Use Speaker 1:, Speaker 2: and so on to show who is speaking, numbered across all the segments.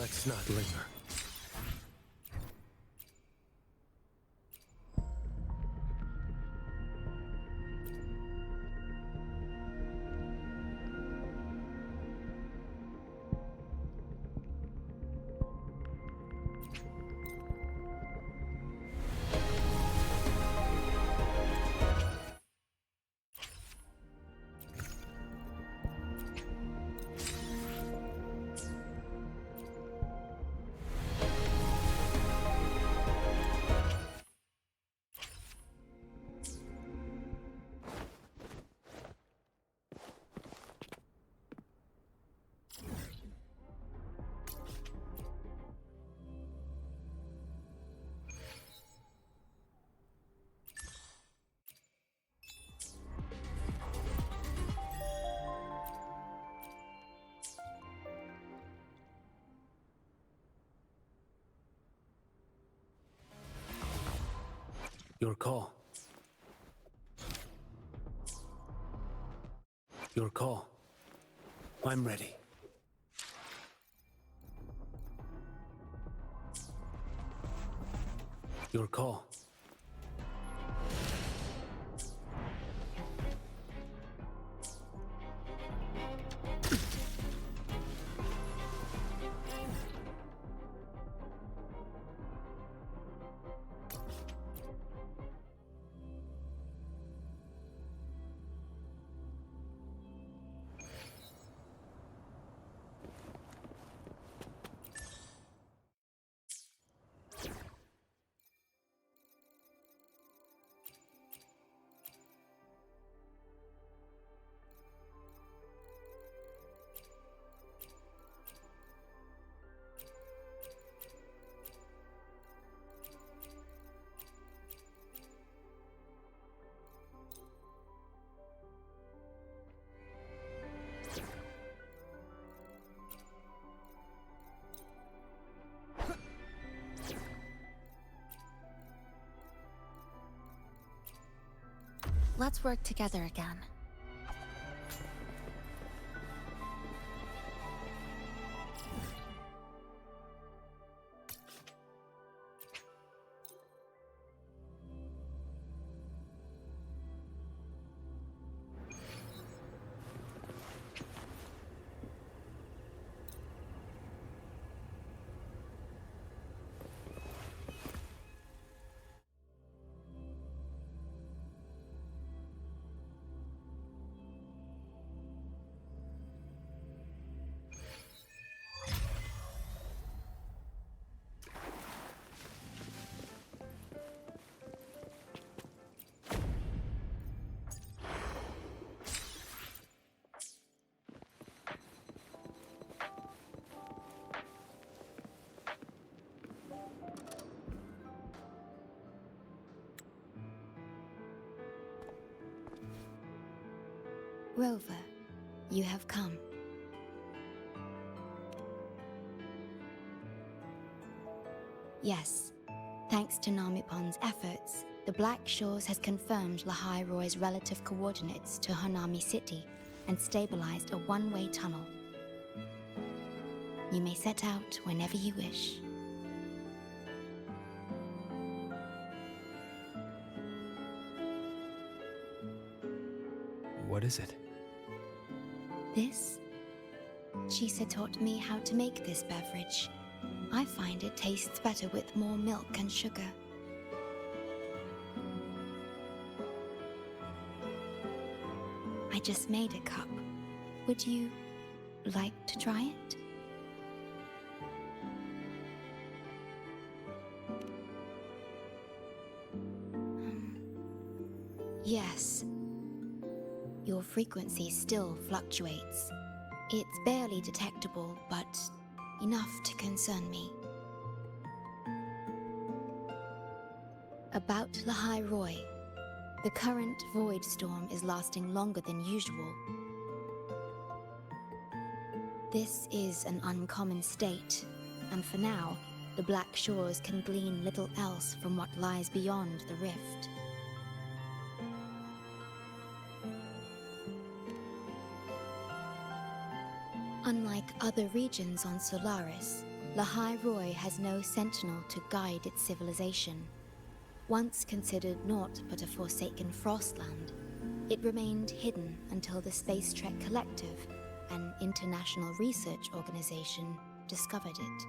Speaker 1: Let's not linger. Your call. Your call. I'm ready. Your call.
Speaker 2: Let's work together again. Rover, you have come. Yes, thanks to Namipon's efforts, the Black Shores has confirmed Lahai Roy's relative coordinates to Hanami City and stabilized a one-way tunnel. You may set out whenever you wish.
Speaker 1: What is it?
Speaker 2: This? Chisa taught me how to make this beverage. I find it tastes better with more milk and sugar. I just made a cup. Would you like to try it? Yes. Your frequency still fluctuates. It's barely detectable, but enough to concern me. About Lahai Roy, the current void storm is lasting longer than usual. This is an uncommon state, and for now, the Black Shores can glean little else from what lies beyond the rift. Unlike other regions on Solaris, Lahai Roi has no sentinel to guide its civilization. Once considered naught but a forsaken frostland, it remained hidden until the Space Trek Collective, an international research organization, discovered it.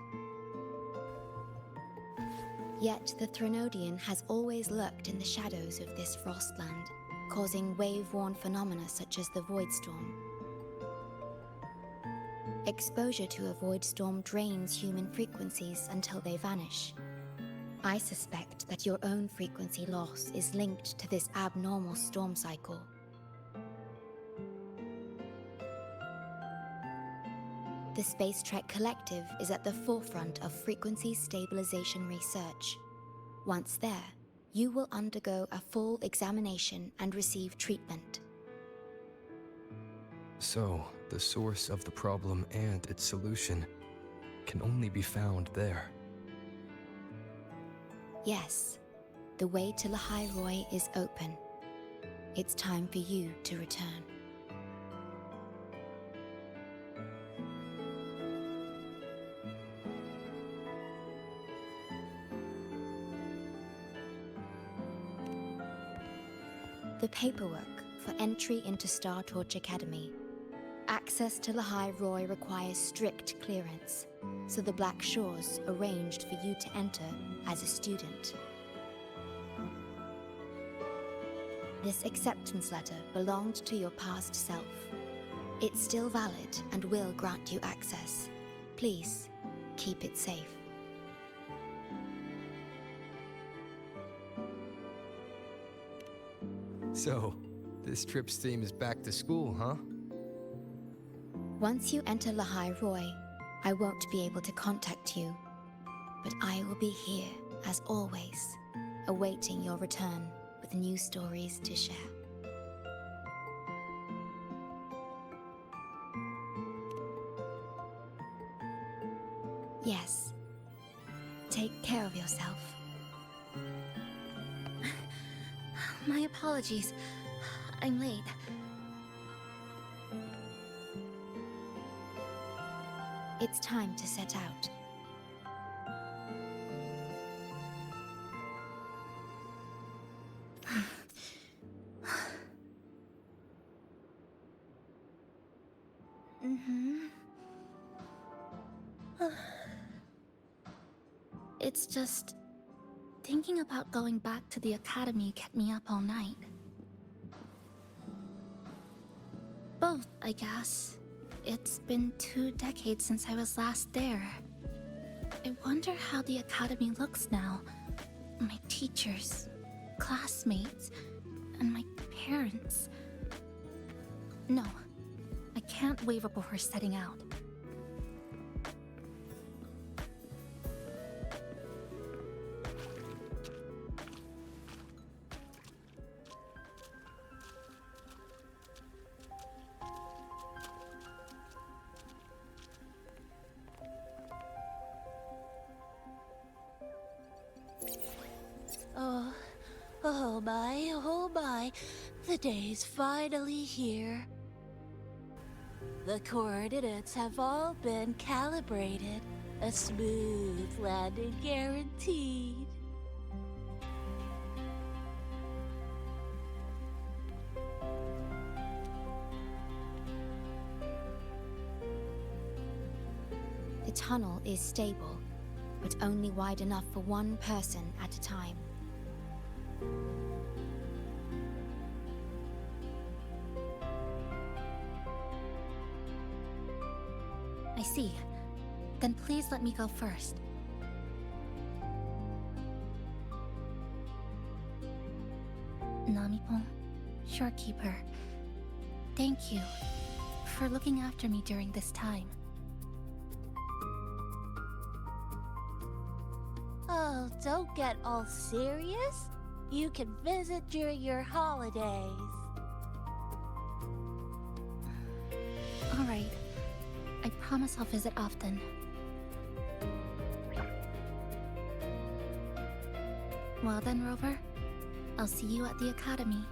Speaker 2: Yet the Threnodian has always lurked in the shadows of this frostland, causing wave-worn phenomena such as the Void Storm. Exposure to a void storm drains human frequencies until they vanish. I suspect that your own frequency loss is linked to this abnormal storm cycle. The Space Trek Collective is at the forefront of frequency stabilization research. Once there, you will undergo a full examination and receive treatment.
Speaker 3: So, the source of the problem and its solution can only be found there.
Speaker 2: Yes, the way to Lahai Roi is open. It's time for you to return. The paperwork for entry into Star Torch Academy. Access to Lahai Roi requires strict clearance, so the Black Shores arranged for you to enter as a student. This acceptance letter belonged to your past self. It's still valid and will grant you access. Please, keep it safe.
Speaker 3: So, this trip's theme is back to school, huh?
Speaker 2: Once you enter Lahai Roi, I won't be able to contact you, but I will be here, as always, awaiting your return with new stories to share. Yes. Take care of yourself.
Speaker 4: My apologies. I'm late.
Speaker 2: It's time to set out.
Speaker 4: It's just... thinking about going back to the academy kept me up all night. Both, I guess. It's been 2 decades since I was last there. I wonder how the academy looks now. My teachers, classmates, and my parents. No, I can't waver before setting out.
Speaker 5: Oh my, the day's finally here. The coordinates have all been calibrated. A smooth landing guaranteed.
Speaker 2: The tunnel is stable, but only wide enough for one person at a time.
Speaker 4: I see. Then please let me go first. Namipon, Shorekeeper, thank you for looking after me during this time.
Speaker 5: Oh, don't get all serious. You can visit during your holidays.
Speaker 4: All right. I promise I'll visit often. Well then, Rover, I'll see you at the academy.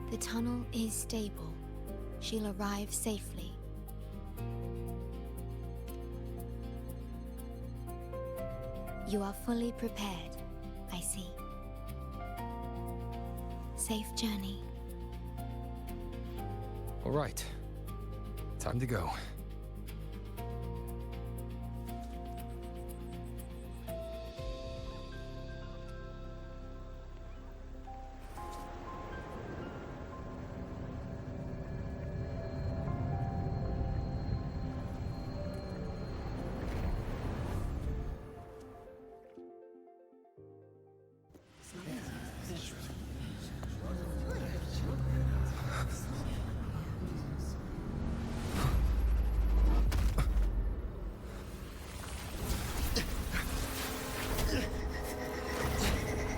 Speaker 2: The tunnel is stable. She'll arrive safely. You are fully prepared, I see. Safe journey.
Speaker 3: All right. Time to go.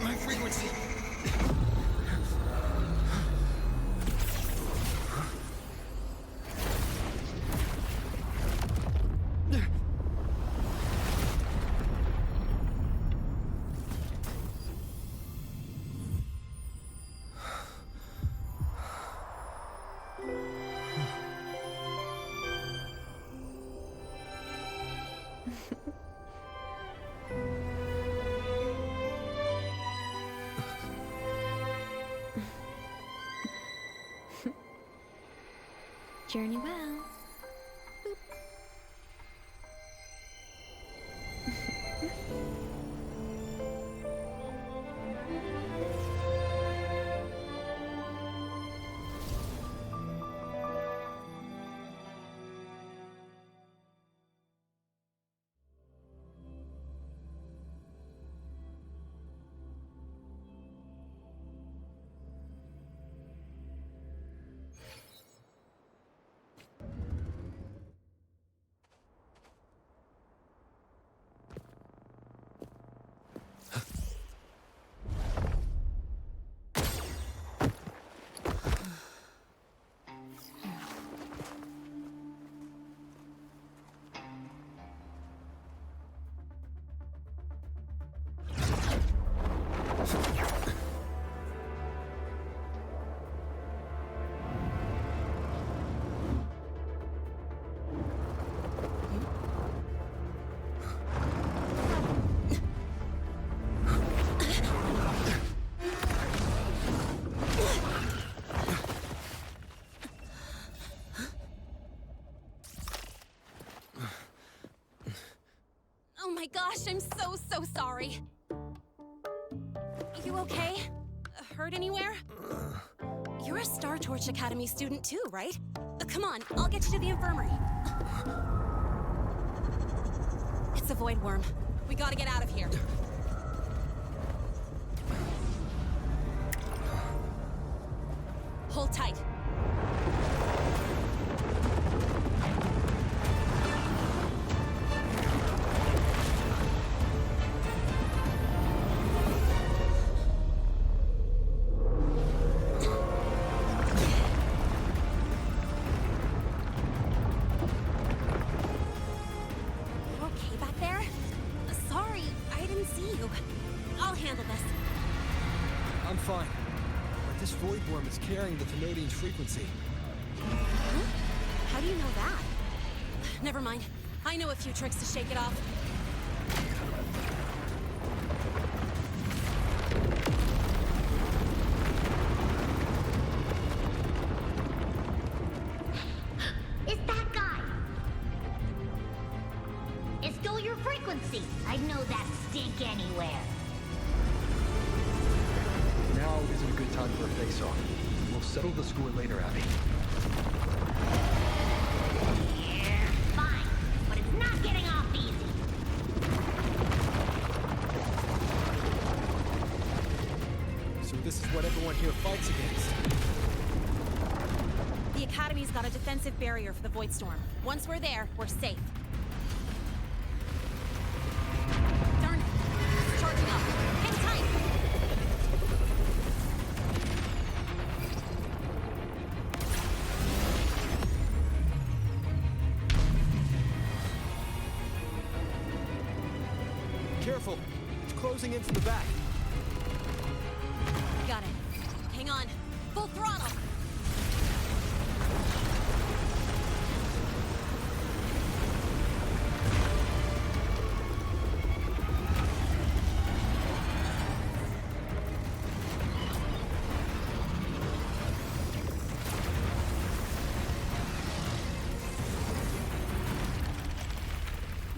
Speaker 6: My frequency!
Speaker 2: Journey well.
Speaker 7: Oh my gosh, I'm so sorry. You okay? Hurt anywhere? You're a Star Torch Academy student too, right? Come on, I'll get you to the infirmary. It's a void worm. We gotta get out of here. Hold tight.
Speaker 3: I'm fine. But this void worm is carrying the Thenodian's frequency.
Speaker 7: Huh? How do you know that? Never mind. I know a few tricks to shake it off.
Speaker 8: It's that guy! It's still your frequency! I'd know that stink anywhere.
Speaker 3: Now isn't a good time for a face-off. We'll settle the score later, Abby.
Speaker 8: Yeah, fine. But it's not getting off easy.
Speaker 3: So this is what everyone here fights against.
Speaker 7: The Academy's got a defensive barrier for the Void Storm. Once we're there, we're safe. Darn it! It's charging up. Hang tight!
Speaker 3: Careful! It's closing in from the back.
Speaker 7: Got it. Hang on. Full throttle!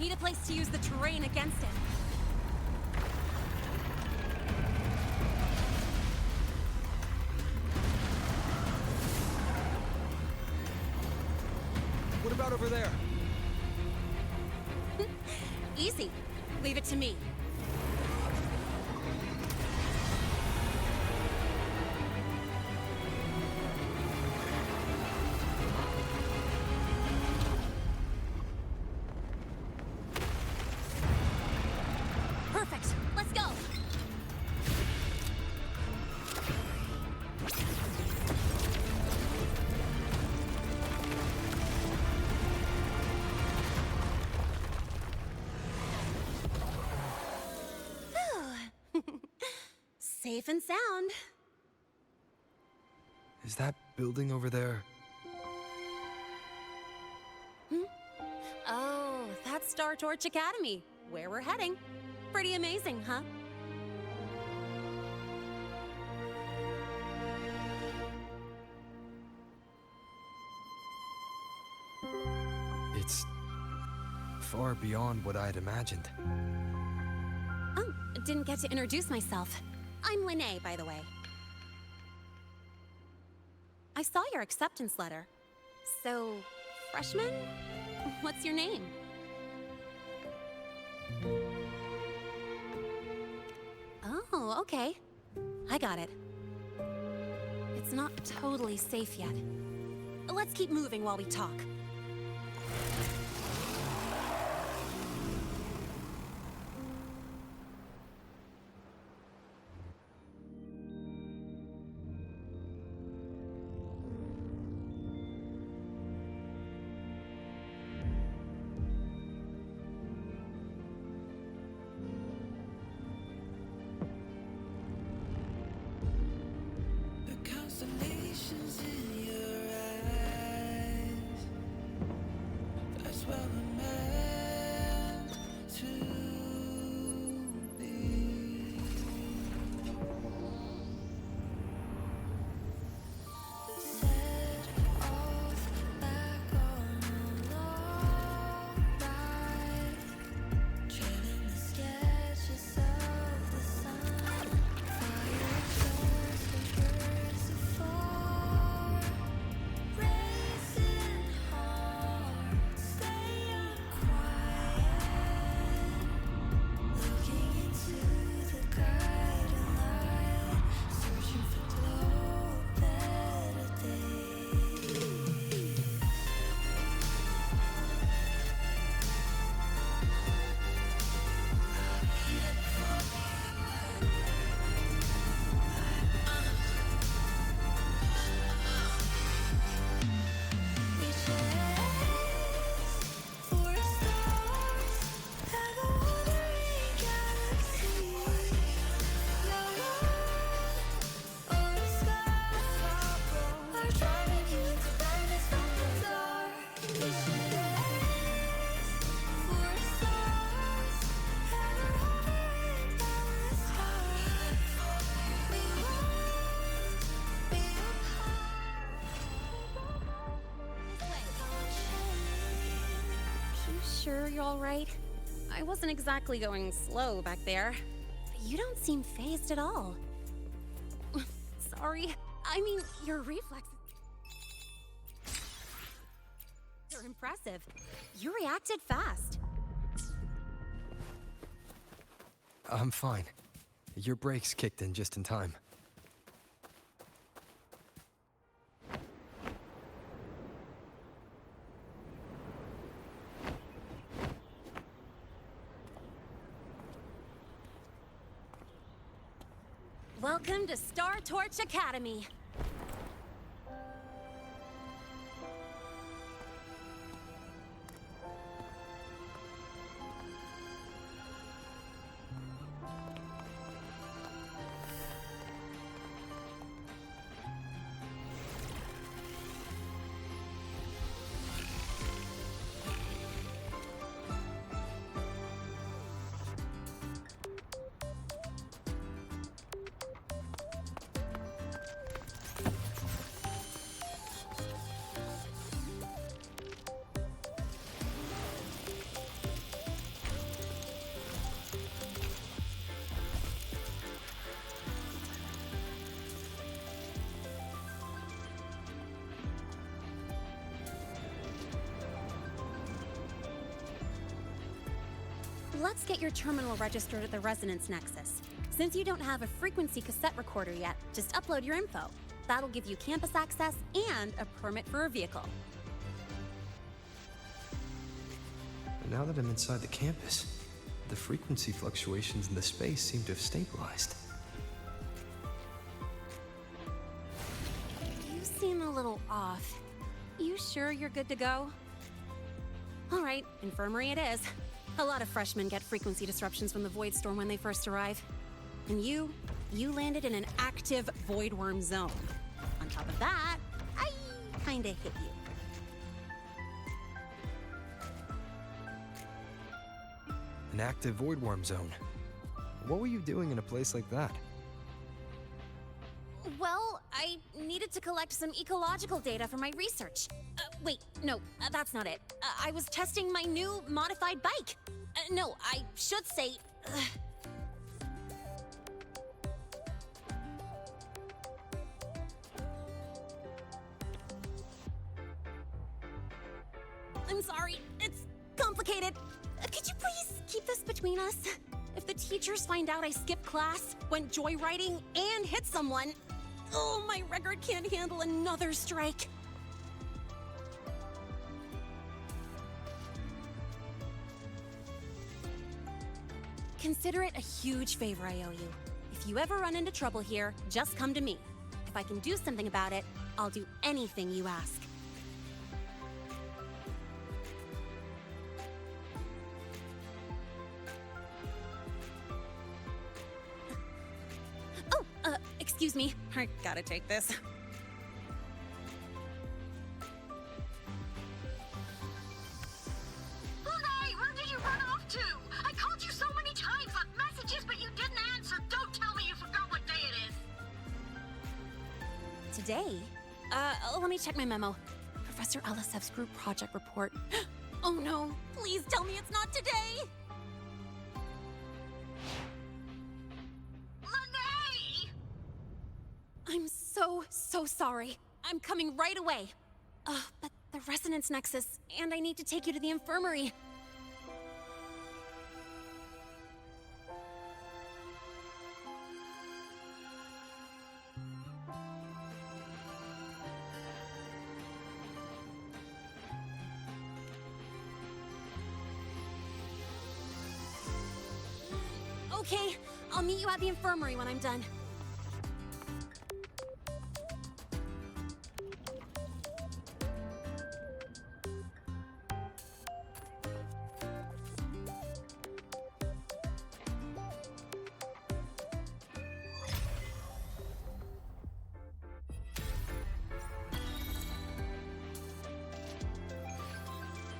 Speaker 7: Need a place to use the terrain against it.
Speaker 3: What about over there?
Speaker 7: Easy. Leave it to me. Perfect. Let's go. Safe and sound.
Speaker 3: Is that building over there?
Speaker 7: Oh, that's Star Torch Academy, where we're heading. Pretty amazing, huh?
Speaker 3: It's far beyond what I had imagined.
Speaker 7: Oh, didn't get to introduce myself. I'm Lene, by the way. I saw your acceptance letter. So, freshman? What's your name? Oh, okay. I got it. It's not totally safe yet. Let's keep moving while we talk.
Speaker 6: The constellations in your eyes. That's where we're meant to be. Set off back on a long ride, trailing the sketches of the sun. Fire shows the birds afar, racing hard, staying quiet, looking into the guiding light, searching for glow, better days. We chase for stars, have a wandering galaxy. No one or the sky are driving you into brightness from the dark. We chase for stars, have a wandering galaxy. We won't be
Speaker 7: You sure you're all right? I wasn't exactly going slow back there. You don't seem phased at all. Sorry. I mean, your reflexes are impressive. You reacted fast.
Speaker 3: I'm fine. Your brakes kicked in just in time.
Speaker 7: Welcome to Star Torch Academy. let's get your terminal registered at the Resonance Nexus. Since you don't have a frequency cassette recorder yet, just upload your info. That'll give you campus access and a permit for a vehicle.
Speaker 3: Now that I'm inside the campus, the frequency fluctuations in the space seem to have stabilized.
Speaker 7: You seem a little off. You sure you're good to go? All right, infirmary it is. A lot of freshmen get frequency disruptions from the Void Storm when they first arrive. And you landed in an active Void Worm zone. On top of that, I kinda hit you.
Speaker 3: An active void worm zone. What were you doing in a place like that?
Speaker 7: Well, I needed to collect some ecological data for my research. Wait, no, that's not it. I was testing my new modified bike. No, I should say... I'm sorry, it's complicated. Could you please keep this between us? If the teachers find out I skipped class, went joyriding, and hit someone, oh, my record can't handle another strike. Consider it a huge favor I owe you. If you ever run into trouble here, just come to me. If I can do something about it, I'll do anything you ask. Excuse me, I gotta take this.
Speaker 8: Lunay, where did you run off to? I called you so many times, left messages, but you didn't answer. Don't tell me you forgot what day it is.
Speaker 7: Today? Let me check my memo. Professor Alasev's group project report. Oh no, please tell me it's not today! I'm so sorry. I'm coming right away. But the Resonance Nexus, and I need to take you to the infirmary. Okay, I'll meet you at the infirmary when I'm done.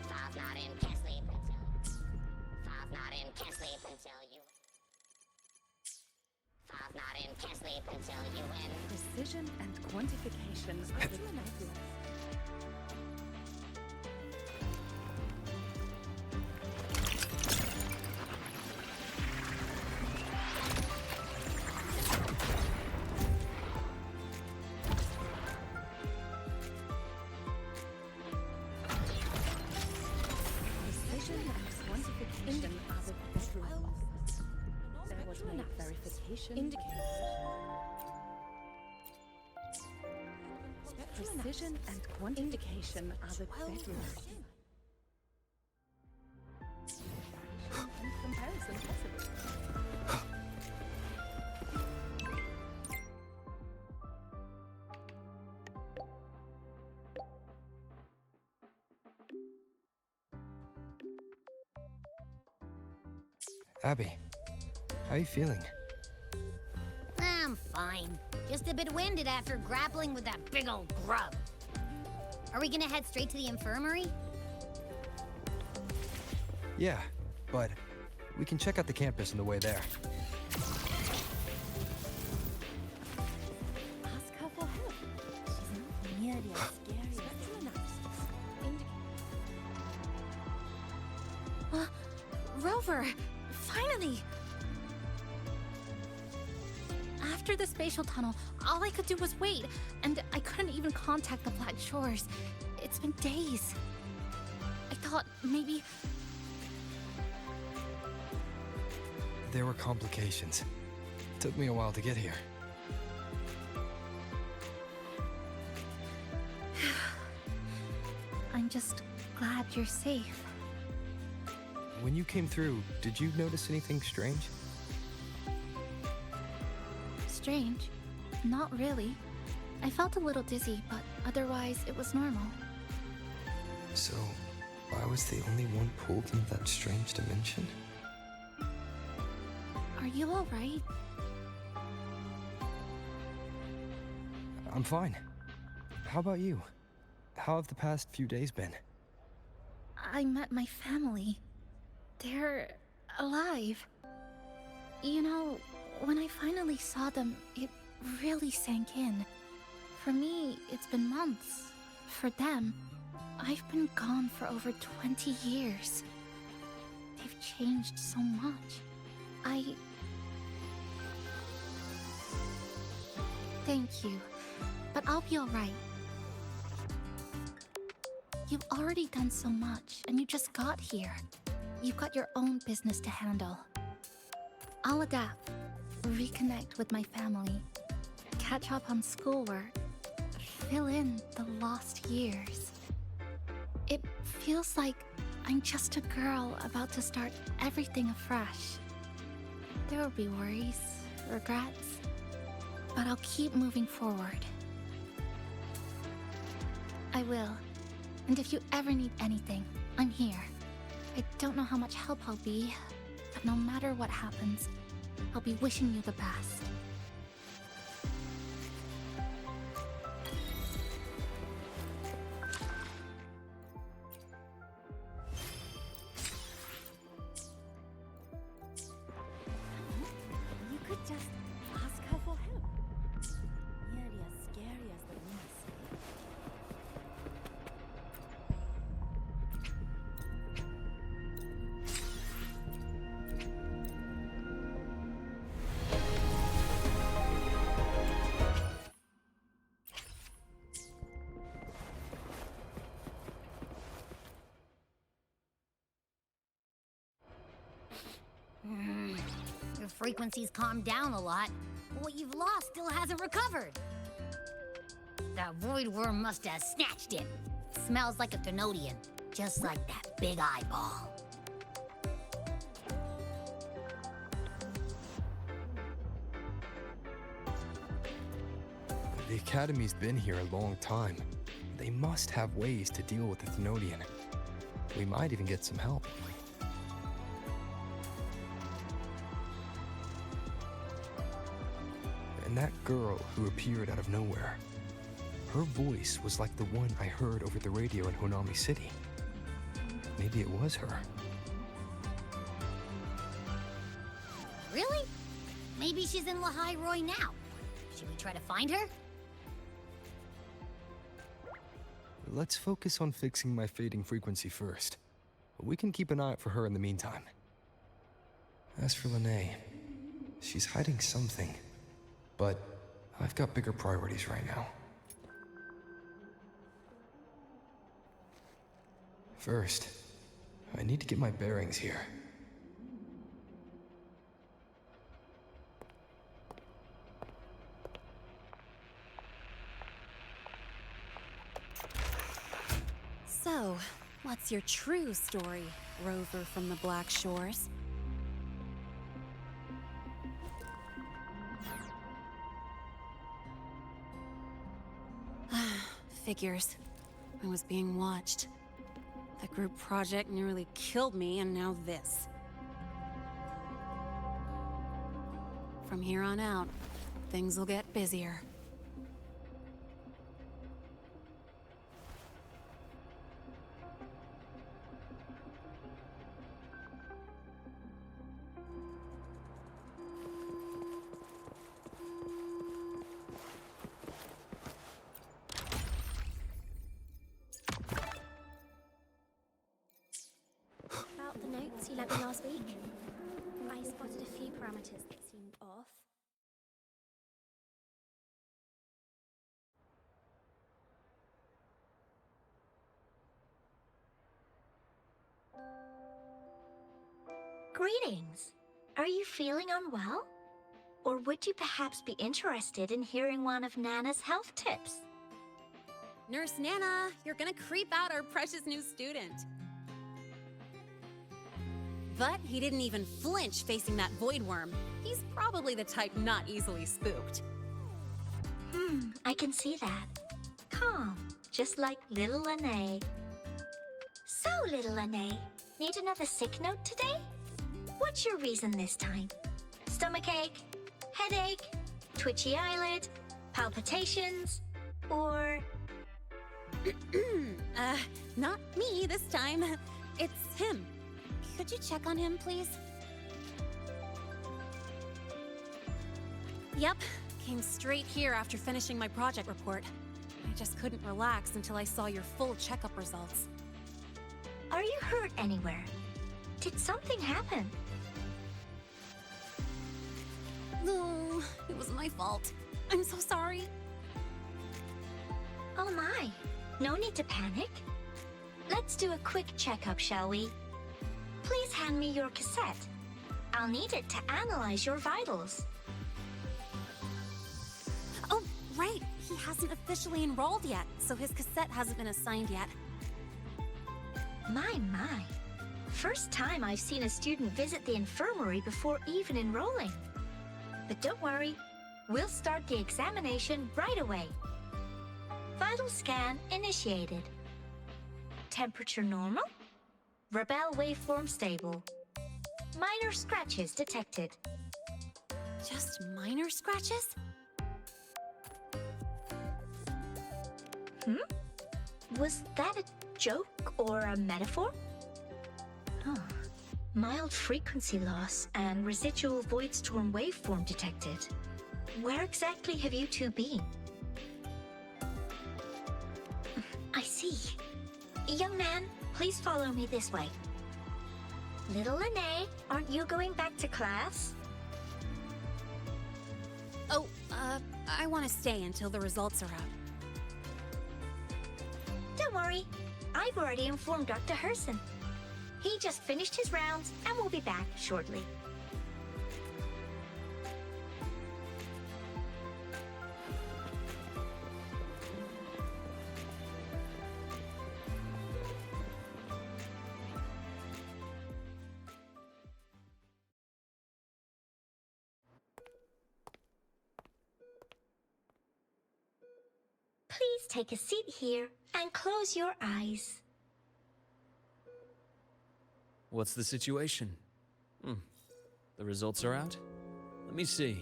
Speaker 8: File's not in, can't sleep until... File's not in, can't sleep until you... File's not in, can't sleep until you win.
Speaker 9: Precision and quantification are the influence. Precision and quantification are the bedrooms. There was no verification indicator. Precision and quantification are the bedrooms. And comparison possible.
Speaker 3: Abby, how are you feeling?
Speaker 8: I'm fine. Just a bit winded after grappling with that big old grub. Are we gonna head straight to the infirmary?
Speaker 3: Yeah, but we can check out the campus on the way there.
Speaker 9: Ask her for help. She's not nearly as scary as the analysis indicates.
Speaker 7: Rover! Finally! After the spatial tunnel, all I could do was wait, and I couldn't even contact the Black Shores. It's been days. I thought maybe...
Speaker 3: There were complications. Took me a while to get here.
Speaker 4: I'm just glad you're safe.
Speaker 3: When you came through, did you notice anything strange?
Speaker 4: Strange? Not really. I felt a little dizzy, but otherwise it was normal.
Speaker 3: So, I was the only one pulled into that strange dimension?
Speaker 4: Are you alright?
Speaker 3: I'm fine. How about you? How have the past few days been?
Speaker 4: I met my family. They're alive. You know, when I finally saw them, it really sank in. For me, it's been months. For them, I've been gone for over 20 years. They've changed so much. Thank you, but I'll be alright. You've already done so much, and you just got here. You've got your own business to handle. I'll adapt, reconnect with my family, catch up on schoolwork, fill in the lost years. It feels like I'm just a girl about to start everything afresh. There will be worries, regrets, but I'll keep moving forward. I will. And if you ever need anything, I'm here. I don't know how much help I'll be, but no matter what happens, I'll be wishing you the best.
Speaker 9: You could just ask her for help. Nearly as scary as the lunacy.
Speaker 8: Your frequency's calmed down a lot, but what you've lost still hasn't recovered. That void worm must have snatched it. Smells like a Thenodian, just like that big eyeball.
Speaker 3: The Academy's been here a long time. They must have ways to deal with the Thenodian. We might even get some help. And that girl who appeared out of nowhere, her voice was like the one I heard over the radio in Honami City. Maybe it was her.
Speaker 8: Really? Maybe she's in Lahai Roy now. Should we try to find her?
Speaker 3: Let's focus on fixing my fading frequency first. We can keep an eye out for her in the meantime. As for Lene, she's hiding something. But I've got bigger priorities right now. First, I need to get my bearings here.
Speaker 7: So, what's your true story, Rover from the Black Shores? Figures. I was being watched. The group project nearly killed me, and now this. From here on out, things will get busier.
Speaker 10: About the notes you lent me last week, I spotted a few parameters that seemed off.
Speaker 8: Greetings.
Speaker 11: Are you feeling unwell? Or would you perhaps be interested in hearing one of Nana's health tips?
Speaker 7: Nurse Nana, you're gonna creep out our precious new student. But he didn't even flinch facing that void worm. He's probably the type not easily spooked.
Speaker 11: I can see that. Calm, just like little Lene. So, little Lene, need another sick note today? What's your reason this time? Stomachache? Headache? Twitchy eyelid? Palpitations? Or...
Speaker 7: Not me this time. It's him. Could you check on him, please? Yep, came straight here after finishing my project report. I just couldn't relax until I saw your full checkup results.
Speaker 11: Are you hurt anywhere? Did something happen?
Speaker 7: No, it was my fault. I'm so sorry.
Speaker 11: Oh my, no need to panic. Let's do a quick checkup, shall we? Please hand me your cassette. I'll need it to analyze your vitals.
Speaker 7: Oh, right. He hasn't officially enrolled yet, so his cassette hasn't been assigned yet.
Speaker 11: My. First time I've seen a student visit the infirmary before even enrolling. But don't worry, we'll start the examination right away. Vital scan initiated. Temperature normal. Rebel waveform stable. Minor scratches detected.
Speaker 7: Just minor scratches?
Speaker 11: Was that a joke or a metaphor? Oh. Mild frequency loss and residual void storm waveform detected. Where exactly have you two been? I see. Young man, please follow me this way. Little Lene, aren't you going back to class?
Speaker 7: Oh, I want to stay until the results are out.
Speaker 11: Don't worry, I've already informed Dr. Herson. He just finished his rounds and will be back shortly. Please take a seat here and close your eyes.
Speaker 12: What's the situation? The results are out? Let me see.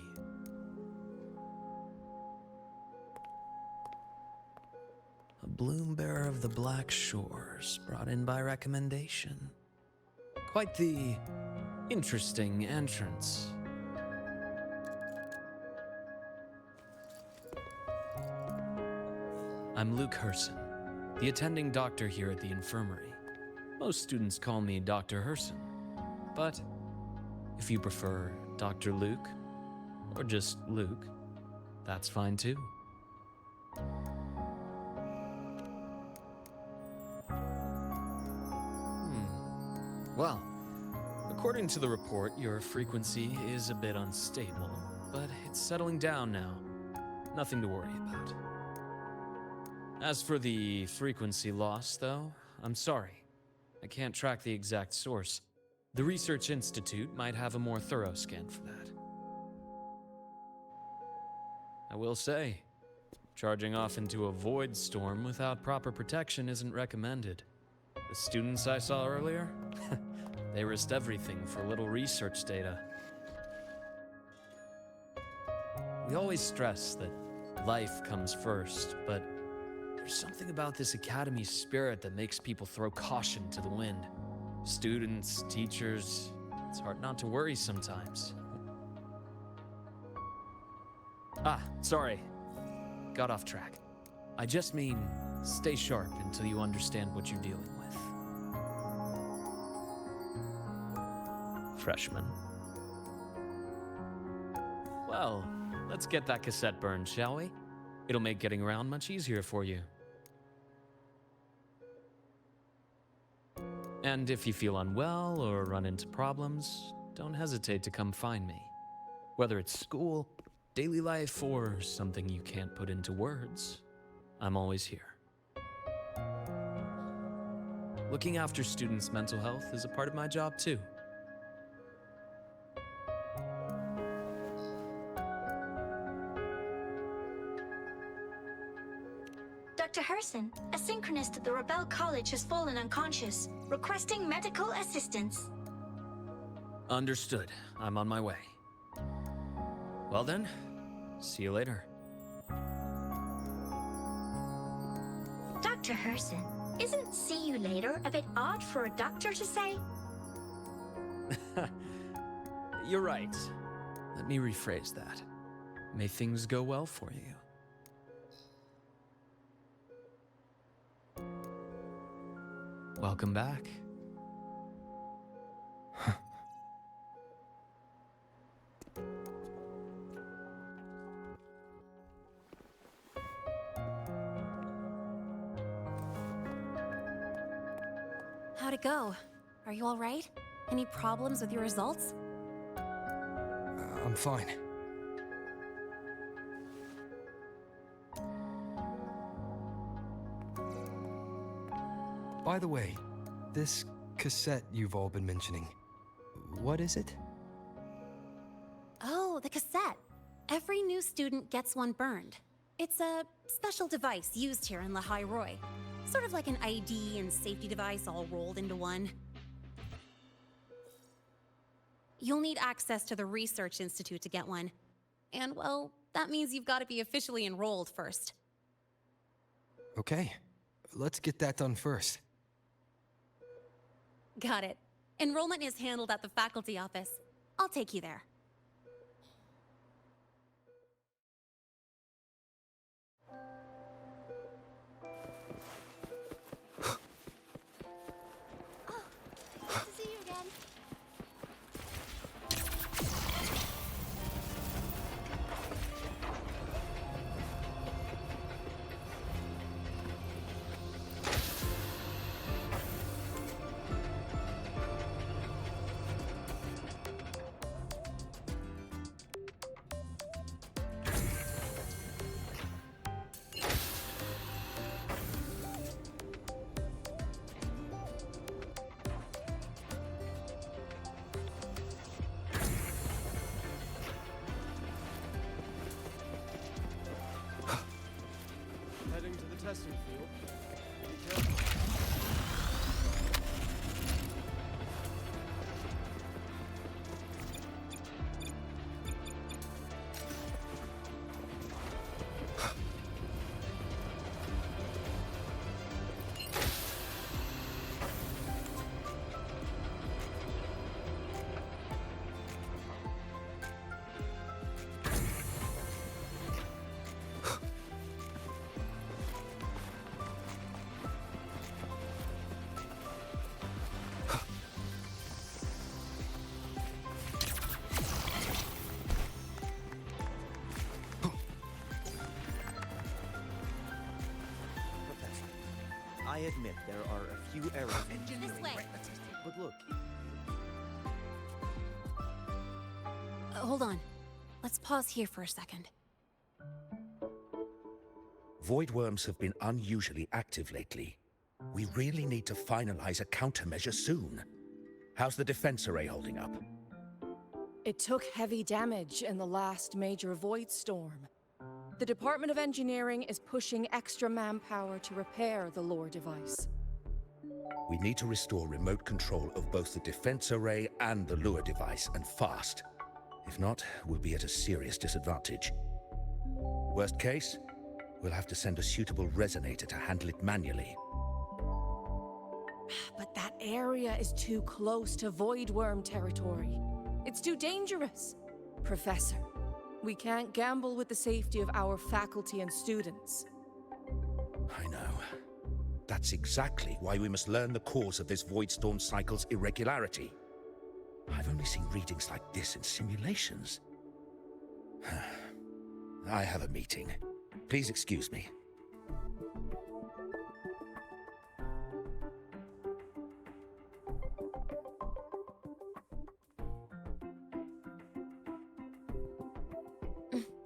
Speaker 12: A bloom bearer of the Black Shores, brought in by recommendation. Quite the interesting entrance. I'm Luke Herson, the attending doctor here at the infirmary. Most students call me Dr. Herson, but if you prefer Dr. Luke, or just Luke, that's fine too. Well, according to the report, your frequency is a bit unstable, but it's settling down now. Nothing to worry about. As for the frequency loss, though, I'm sorry. I can't track the exact source. The Research Institute might have a more thorough scan for that. I will say, charging off into a void storm without proper protection isn't recommended. The students I saw earlier, they risked everything for a little research data. We always stress that life comes first, but there's something about this academy spirit that makes people throw caution to the wind. Students, teachers, it's hard not to worry sometimes. Sorry. Got off track. I just mean, stay sharp until you understand what you're dealing with. Freshman. Well, let's get that cassette burned, shall we? It'll make getting around much easier for you. And if you feel unwell or run into problems, don't hesitate to come find me. Whether it's school, daily life, or something you can't put into words, I'm always here. Looking after students' mental health is a part of my job too.
Speaker 11: Dr. Herson, a synchronist at the Rebel College has fallen unconscious, requesting medical assistance.
Speaker 12: Understood. I'm on my way. Well then, see you later.
Speaker 11: Dr. Herson, isn't see you later a bit odd for a doctor to say?
Speaker 12: You're right. Let me rephrase that. May things go well for you. Welcome back.
Speaker 7: How'd it go? Are you all right? Any problems with your results?
Speaker 3: I'm fine. By the way, this cassette you've all been mentioning, what is it?
Speaker 7: Oh, the cassette. Every new student gets one burned. It's a special device used here in Lahai Roi. Sort of like an ID and safety device all rolled into one. You'll need access to the Research Institute to get one. And, well, that means you've got to be officially enrolled first.
Speaker 3: Okay, let's get that done first.
Speaker 7: Got it. Enrollment is handled at the faculty office. I'll take you there.
Speaker 10: Good to see you again.
Speaker 13: Heading to the testing field. Be careful.
Speaker 14: I admit there are a few errors in
Speaker 7: This way.
Speaker 14: but look,
Speaker 7: Hold on. Let's pause here for a second.
Speaker 15: Void worms have been unusually active lately. We really need to finalize a countermeasure soon. How's the defense array holding up?
Speaker 16: It took heavy damage in the last major void storm. The Department of Engineering is pushing extra manpower to repair the lore device.
Speaker 15: We need to restore remote control of both the defense array and the lure device, and fast. If not, we'll be at a serious disadvantage. Worst case, we'll have to send a suitable resonator to handle it manually.
Speaker 16: But that area is too close to void worm territory. It's too dangerous. Professor, we can't gamble with the safety of our faculty and students.
Speaker 15: I know. That's exactly why we must learn the cause of this void storm cycle's irregularity. I've only seen readings like this in simulations. I have a meeting. Please excuse me.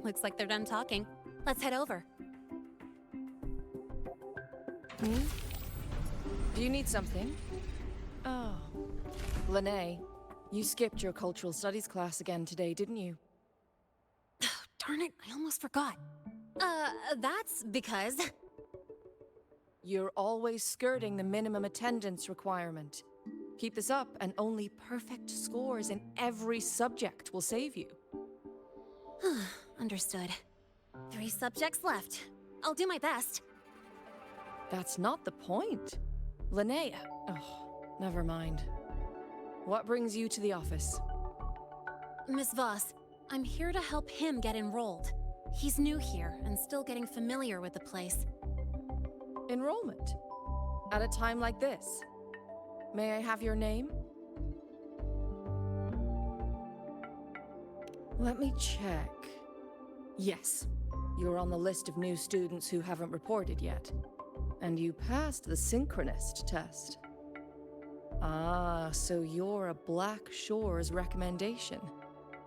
Speaker 7: Looks like they're done talking. Let's head over.
Speaker 16: Hmm? Do you need something? Oh. Lene, you skipped your cultural studies class again today, didn't you?
Speaker 7: Darn it, I almost forgot. That's because...
Speaker 16: You're always skirting the minimum attendance requirement. Keep this up, and only perfect scores in every subject will save you.
Speaker 7: Understood. 3 subjects left. I'll do my best.
Speaker 16: That's not the point. Linnea. Oh, never mind. What brings you to the office?
Speaker 7: Miss Voss, I'm here to help him get enrolled. He's new here and still getting familiar with the place.
Speaker 16: Enrollment? At a time like this? May I have your name? Let me check. Yes, you're on the list of new students who haven't reported yet. And you passed the synchronist test. Ah, so you're a Black Shores recommendation.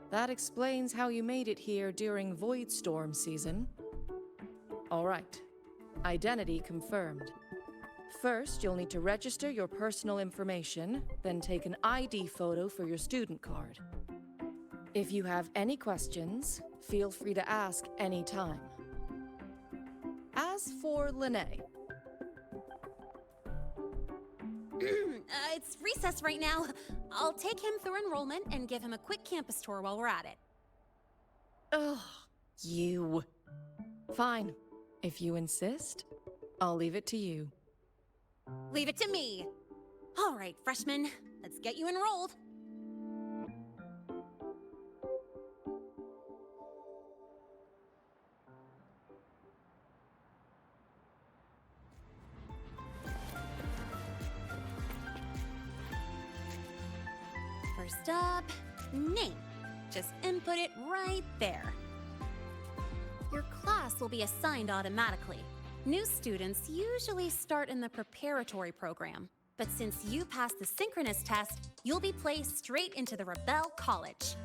Speaker 16: That explains how you made it here during Voidstorm season. All right. Identity confirmed. First, you'll need to register your personal information, then take an ID photo for your student card. If you have any questions, feel free to ask anytime. As for Lene...
Speaker 7: It's recess right now. I'll take him through enrollment and give him a quick campus tour while we're at it.
Speaker 16: Ugh, you. Fine. If you insist, I'll leave it to you.
Speaker 7: Leave it to me. All right, freshman, let's get you enrolled. First up, name. Just input it right there. Your class will be assigned automatically. New students usually start in the preparatory program, but since you passed the synchronous test, you'll be placed straight into the Rebel College.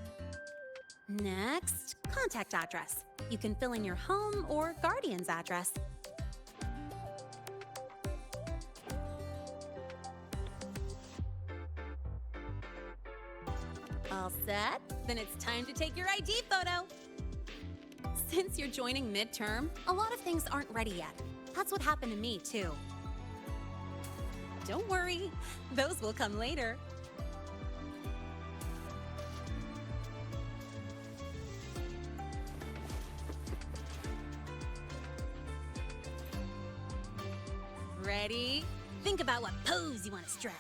Speaker 7: Next, contact address. You can fill in your home or guardian's address. All set? Then it's time to take your ID photo. Since you're joining midterm, a lot of things aren't ready yet. That's what happened to me, too. Don't worry, those will come later. Ready? Think about what pose you want to strike.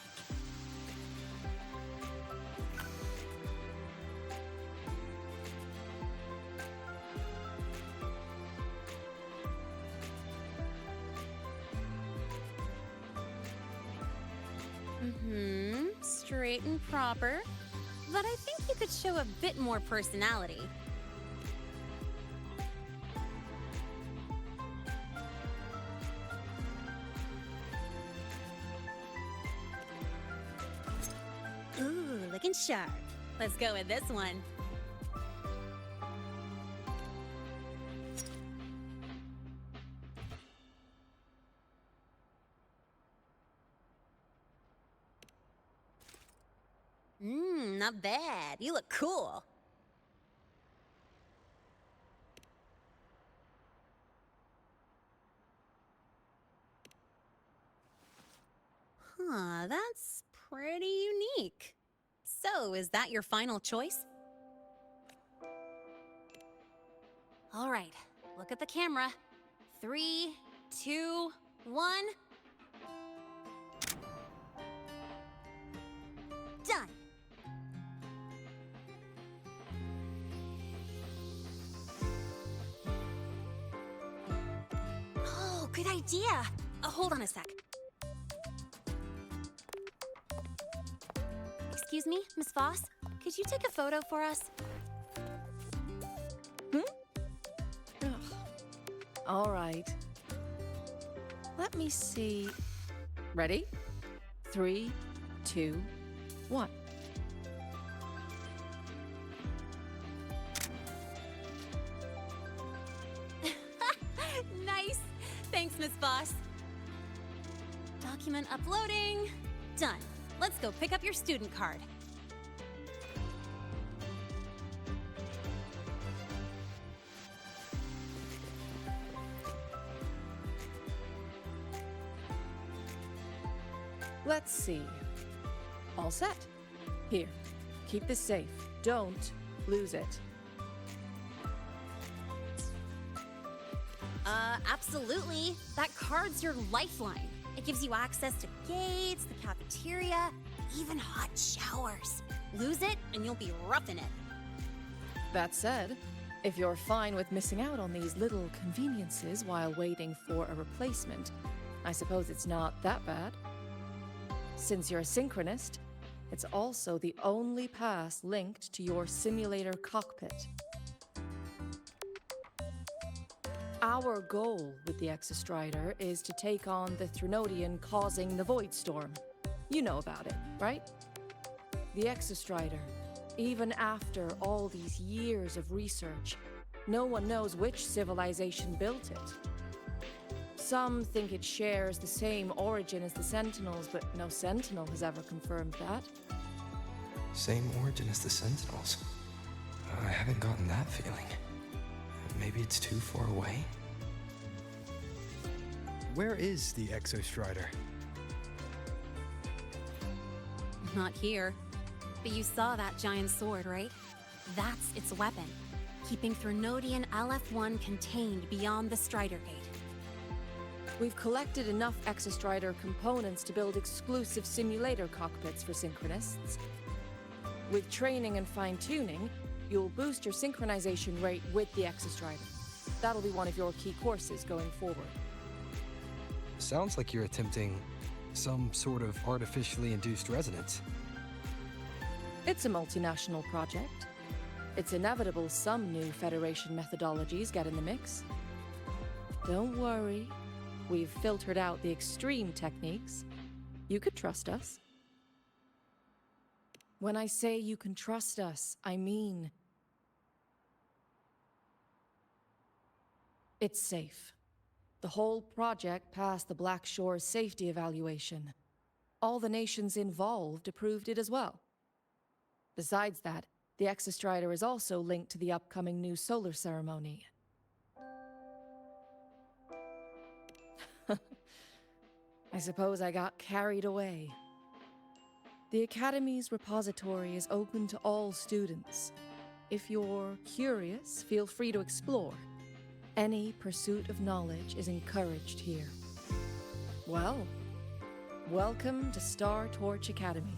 Speaker 7: Straight and proper. But I think you could show a bit more personality. Ooh, looking sharp. Let's go with this one. Not bad. You look cool. Huh, that's pretty unique. So, is that your final choice? All right, look at the camera. 3, 2, 1. Done. Oh, good idea. Hold on a sec. Excuse me, Miss Voss? Could you take a photo for us?
Speaker 16: All right. Let me see. Ready? 3, 2, 1.
Speaker 7: boss. Document uploading. Done. Let's go pick up your student card.
Speaker 16: Let's see. All set. Here, keep this safe. Don't lose it.
Speaker 7: Absolutely. That card's your lifeline. It gives you access to gates, the cafeteria, even hot showers. Lose it, and you'll be roughing it.
Speaker 16: That said, if you're fine with missing out on these little conveniences while waiting for a replacement, I suppose it's not that bad. Since you're a synchronist, it's also the only pass linked to your simulator cockpit. Our goal with the Exostrider is to take on the Threnodian causing the Void Storm. You know about it, right? The Exostrider, even after all these years of research, no one knows which civilization built it. Some think it shares the same origin as the Sentinels, but no Sentinel has ever confirmed that.
Speaker 3: Same origin as the Sentinels. I haven't gotten that feeling. Maybe it's too far away?
Speaker 1: Where is the Exostrider?
Speaker 7: Not here. But you saw that giant sword, right? That's its weapon, keeping Threnodian LF1 contained beyond the Strider Gate.
Speaker 16: We've collected enough Exostrider components to build exclusive simulator cockpits for synchronists. With training and fine-tuning, you'll boost your synchronization rate with the Exostrider. That'll be one of your key courses going forward.
Speaker 3: Sounds like you're attempting some sort of artificially induced resonance.
Speaker 16: It's a multinational project. It's inevitable some new Federation methodologies get in the mix. Don't worry, we've filtered out the extreme techniques. You could trust us. When I say you can trust us, I mean it's safe. The whole project passed the Black Shore's safety evaluation. All the nations involved approved it as well. Besides that, the Exostrider is also linked to the upcoming new solar ceremony. I suppose I got carried away. The Academy's repository is open to all students. If you're curious, feel free to explore. Any pursuit of knowledge is encouraged here. Well, welcome to Star Torch Academy.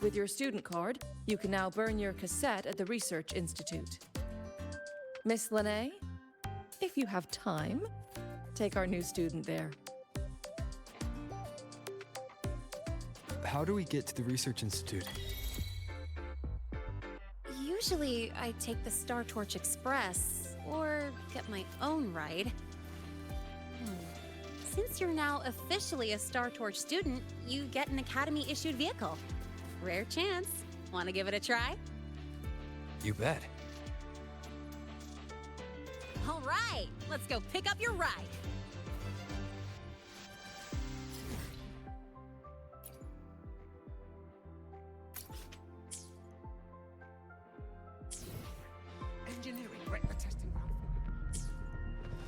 Speaker 16: With your student card, you can now burn your cassette at the Research Institute. Miss Lene, if you have time, take our new student there.
Speaker 3: How do we get to the Research Institute?
Speaker 7: Usually, I take the Star Torch Express, or get my own ride. Since you're now officially a Star Torch student, you get an Academy-issued vehicle. Rare chance. Want to give it a try?
Speaker 3: You bet.
Speaker 7: All right, let's go pick up your ride.
Speaker 17: Engineering, wreck the testing ground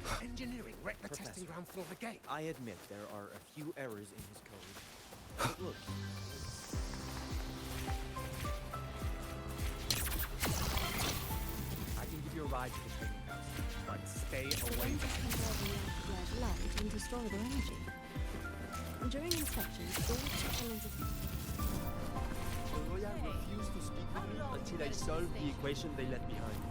Speaker 17: floor. Engineering, wreck the testing ground floor the gate.
Speaker 14: I admit there are a few errors in his code. But look. I can give you a ride to the training house, but stay away from it.
Speaker 9: light and destroy their energy. During inspections, all check elements
Speaker 13: The Royal refused to speak with me until I solved the equation they left behind.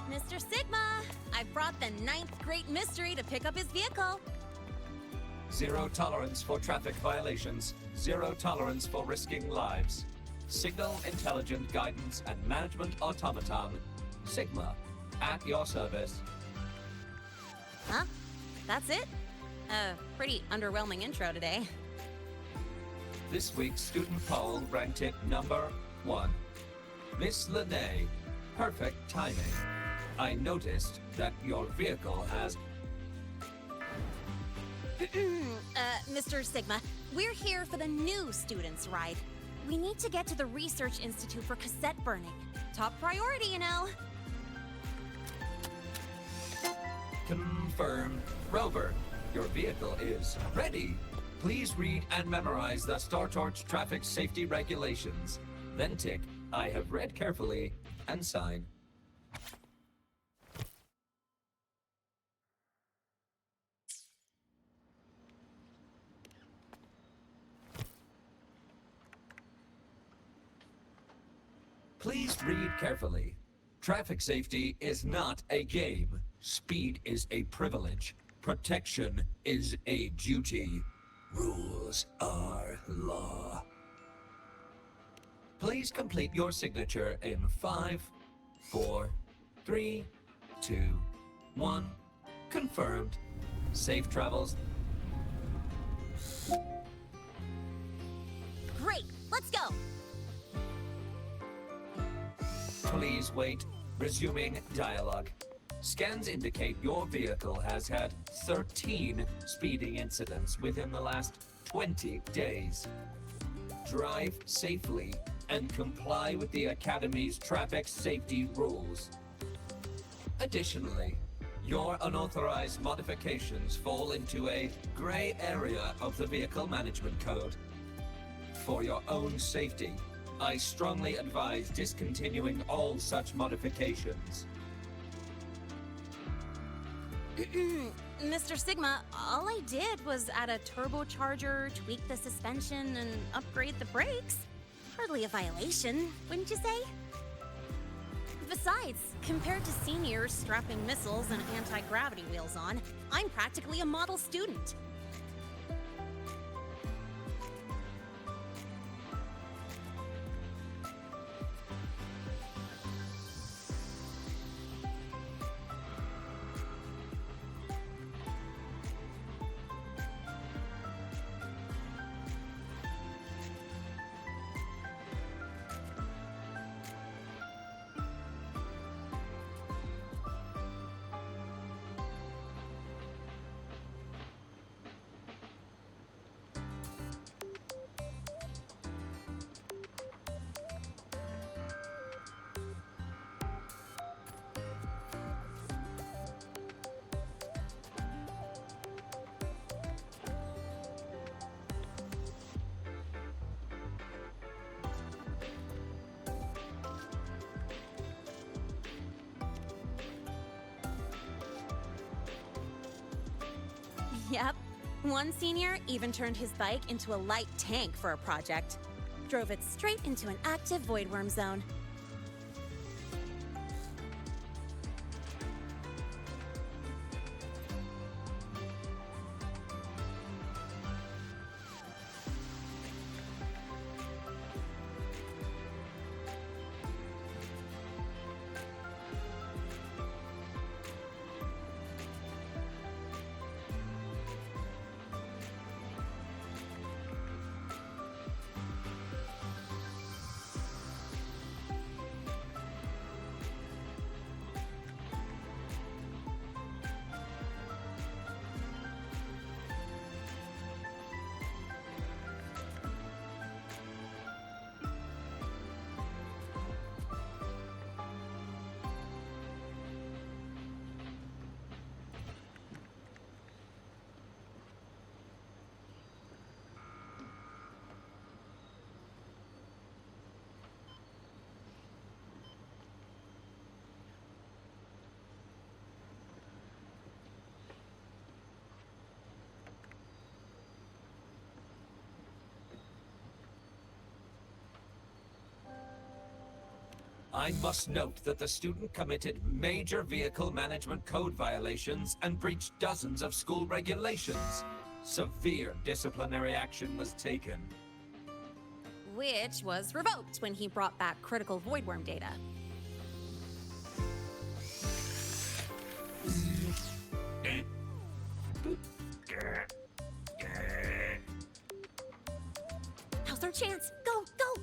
Speaker 7: Mr. Sigma, I brought the 9th Great Mystery to pick up his vehicle.
Speaker 18: Zero tolerance for traffic violations. Zero tolerance for risking lives. Signal Intelligent Guidance and Management Automaton. Sigma, at your service.
Speaker 7: Huh? That's it? Pretty underwhelming intro today.
Speaker 18: This week's student poll ranked it number 1. Miss Lene, perfect timing. I noticed that your vehicle has...
Speaker 7: Mr. Sigma, we're here for the new students' ride. We need to get to the Research Institute for cassette burning. Top priority, you know.
Speaker 18: Confirmed. Rover, your vehicle is ready. Please read and memorize the StarTorch traffic safety regulations. Then tick, I have read carefully, and sign. Please read carefully. Traffic safety is not a game. Speed is a privilege. Protection is a duty. Rules are law. Please complete your signature in 5, 4, 3, 2, 1. Confirmed. Safe travels.
Speaker 7: Great, let's go.
Speaker 18: Please wait. Resuming dialogue. Scans indicate your vehicle has had 13 speeding incidents within the last 20 days. Drive safely and comply with the Academy's traffic safety rules. Additionally, your unauthorized modifications fall into a gray area of the Vehicle Management Code. For your own safety, I strongly advise discontinuing all such modifications.
Speaker 7: Mr. Sigma, all I did was add a turbocharger, tweak the suspension, and upgrade the brakes. Hardly a violation, wouldn't you say? Besides, compared to seniors strapping missiles and anti-gravity wheels on, I'm practically a model student. Yep. One senior even turned his bike into a light tank for a project. Drove it straight into an active voidworm zone.
Speaker 18: I must note that the student committed major vehicle management code violations and breached dozens of school regulations. Severe disciplinary action was taken.
Speaker 7: Which was revoked when he brought back critical Voidworm data. Now's our chance. Go, go!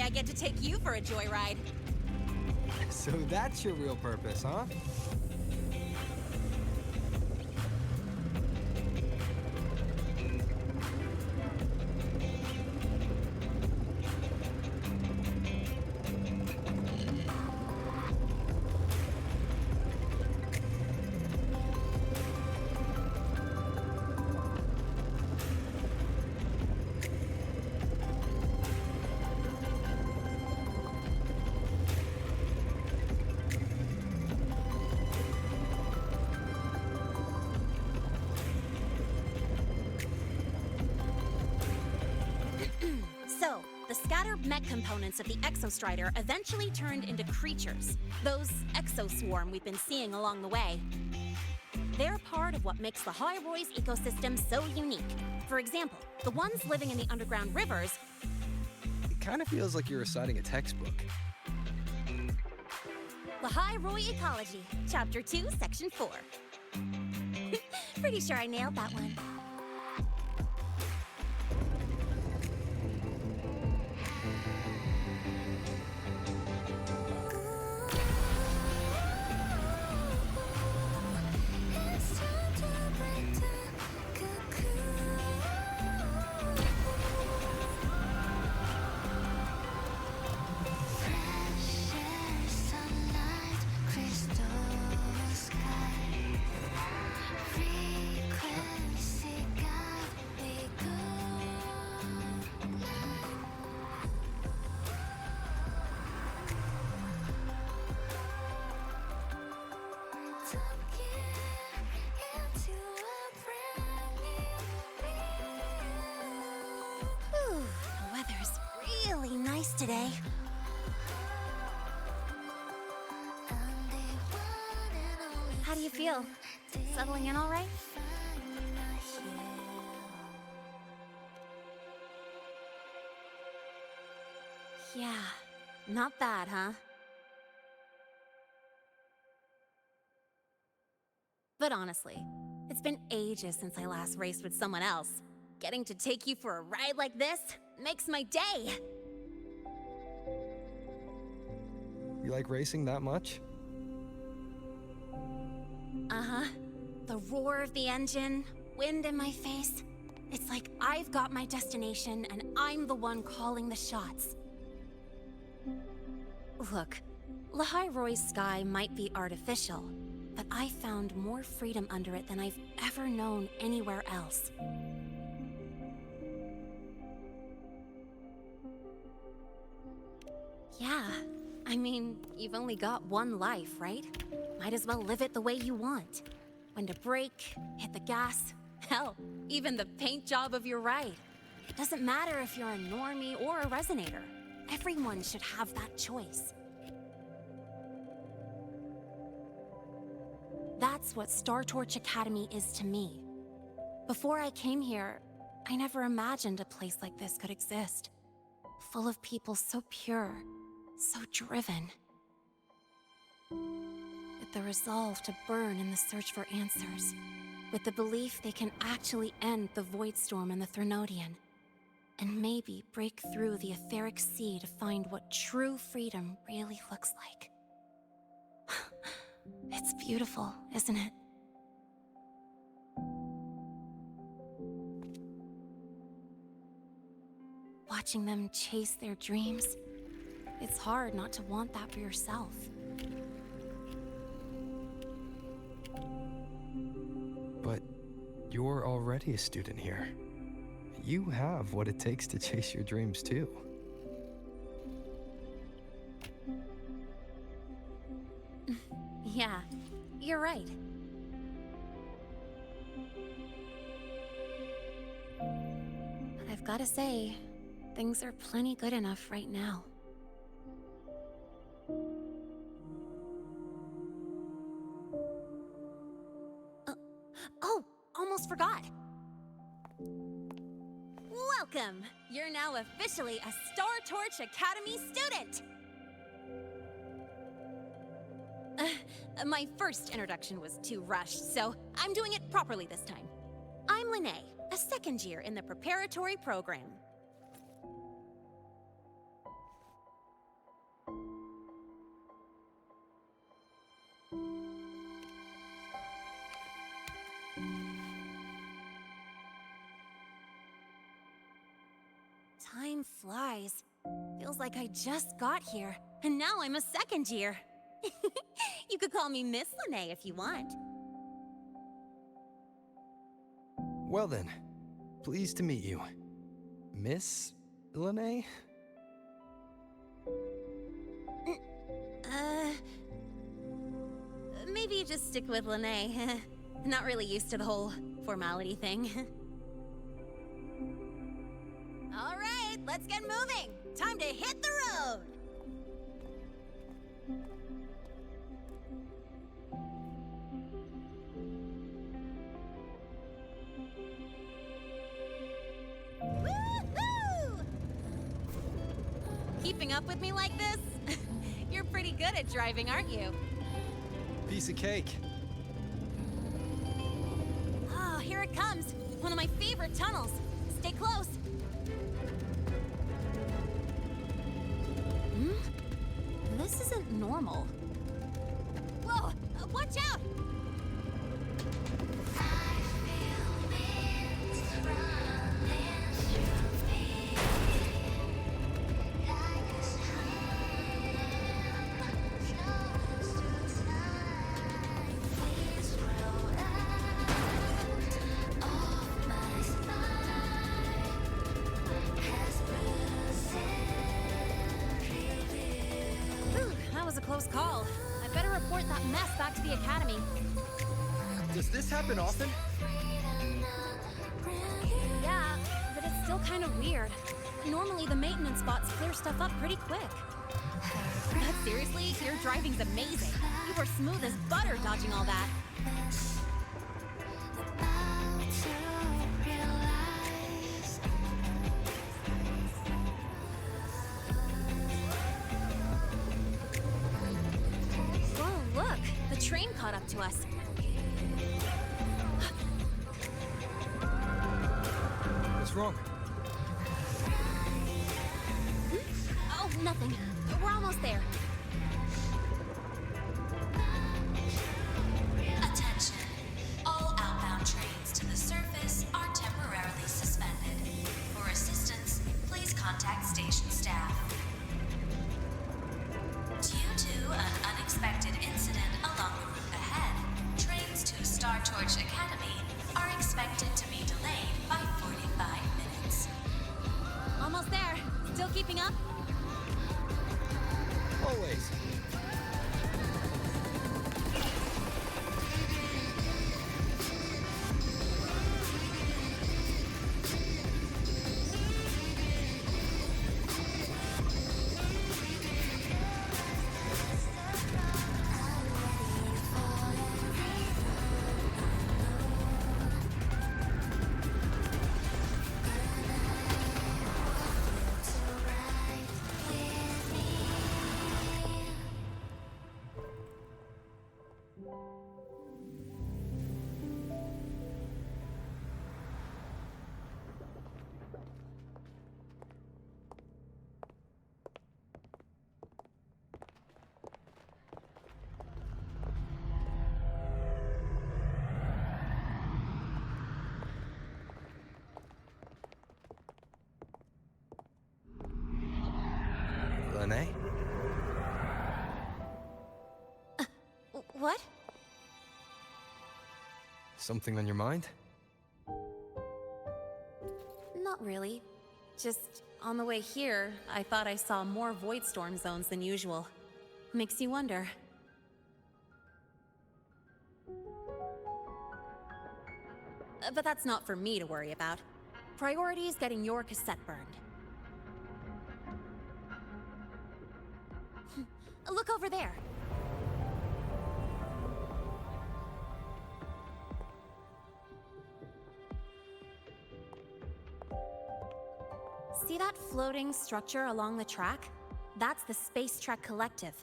Speaker 7: I get to take you for a joyride.
Speaker 3: So that's your real purpose, huh?
Speaker 7: So, the scattered mech components of the Exostrider eventually turned into creatures, those exoswarm we've been seeing along the way. They're part of what makes the Hyrule ecosystem so unique. For example, the ones living in the underground rivers.
Speaker 3: It kind of feels like you're reciting a textbook.
Speaker 7: The Hyrule Ecology, Chapter 2, Section 4. Pretty sure I nailed that one. Today. How do you feel? Settling in all right? Yeah, not bad, huh? But honestly, It's been ages since I last raced with someone else. Getting to take you for a ride like this makes my day.
Speaker 3: You like racing that much?
Speaker 7: Uh-huh. The roar of the engine, wind in my face. It's like I've got my destination and I'm the one calling the shots. Look, Lehigh Roy's sky might be artificial, but I found more freedom under it than I've ever known anywhere else. Yeah, I mean, you've only got one life, right? Might as well live it the way you want. When to brake, hit the gas, hell, even the paint job of your ride. It doesn't matter if you're a normie or a resonator. Everyone should have that choice. That's what Star Torch Academy is to me. Before I came here, I never imagined a place like this could exist. Full of people so pure, so driven. With the resolve to burn in the search for answers. With the belief they can actually end the Void Storm and the Threnodian. And maybe break through the etheric sea to find what true freedom really looks like. It's beautiful, isn't it? Watching them chase their dreams, it's hard not to want that for yourself.
Speaker 3: But you're already a student here. You have what it takes to chase your dreams too.
Speaker 7: Yeah, you're right. But I've gotta say, things are plenty good enough right now. Oh, almost forgot. Welcome! You're now officially a Star Torch Academy student! My first introduction was too rushed, so I'm doing it properly this time. I'm Lene, a second year in the preparatory program. Time flies. Feels like I just got here, and now I'm a second year. You could call me Miss Lene if you want.
Speaker 3: Well then, pleased to meet you. Miss Lene?
Speaker 7: Maybe you just stick with Lene. Not really used to the whole formality thing. All right, let's get moving. Time to hit the road. Woohoo! Keeping up with me like this? You're pretty good at driving, aren't you?
Speaker 3: Piece of cake.
Speaker 7: Oh, here it comes. One of my favorite tunnels. Stay close. This isn't normal. Whoa! Watch out! Close call. I better report that mess back to the academy.
Speaker 3: Does this happen often?
Speaker 7: Yeah, but it's still kind of weird. Normally the maintenance bots clear stuff up pretty quick. But seriously, your driving's amazing. You were smooth as butter dodging all that. Train caught up to us.
Speaker 3: What's wrong?
Speaker 7: Oh, nothing. We're almost there.
Speaker 6: Attention. All outbound trains to the surface are temporarily suspended. For assistance, please contact station staff. Due to an unexpected incident along the route ahead, trains to Star Torch Academy are expected to be delayed by 45 minutes.
Speaker 7: Almost there. Still keeping up?
Speaker 3: Always. Lene?
Speaker 7: What?
Speaker 3: Something on your mind?
Speaker 7: Not really. Just on the way here, I thought I saw more Void Storm zones than usual. Makes you wonder. But that's not for me to worry about. Priority is getting your cassette burned. Look over there. See that floating structure along the track? That's the Space Trek Collective.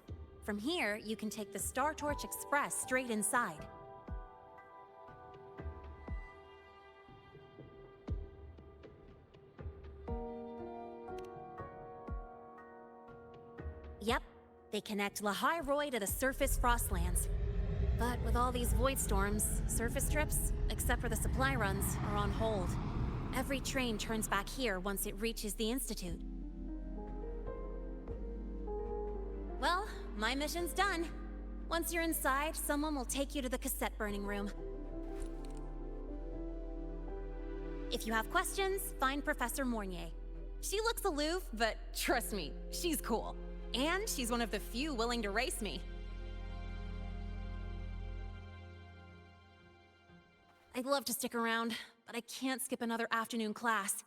Speaker 7: From here, you can take the Star Torch Express straight inside. Yep, they connect Lahai Roy to the surface Frostlands. But with all these void storms, surface trips, except for the supply runs, are on hold. Every train turns back here once it reaches the Institute. Well, my mission's done. Once you're inside, someone will take you to the cassette burning room. If you have questions, find Professor Mornier. She looks aloof, but trust me, she's cool. And she's one of the few willing to race me. I'd love to stick around, but I can't skip another afternoon class.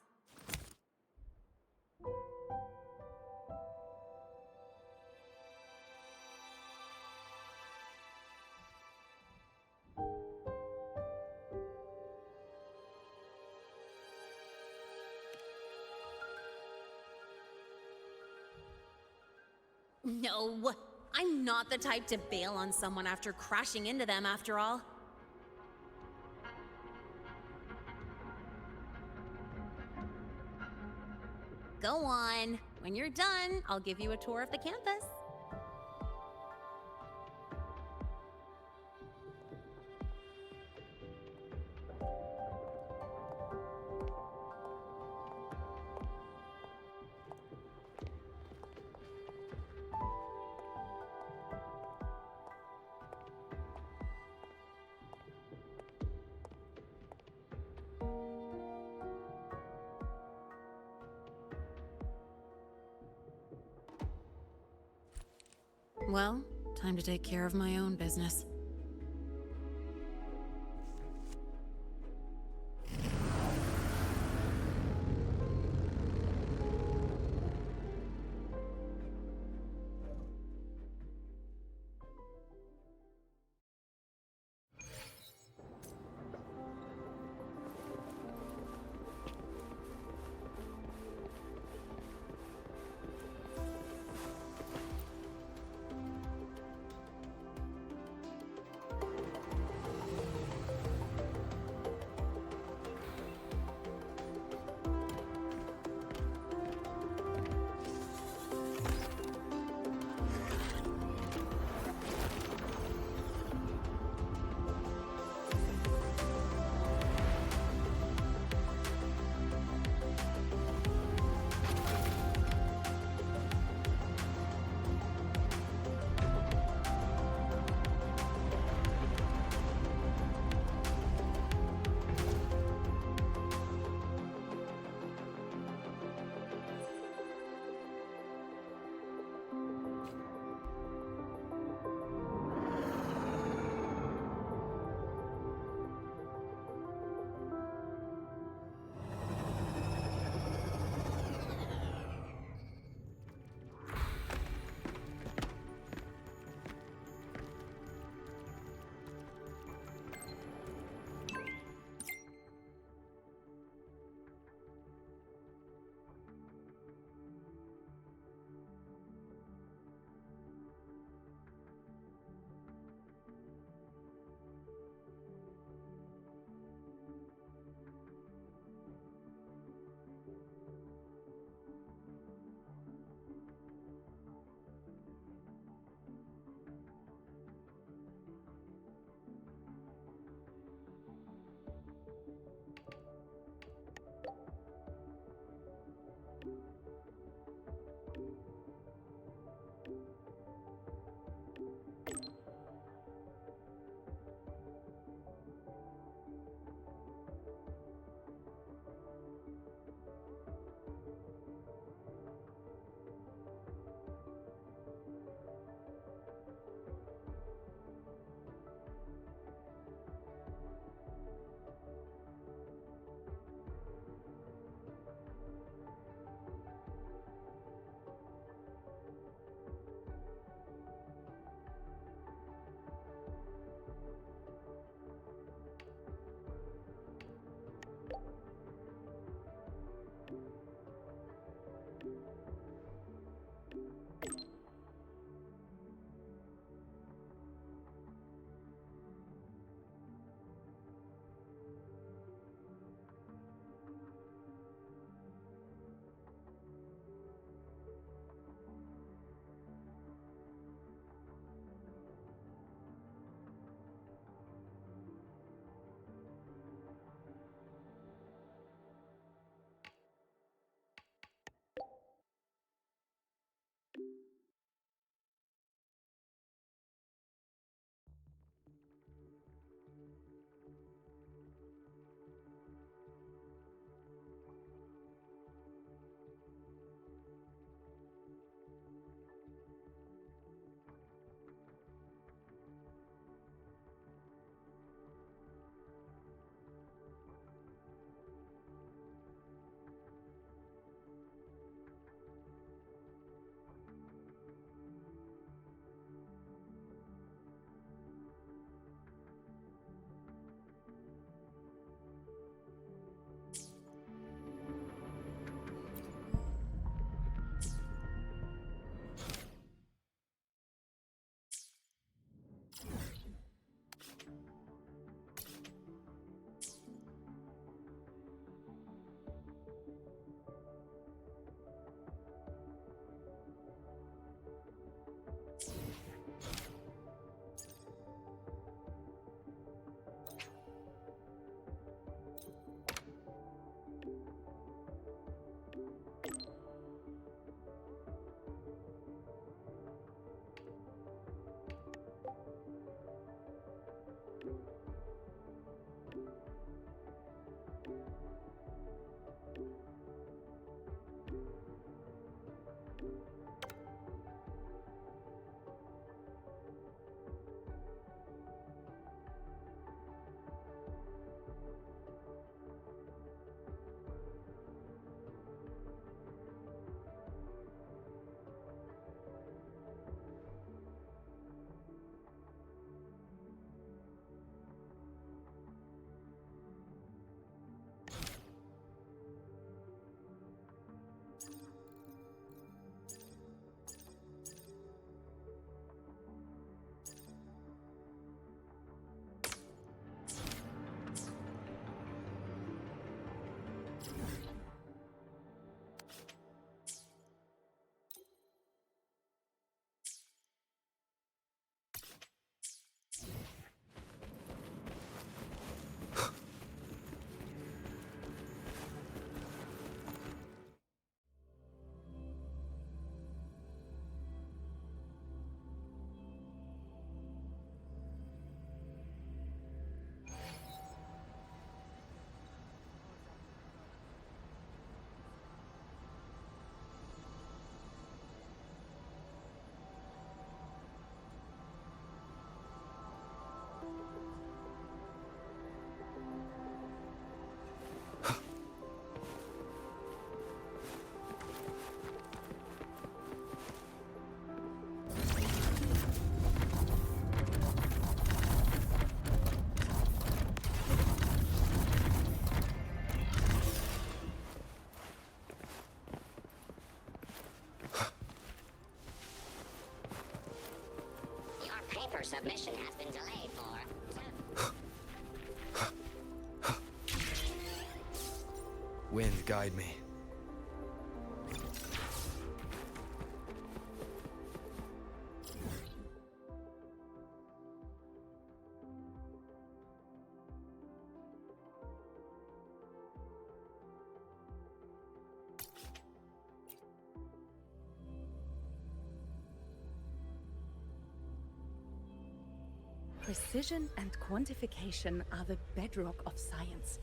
Speaker 7: No, I'm not the type to bail on someone after crashing into them, after all. Go on. When you're done, I'll give you a tour of the campus. Well, time to take care of my own business.
Speaker 8: Paper submission has been delayed for...
Speaker 3: Wind, guide me.
Speaker 9: Precision and quantification are the bedrock of science.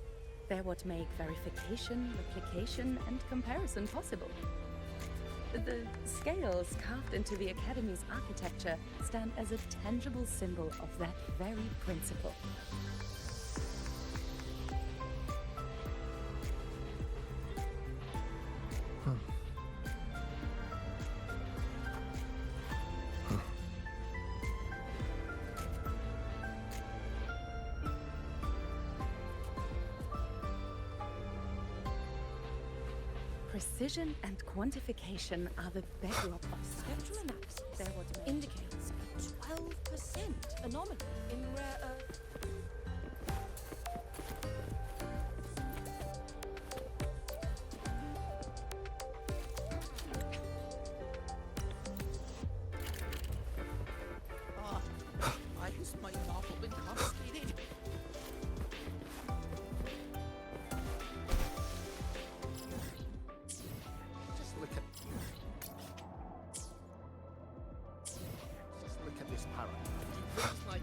Speaker 9: They're what make verification, replication, and comparison possible. The scales carved into the Academy's architecture stand as a tangible symbol of that very principle. Precision and quantification are the bedrock of spectral analysis. They're what indicates a 12% anomaly in rare earth.
Speaker 17: Why has my novel been confiscated? Just look at this parrot. It looks like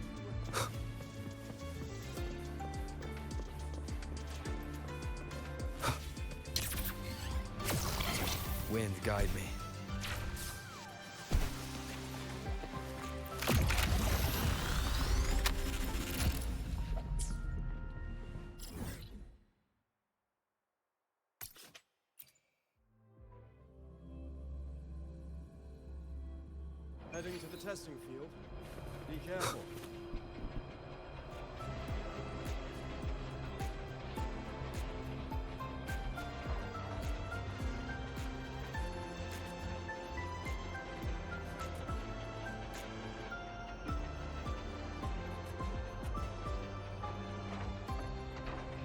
Speaker 3: Wind, guide me.
Speaker 19: Heading to the testing field. Be careful.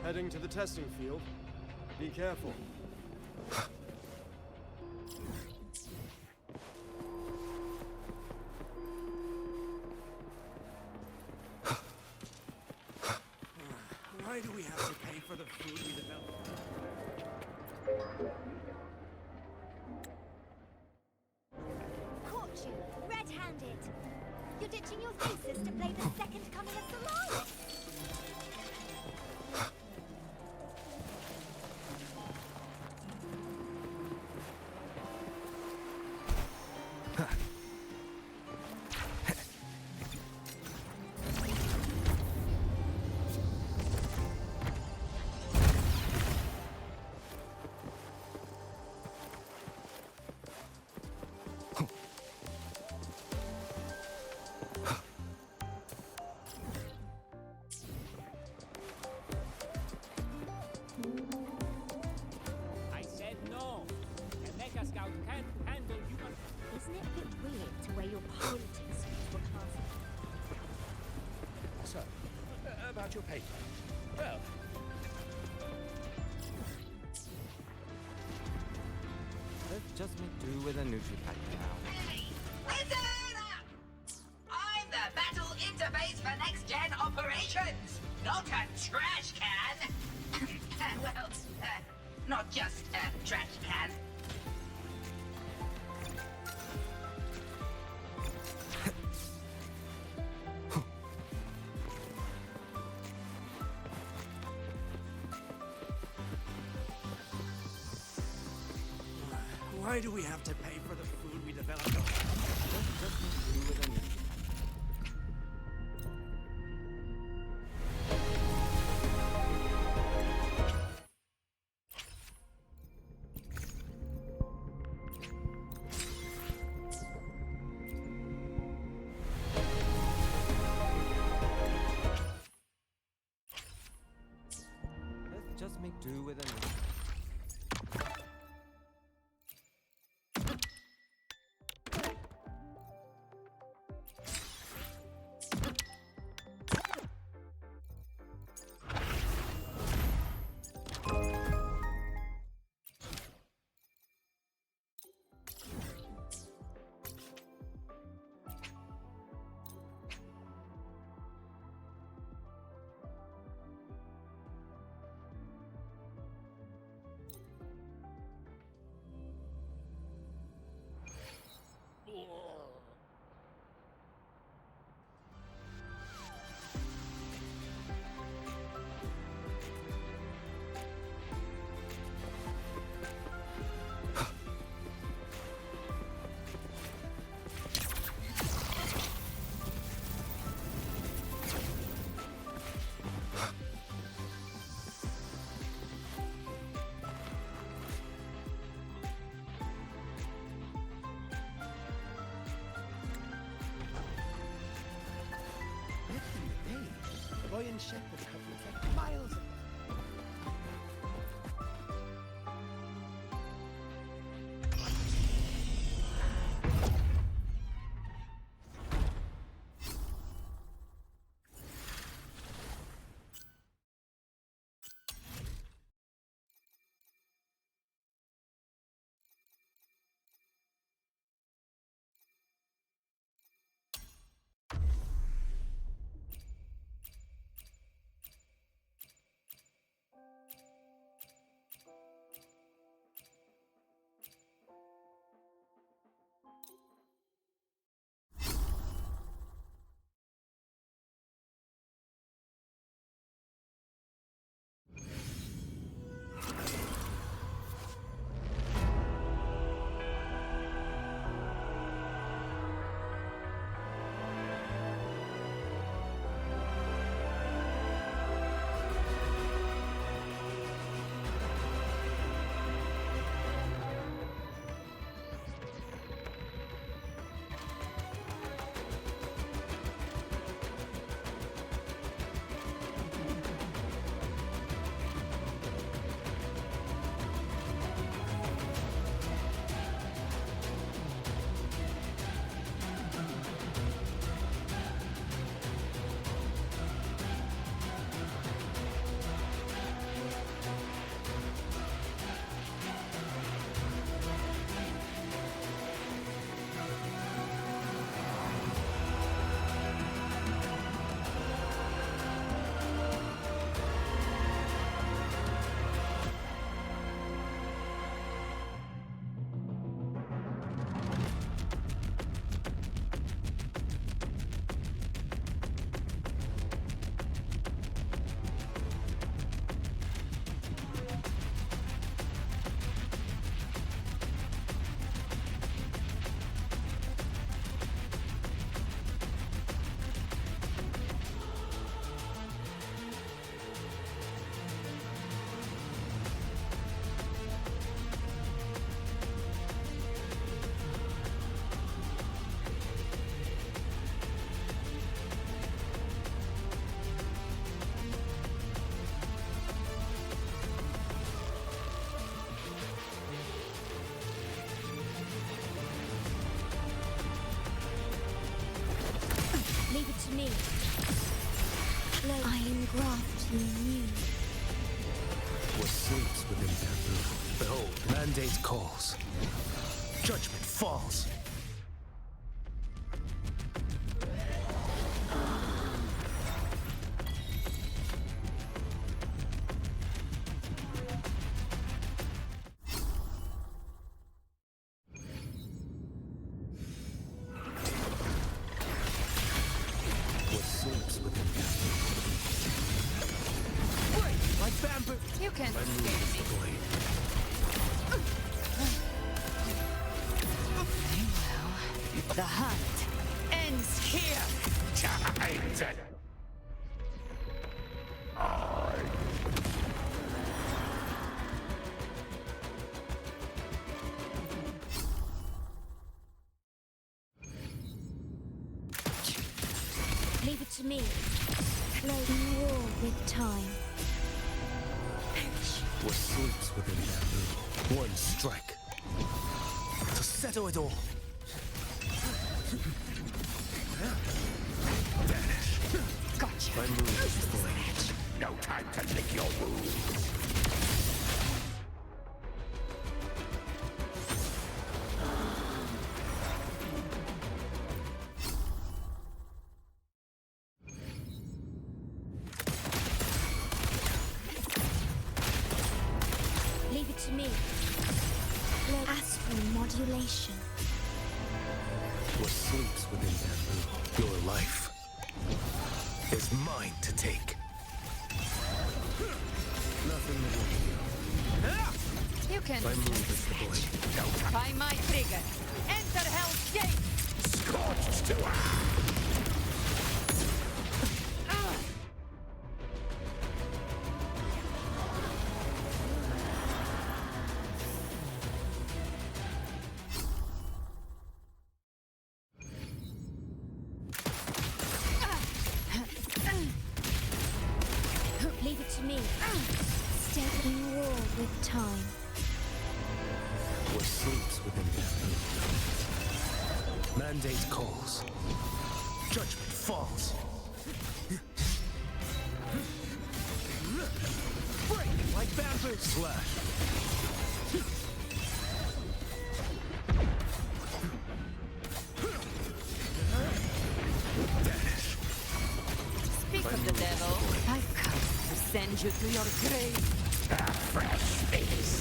Speaker 19: Heading to the testing field. Be careful.
Speaker 17: why do we have to pay for the food we develop?
Speaker 10: Caught you, red-handed. You're ditching your thesis to play the second coming of Solaris.
Speaker 14: I said no. A Mecha Scout can't handle human.
Speaker 10: Isn't it a bit weird to wear your piloting suit to a class?
Speaker 15: So, about your paper. Well,
Speaker 14: Let's just make do with a Nutri-Pack now.
Speaker 20: Listen up! I'm the battle interface for next-gen operations, not a trash can! Well, not just a trash can.
Speaker 14: Why do we have to pay for the food we developed? Let's just make do with a Nutri-Pack. Let's just make do with a Nutri-Pack.
Speaker 17: Boy and shepherd couple kept miles away.
Speaker 3: sleeps within bamboo? Behold, mandate calls. Judgment falls. What sleeps within bamboo? Break like bamboo!
Speaker 8: You can
Speaker 3: My move is the blade.
Speaker 8: The hunt ends here.
Speaker 17: Time
Speaker 2: Leave it to me. Floating war with time.
Speaker 3: What sleeps within bamboo? One strike. To settle it all. Vanish.
Speaker 8: Gotcha.
Speaker 3: My move is the blade.
Speaker 17: No time to lick your wounds.
Speaker 2: Leave it to me. Astral modulation.
Speaker 3: What sleeps within bamboo? Your life is mine to take. Nothing will
Speaker 8: You can
Speaker 3: My move is the blade.
Speaker 8: by my trigger. Enter Hell's Gate.
Speaker 17: Scorched to
Speaker 2: Leave it to me. Stay in war with time.
Speaker 3: What sleeps within bamboo? Mandate calls. Judgment falls. Break like bamboo. Slash. Vanish.
Speaker 8: Speak of the devil. I've come to send you to your grave.
Speaker 17: fresh face.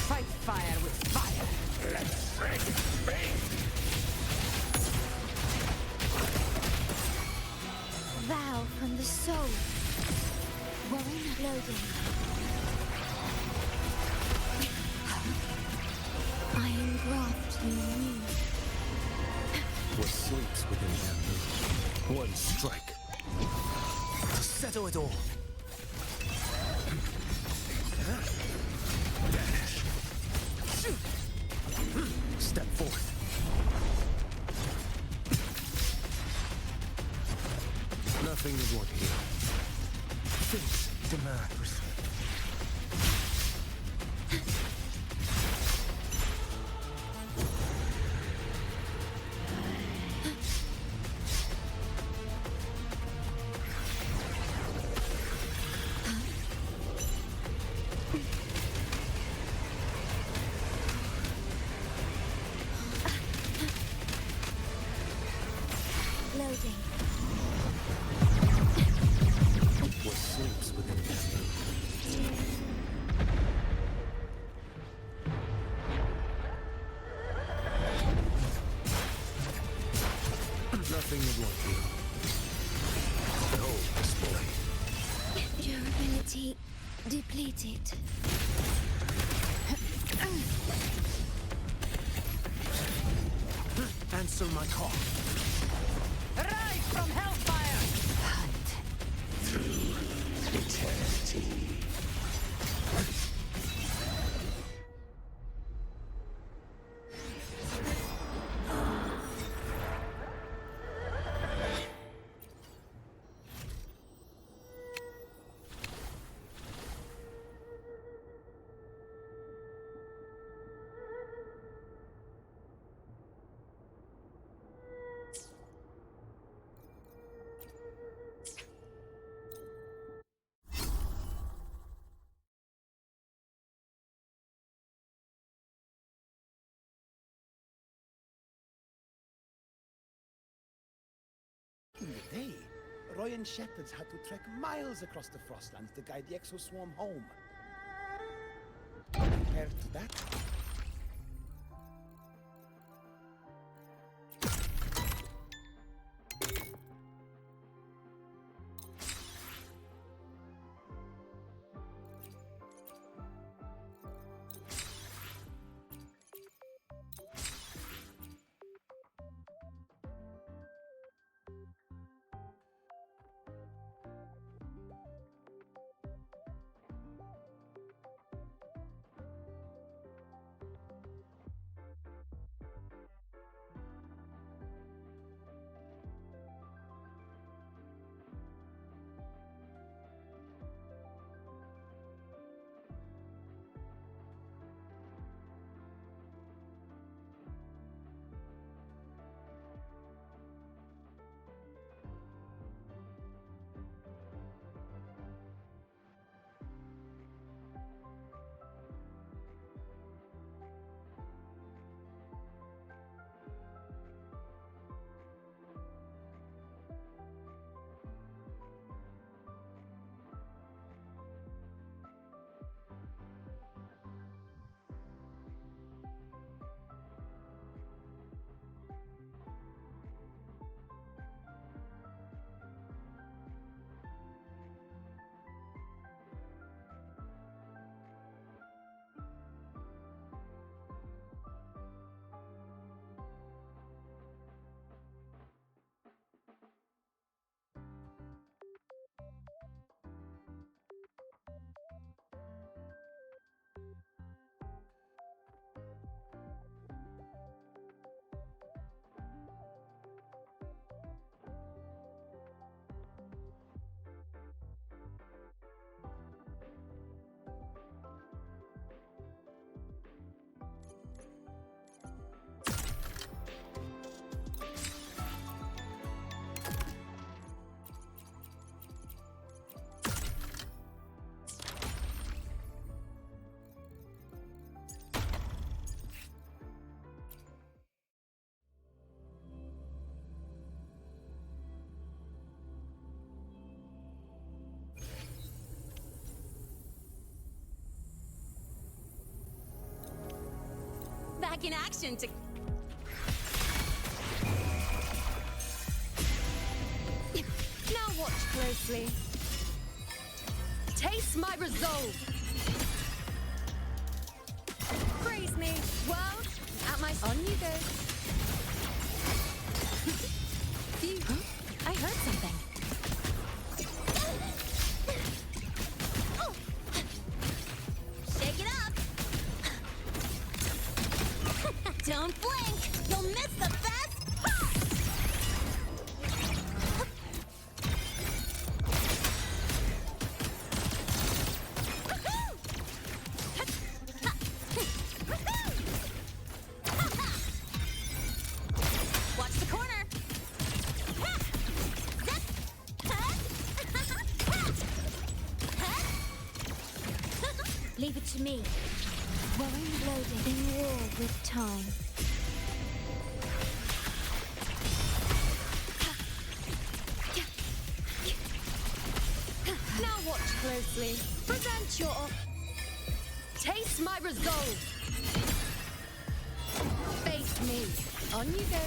Speaker 8: Fight fire with fire.
Speaker 17: Let's bring faith.
Speaker 2: Vow from the soul. Loading. Iron graft you knew.
Speaker 3: What sleeps within bamboo? One strike. To settle it all. Vanish. Step forth. Nothing is what here. Things demand respect.
Speaker 2: Loading.
Speaker 3: What sleeps within bamboo? Nothing is what here. Behold this blade.
Speaker 2: Durability depleted.
Speaker 3: Answer my call.
Speaker 8: Rise from hellfire! Hunt.
Speaker 17: Through eternity. the day, Royan shepherds had to trek miles across the Frostlands to guide the exoswarm home. Compared to that,
Speaker 7: Back in action to...
Speaker 16: Now watch closely. Taste my resolve. Praise me. World, at my... On you go.
Speaker 7: Phew. I heard something.
Speaker 8: Shake it up! Don't blink! You'll miss the best part!
Speaker 7: Watch the corner!
Speaker 2: Leave it to me. Warren loaded in war with time.
Speaker 16: Now watch closely. Present your... Taste my resolve. Face me. On you go.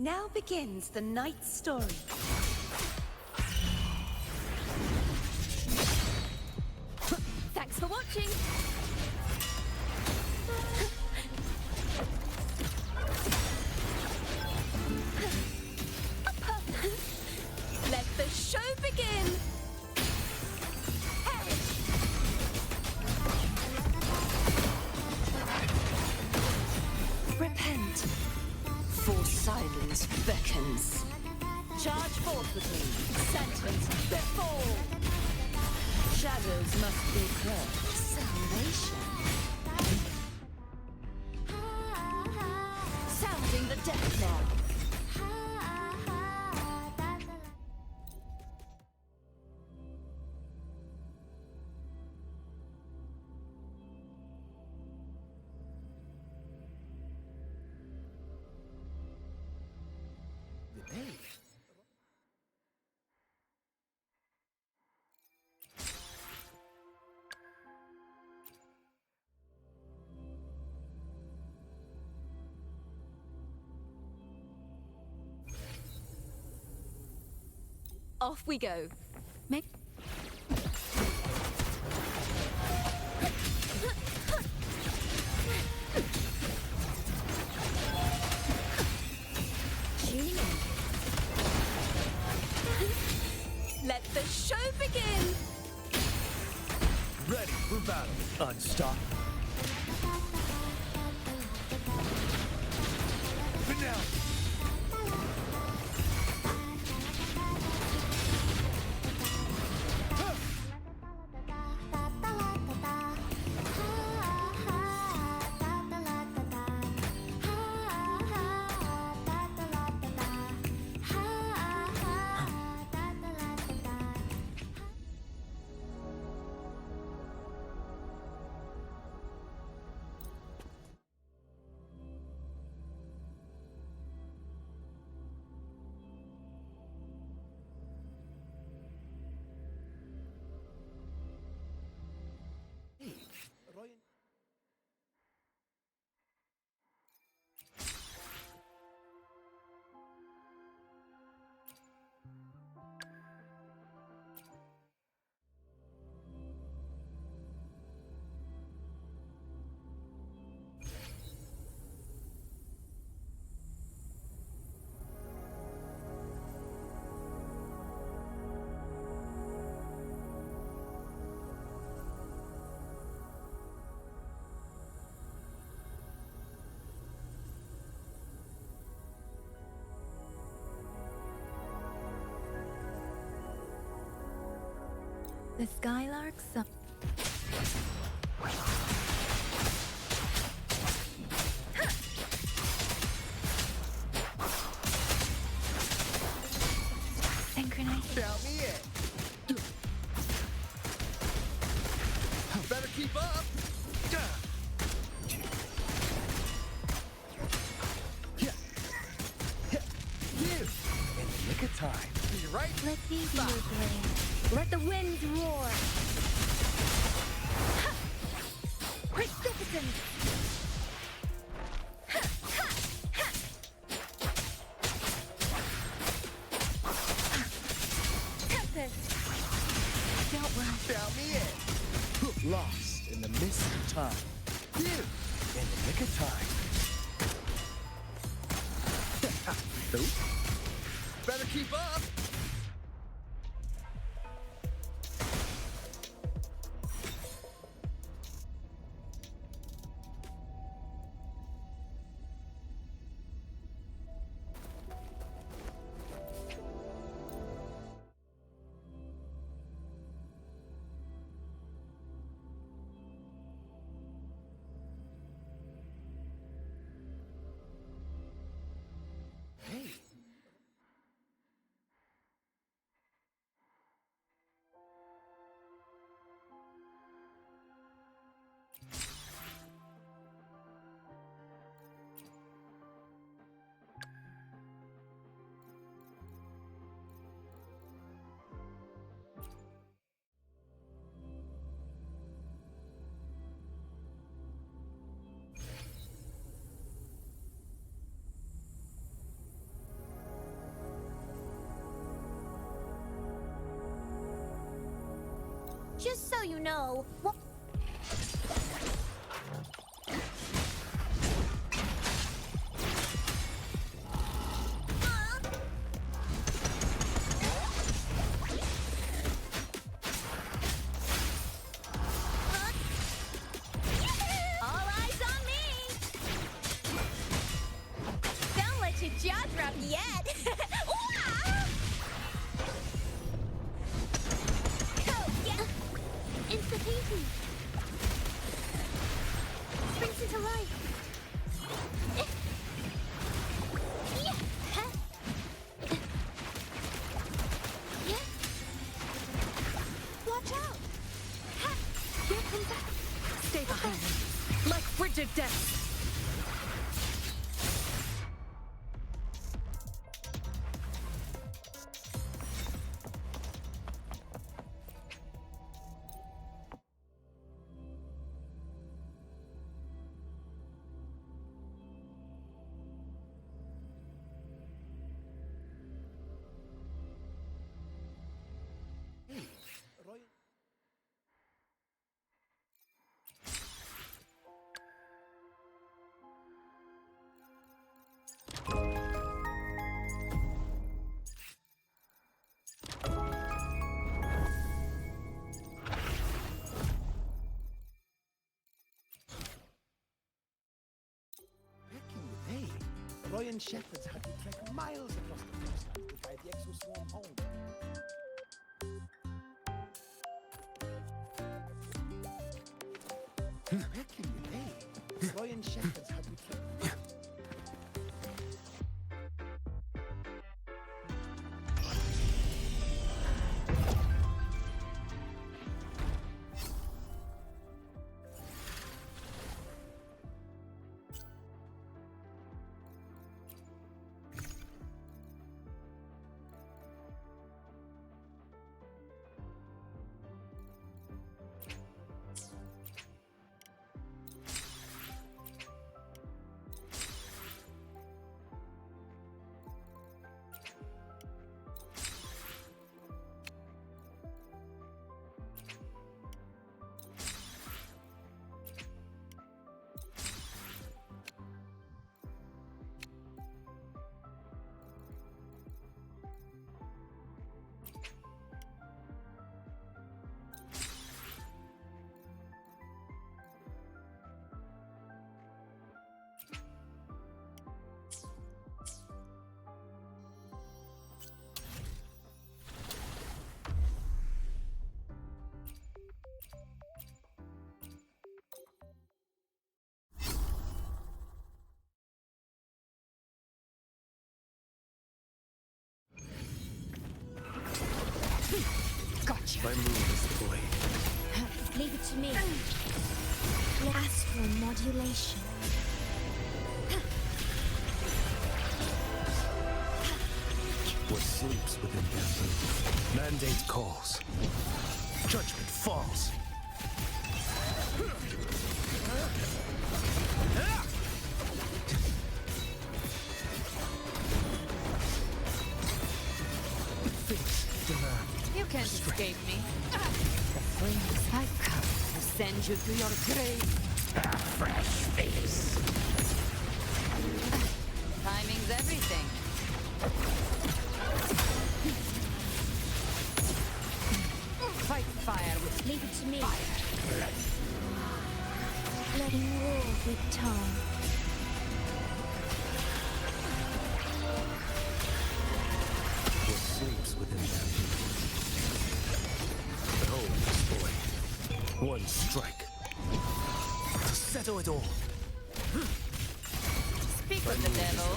Speaker 9: Now begins the night's story.
Speaker 16: Thanks for watching.
Speaker 7: begin!
Speaker 21: Repent, for silence beckons. Charge forth with me, sentence before. Shadows must be cleared. Salvation. Sounding the death knell.
Speaker 7: Off we go. Maybe.
Speaker 21: Tuning in.
Speaker 7: Let the show begin!
Speaker 13: Ready for battle. Unstoppable. Finale.
Speaker 2: The Skylarks are... Synchronized.
Speaker 13: Count me in. Better keep up. You in the nick of time. You right?
Speaker 2: Let me be your blade. Let the winds roar. Precipitance. Tempest. Don't run.
Speaker 13: Count me in. Lost in the mist of time. You in the nick of time. Oops. Better keep up. Hey.
Speaker 5: Just so you know,
Speaker 16: Stay behind me, like frigid death.
Speaker 17: Royan shepherds had to trek miles across the coastline to guide the exoswarm home. Where can you lay? Royan shepherds had to trek.
Speaker 21: Gotcha.
Speaker 3: My move is the blade.
Speaker 10: Leave it to me. Astral modulation.
Speaker 3: What sleeps within bamboo? Mandate calls. Judgment falls. Fates demand.
Speaker 21: You can't escape me. The flames I come to send you to your grave. A fresh face. Timing's everything. Fight fire with
Speaker 10: Leave it to me.
Speaker 21: fire.
Speaker 10: Letting war with time.
Speaker 3: What sleeps within bamboo? Behold this boy. One strike. To settle it all.
Speaker 21: Speak with the devil.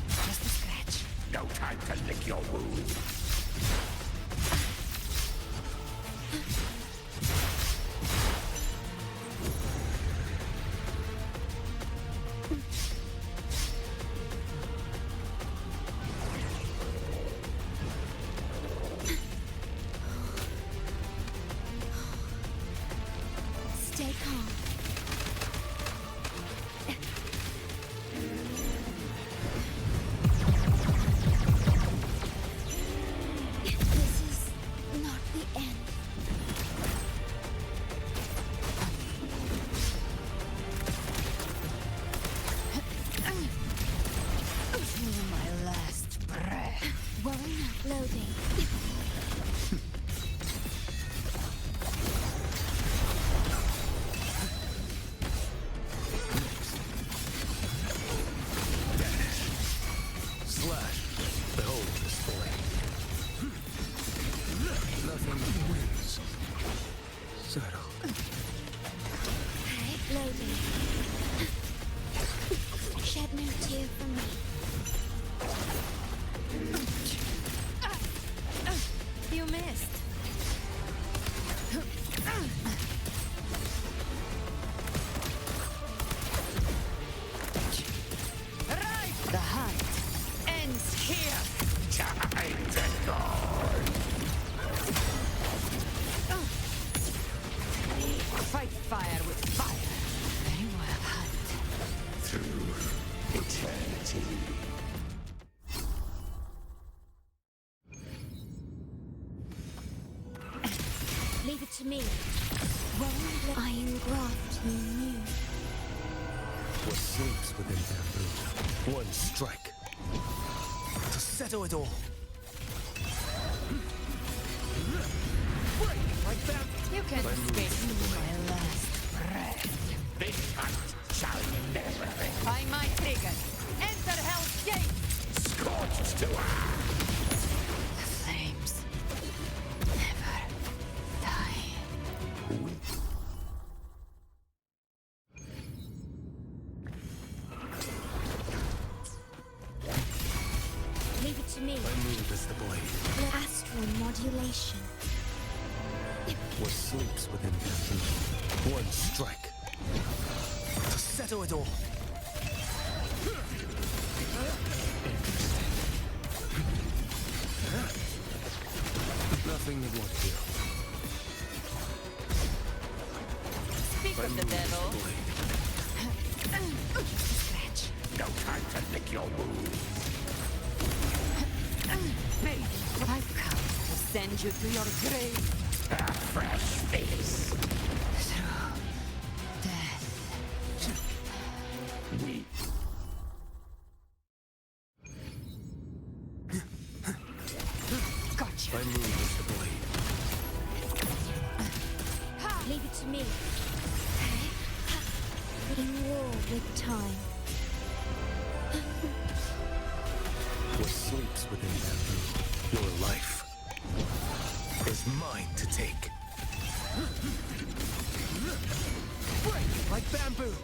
Speaker 21: Just a scratch.
Speaker 17: No time to lick your wound.
Speaker 10: Stay calm. This is not the end.
Speaker 21: To my last breath.
Speaker 10: Worry not. Loading.
Speaker 3: Slash. Behold this boy. Nothing wins. Settle.
Speaker 10: Loading. Shed no tear for me.
Speaker 21: hunt ends here.
Speaker 17: Time to go.
Speaker 21: Fight fire with fire. Very well, hunt.
Speaker 17: Through eternity.
Speaker 10: Leave it to me.
Speaker 2: Iron graft you knew.
Speaker 3: What sleeps within bamboo? One strike. To settle it all.
Speaker 17: Like that.
Speaker 21: You can escape my last breath.
Speaker 17: This hunt shall never end.
Speaker 21: By my trigger. Enter Hell's Gate.
Speaker 17: Scorched to earth.
Speaker 21: The flames never die.
Speaker 10: Leave it to me.
Speaker 3: My move is the blade.
Speaker 2: Astral modulation.
Speaker 3: What sleeps within bamboo? One strike. To settle it all. Nothing that won't heal.
Speaker 21: Speak of the devil. Scratch.
Speaker 17: No time to lick your wounds.
Speaker 21: Me, I've come to send you to your grave.
Speaker 17: A fresh face.
Speaker 21: Through death.
Speaker 17: We
Speaker 21: Gotcha.
Speaker 3: My move is the blade.
Speaker 10: Leave it to me.
Speaker 2: In war with time.
Speaker 3: What sleeps within bamboo? Your life is mine to take. Break like bamboo.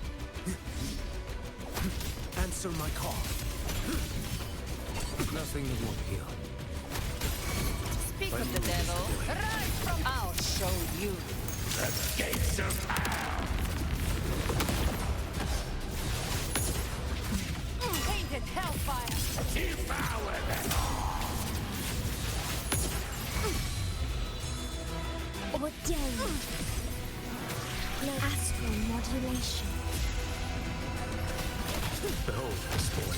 Speaker 3: Answer my call. Nothing that won't heal.
Speaker 21: Speak of the devil. Rise from. I'll show you.
Speaker 17: the gates of hell.
Speaker 21: Painted hellfire.
Speaker 17: Devour them all.
Speaker 2: Ordained. Astral modulation.
Speaker 3: Behold this boy.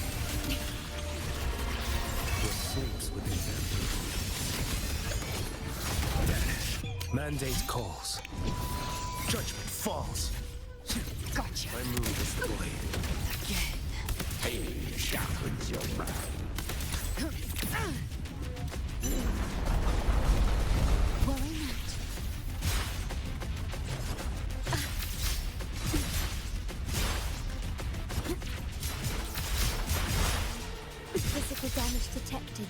Speaker 3: What sleeps within them. Vanish. Mandate calls. Judgment falls.
Speaker 21: Gotcha.
Speaker 3: My move is the blade.
Speaker 21: Again.
Speaker 17: He sharpens your mind.
Speaker 2: Worry not. Physical damage detected.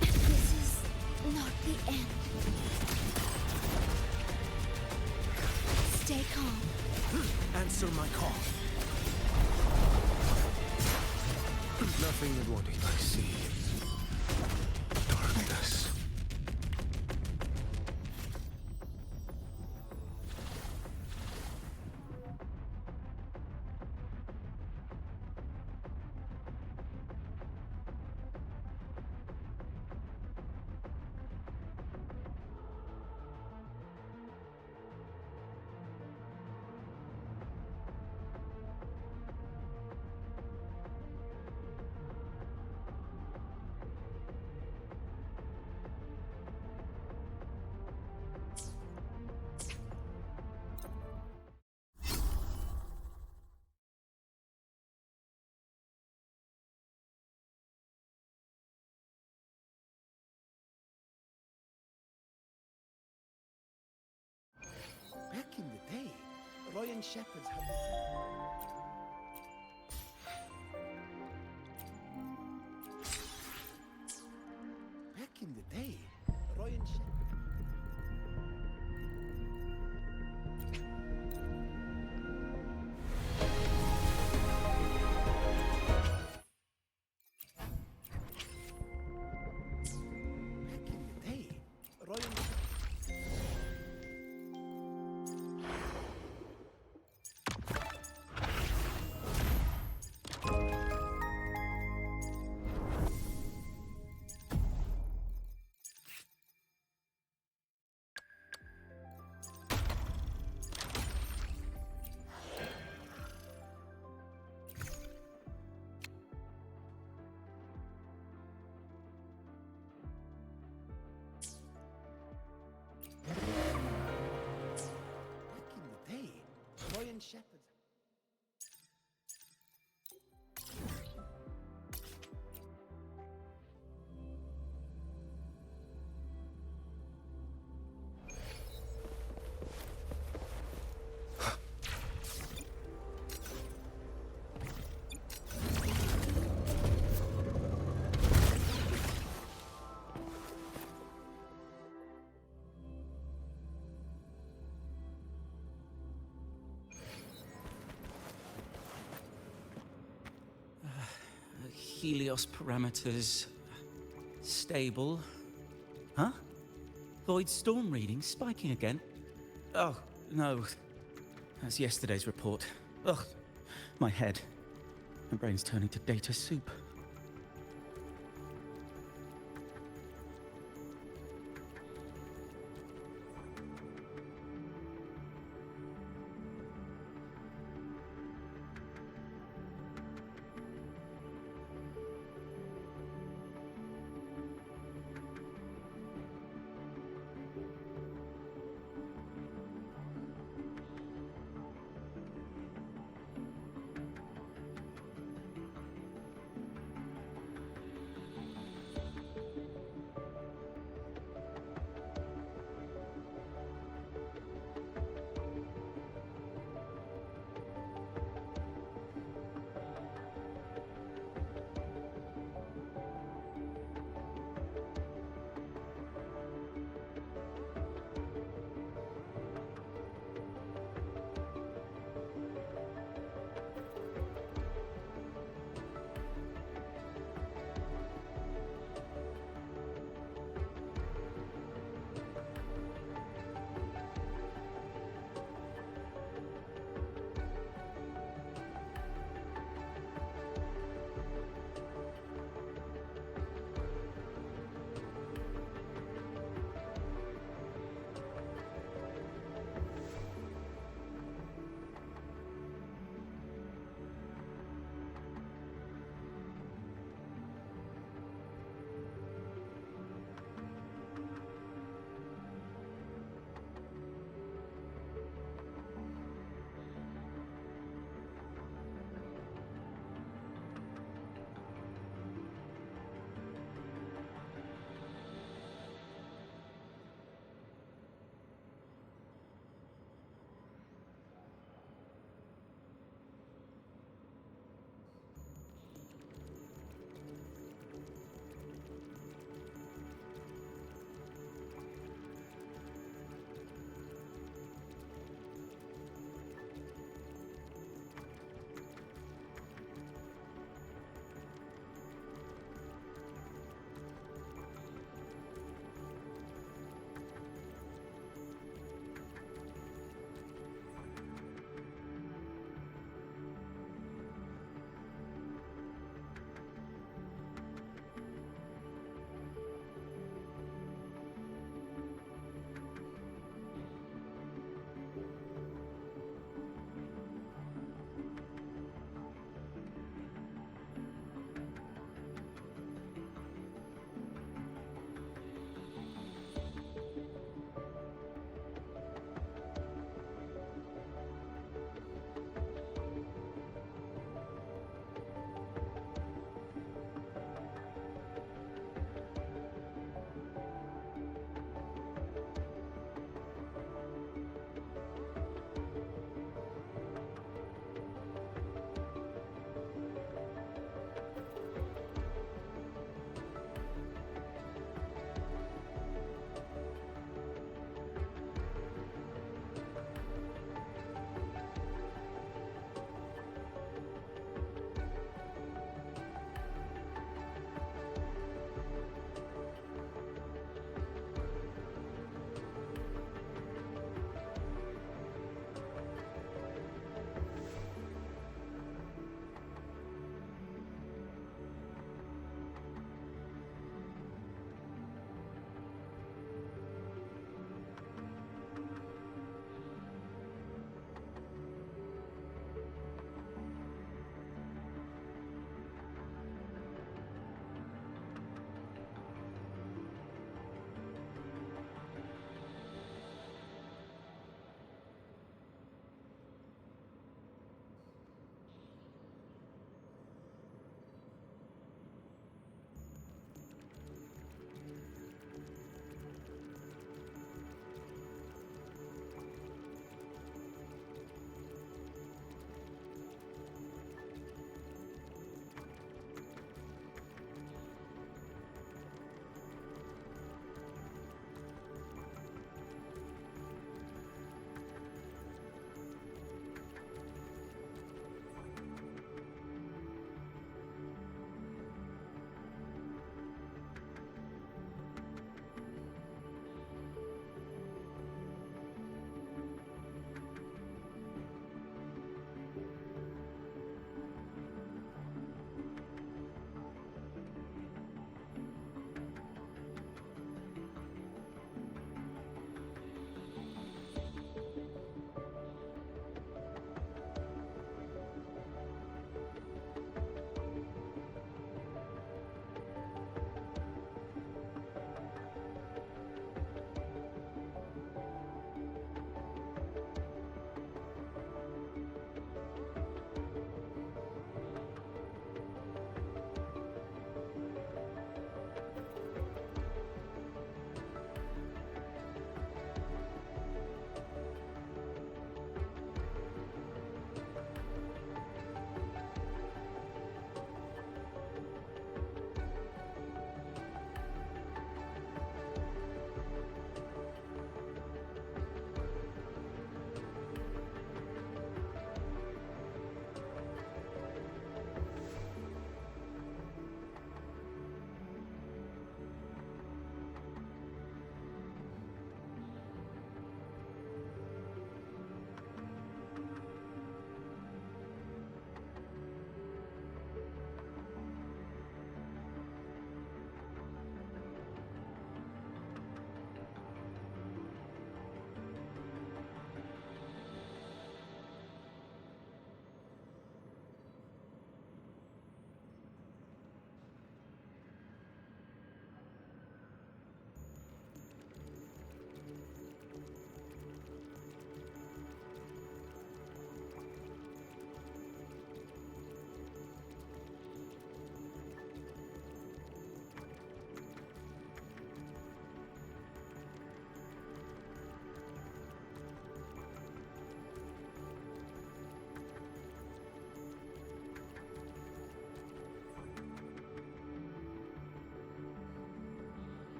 Speaker 2: This is not the end. Stay calm.
Speaker 3: Answer my call. Nothing that won't heal. I see. Darkness.
Speaker 17: Back in the day, Royan shepherds had Back in the day, Royan shepherds. German Shepherd.
Speaker 4: Helios parameters stable. Huh? Void storm reading spiking again? Oh, no. That's yesterday's report. Ugh, my head. My brain's turning to data soup.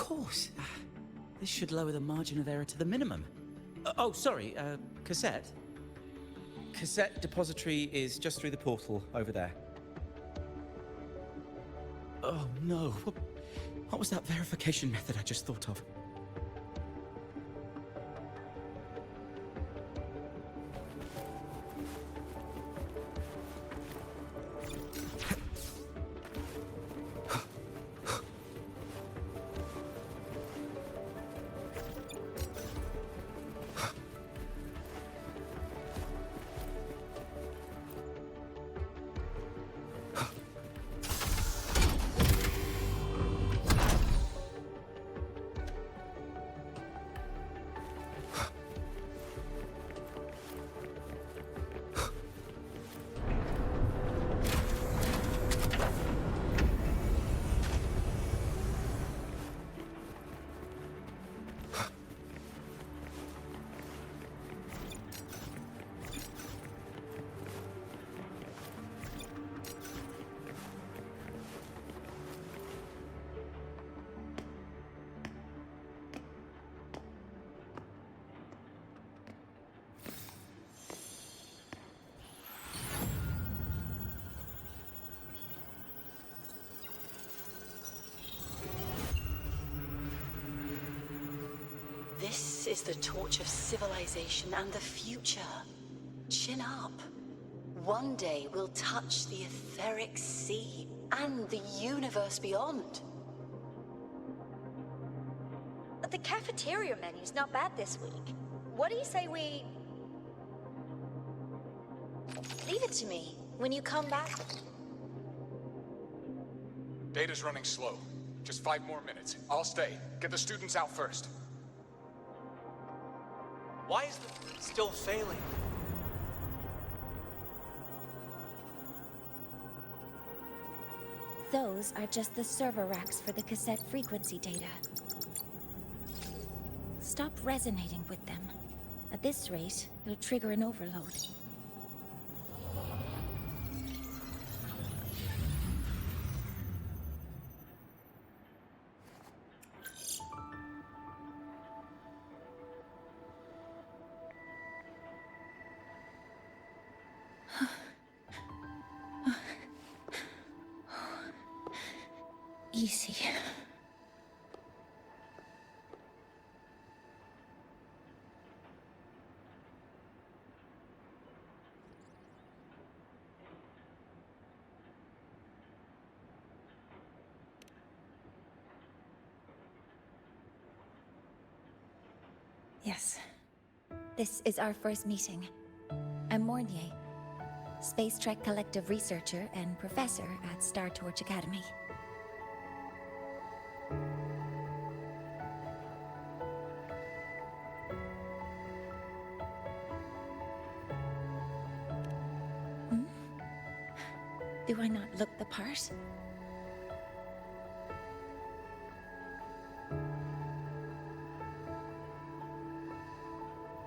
Speaker 4: course. This should lower the margin of error to the minimum. Oh, sorry, cassette. Cassette depository is just through the portal over there. Oh no, what was that verification method I just thought of?
Speaker 11: This is the torch of civilization and the future. Chin up. One day we'll touch the etheric sea and the universe beyond.
Speaker 22: The cafeteria menu's not bad this week. What do you say we... Leave it to me. When you come back...
Speaker 23: Data's running slow. Just 5 more minutes. I'll stay. Get the students out first.
Speaker 24: Why is the still failing?
Speaker 22: Those are just the server racks for the cassette frequency data. Stop resonating with them. At this rate, it'll trigger an overload. Easy. Yes. This is our first meeting. I'm Mornier, Space Trek Collective researcher and professor at Star Torch Academy. Do I not look the part?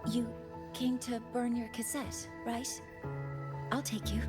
Speaker 22: You came to burn your cassette, right? I'll take you.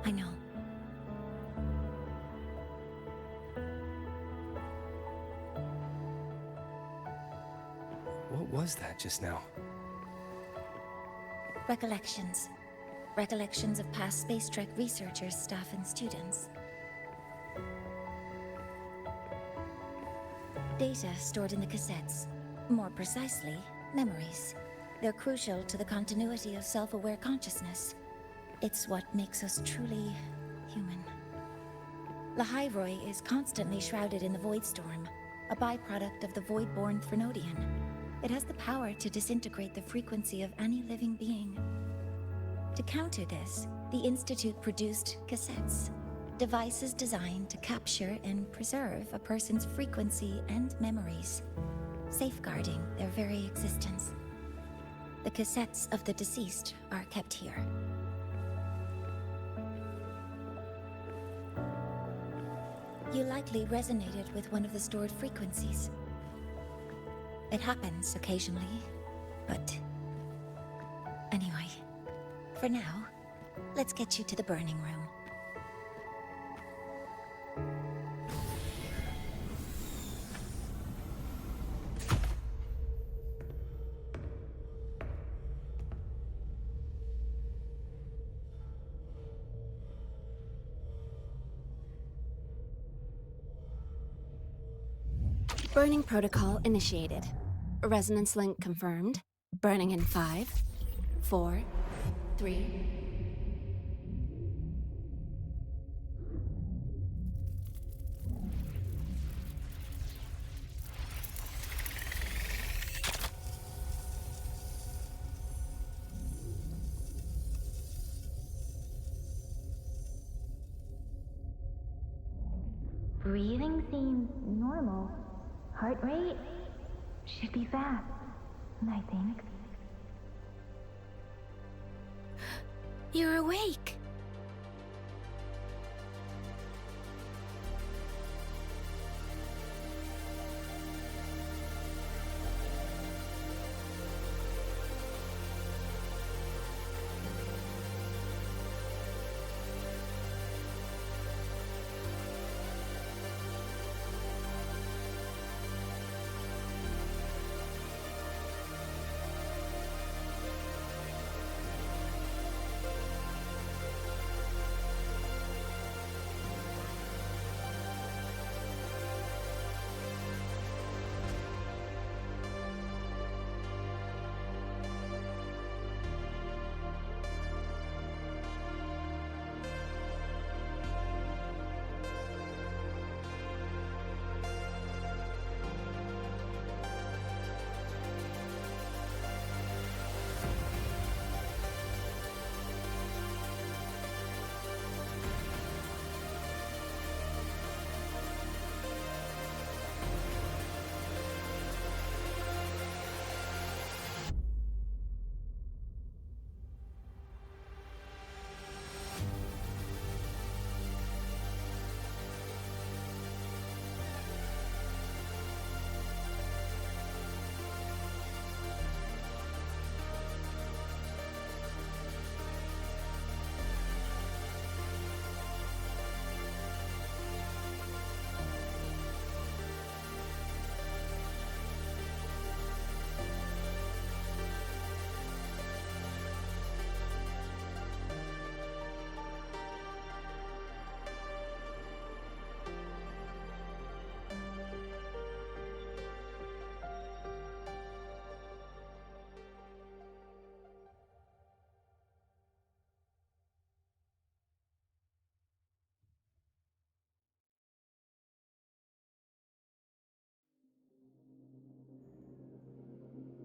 Speaker 22: I know.
Speaker 3: What was that just now?
Speaker 22: Recollections. Recollections of past Space Trek researchers, staff, and students. Data stored in the cassettes. More precisely, memories. They're crucial to the continuity of self-aware consciousness. It's what makes us truly human. Lahairoi is constantly shrouded in the Void Storm, a byproduct of the Void-born Threnodian. It has the power to disintegrate the frequency of any living being. To counter this, the Institute produced cassettes, devices designed to capture and preserve a person's frequency and memories, safeguarding their very existence. The cassettes of the deceased are kept here. You likely resonated with one of the stored frequencies. It happens occasionally, but... Anyway, for now, let's get you to the burning room.
Speaker 7: Burning protocol initiated. Resonance link confirmed. Burning in 5, 4, 3...
Speaker 22: Breathing seems normal. Heart rate should be fast, I think.
Speaker 7: You're awake.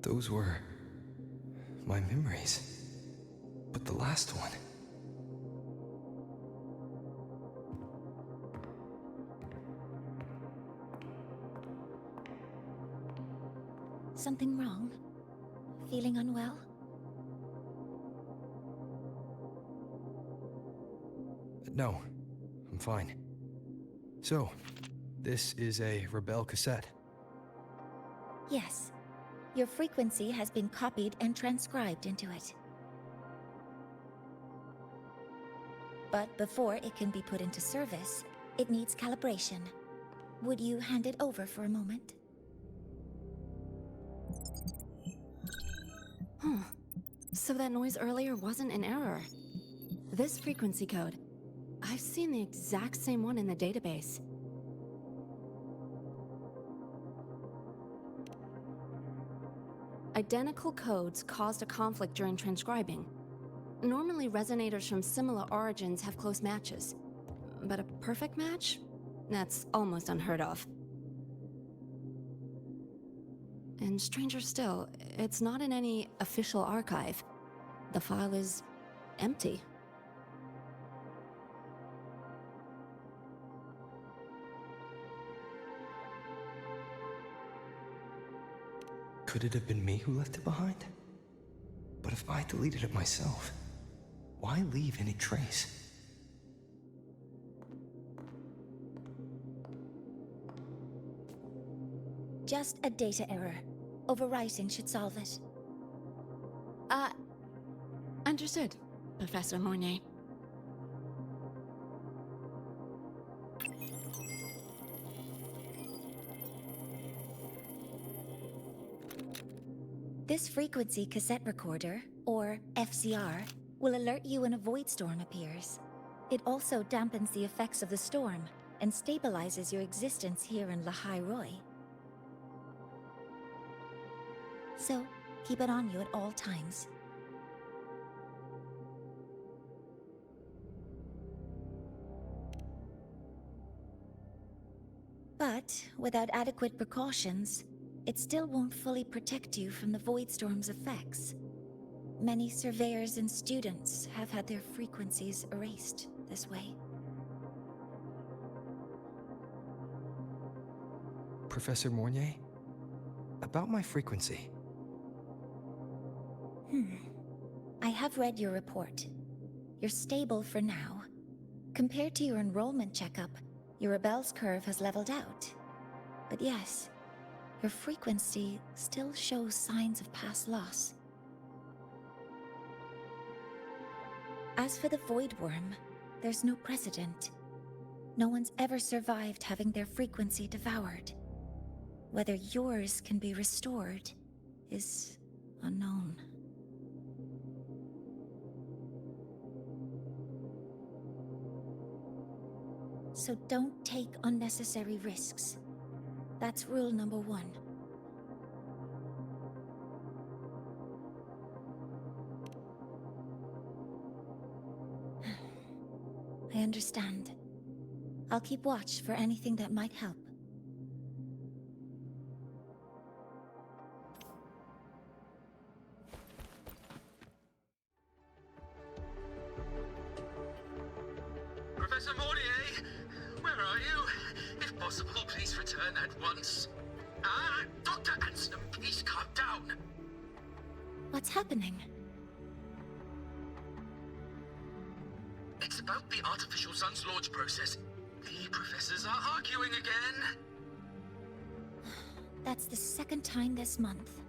Speaker 3: Those were my memories. But the last one...
Speaker 22: Something wrong? Feeling unwell?
Speaker 3: No, I'm fine. So, this is a Rebel cassette.
Speaker 22: Yes. Your frequency has been copied and transcribed into it. But before it can be put into service, it needs calibration. Would you hand it over for a moment?
Speaker 7: Huh. So that noise earlier wasn't an error. This frequency code, I've seen the exact same one in the database. Identical codes caused a conflict during transcribing. Normally, resonators from similar origins have close matches. But a perfect match? That's almost unheard of. And stranger still, it's not in any official archive. The file is empty.
Speaker 3: Could it have been me who left it behind? if I deleted it myself, why leave any trace?
Speaker 22: Just a data error. Overwriting should solve it.
Speaker 7: Understood, Professor Mornay.
Speaker 22: This frequency cassette recorder, or FCR, will alert you when a void storm appears. It also dampens the effects of the storm and stabilizes your existence here in Lahai Roi. So, keep it on you at all times. But without adequate precautions, it still won't fully protect you from the Void Storm's effects. Many surveyors and students have had their frequencies erased this way.
Speaker 3: Professor Mornier? About my frequency.
Speaker 22: I have read your report. You're stable for now. Compared to your enrollment checkup, your rebel's curve has leveled out. But yes, your frequency still shows signs of past loss. As for the Void Worm, there's no precedent. No one's ever survived having their frequency devoured. Whether yours can be restored is unknown. So don't take unnecessary risks. That's rule number 1. I understand. I'll keep watch for anything that might help.
Speaker 1: Professor Mornier, where are you? If possible, please return at once. Dr. Ansem, please calm down.
Speaker 22: What's happening?
Speaker 1: It's about the artificial sun's launch process. The professors are arguing again.
Speaker 22: That's the second time this month.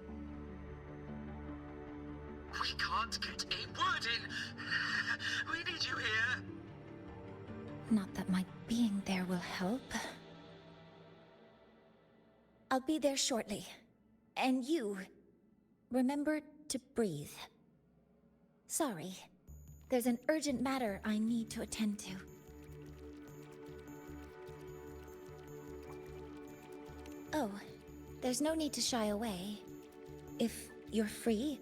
Speaker 1: We can't get a word in. We need you here.
Speaker 22: Not that my being there will help. I'll be there shortly. And you, remember to breathe. Sorry. There's an urgent matter I need to attend to. Oh, there's no need to shy away. If you're free,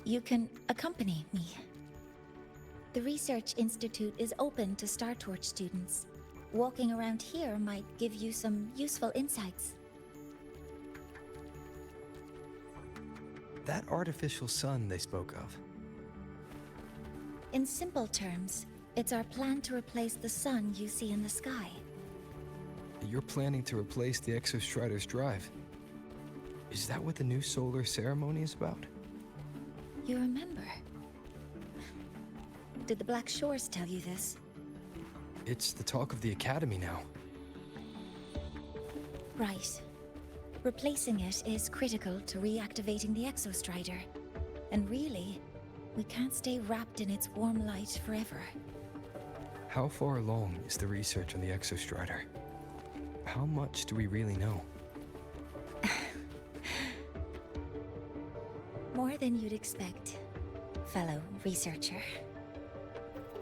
Speaker 22: you can accompany me. The Research Institute is open to Star Torch students. Walking around here might give you some useful insights.
Speaker 3: That artificial sun they spoke of.
Speaker 22: In simple terms, it's our plan to replace the sun you see in the sky.
Speaker 3: You're planning to replace the Exostrider's drive. Is that what the new solar ceremony is about?
Speaker 22: You remember? Did the Black Shores tell you this?
Speaker 3: It's the talk of the Academy now.
Speaker 22: Right. Replacing it is critical to reactivating the Exostrider. And really, we can't stay wrapped in its warm light forever.
Speaker 3: How far along is the research on the Exostrider? How much do we really know?
Speaker 22: More than you'd expect, fellow researcher.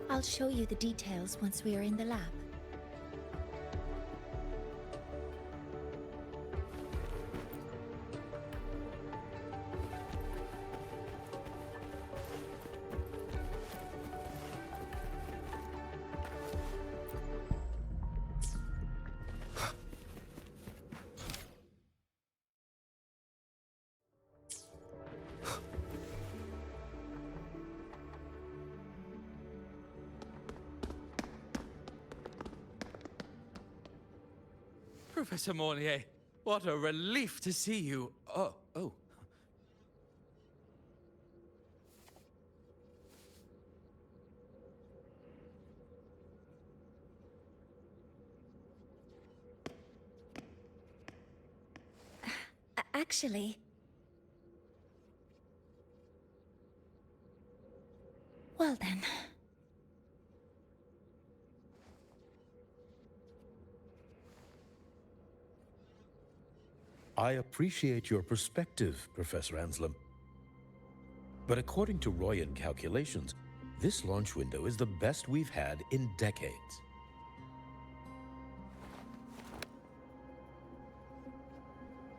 Speaker 22: I'll show you the details once we are in the lab.
Speaker 4: Professor Mornier, what a relief to see you. Oh.
Speaker 22: Actually... Well then...
Speaker 15: I appreciate your perspective, Professor Anselm. But according to Royan calculations, this launch window is the best we've had in decades.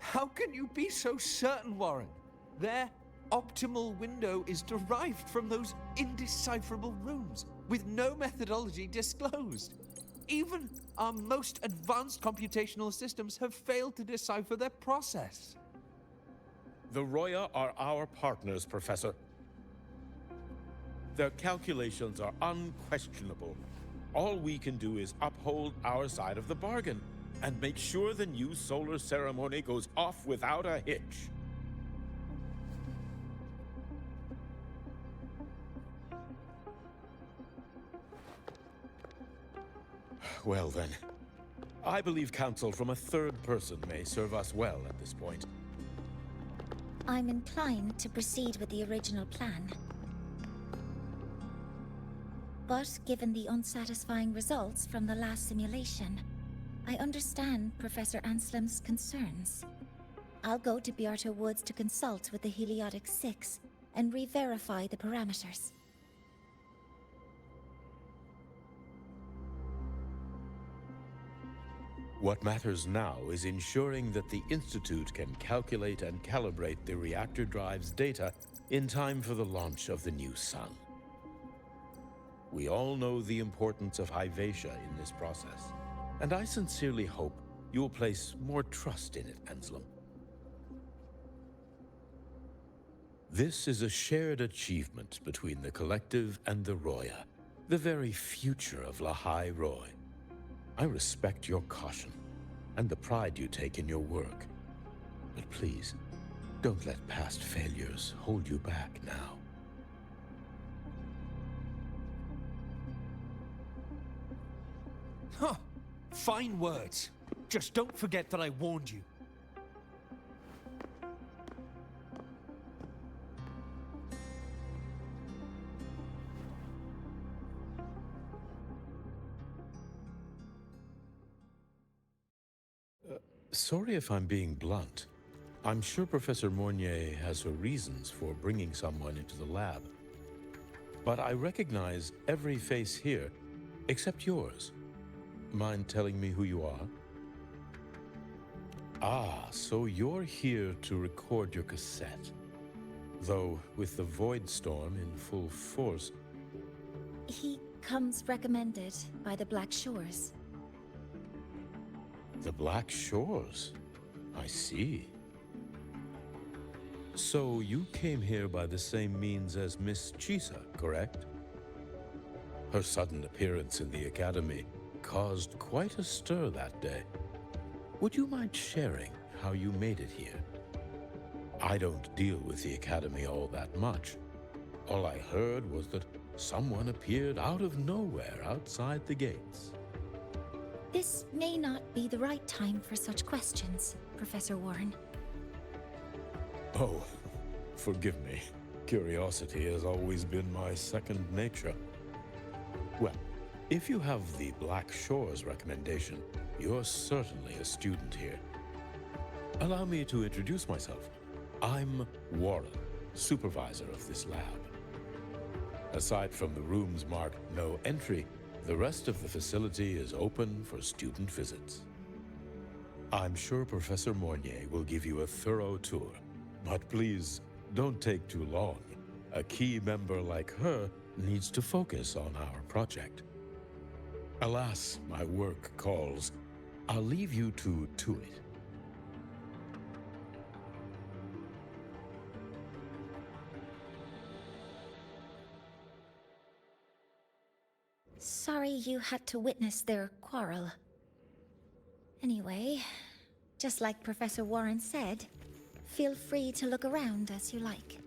Speaker 6: How can you be so certain, Warren? Their optimal window is derived from those indecipherable runes, with no methodology disclosed. Even our most advanced computational systems have failed to decipher their process.
Speaker 15: The Roya are our partners, Professor. Their calculations are unquestionable. All we can do is uphold our side of the bargain and make sure the new solar ceremony goes off without a hitch. Well then, I believe counsel from a third person may serve us well at this point.
Speaker 22: I'm inclined to proceed with the original plan. But given the unsatisfying results from the last simulation, I understand Professor Anselm's concerns. I'll go to Beata Woods to consult with the Heliotic Six and re-verify the parameters.
Speaker 15: What matters now is ensuring that the Institute can calculate and calibrate the reactor drive's data in time for the launch of the new sun. We all know the importance of Hyvatia in this process, and I sincerely hope you'll place more trust in it, Anselm. This is a shared achievement between the Collective and the Roya, the very future of Lahai Roi. I respect your caution and the pride you take in your work. But please, don't let past failures hold you back now.
Speaker 6: Huh. Fine words. Just don't forget that I warned you.
Speaker 15: Sorry if I'm being blunt. I'm sure Professor Mornier has her reasons for bringing someone into the lab. But I recognize every face here, except yours. Mind telling me who you are? Ah, so you're here to record your cassette. Though, with the Void Storm in full force...
Speaker 22: He comes recommended by the Black Shores.
Speaker 15: The Black Shores? I see. So you came here by the same means as Miss Chisa, correct? Her sudden appearance in the Academy caused quite a stir that day. Would you mind sharing how you made it here? I don't deal with the Academy all that much. All I heard was that someone appeared out of nowhere outside the gates.
Speaker 22: This may not be the right time for such questions, Professor Warren.
Speaker 15: Oh, forgive me. Curiosity has always been my second nature. Well, if you have the Black Shores recommendation, you're certainly a student here. Allow me to introduce myself. I'm Warren, supervisor of this lab. Aside from the rooms marked no entry, the rest of the facility is open for student visits. I'm sure Professor Mornier will give you a thorough tour, but please don't take too long. A key member like her needs to focus on our project. Alas, my work calls. I'll leave you to it.
Speaker 22: Sorry you had to witness their quarrel. Anyway, just like Professor Warren said, feel free to look around as you like.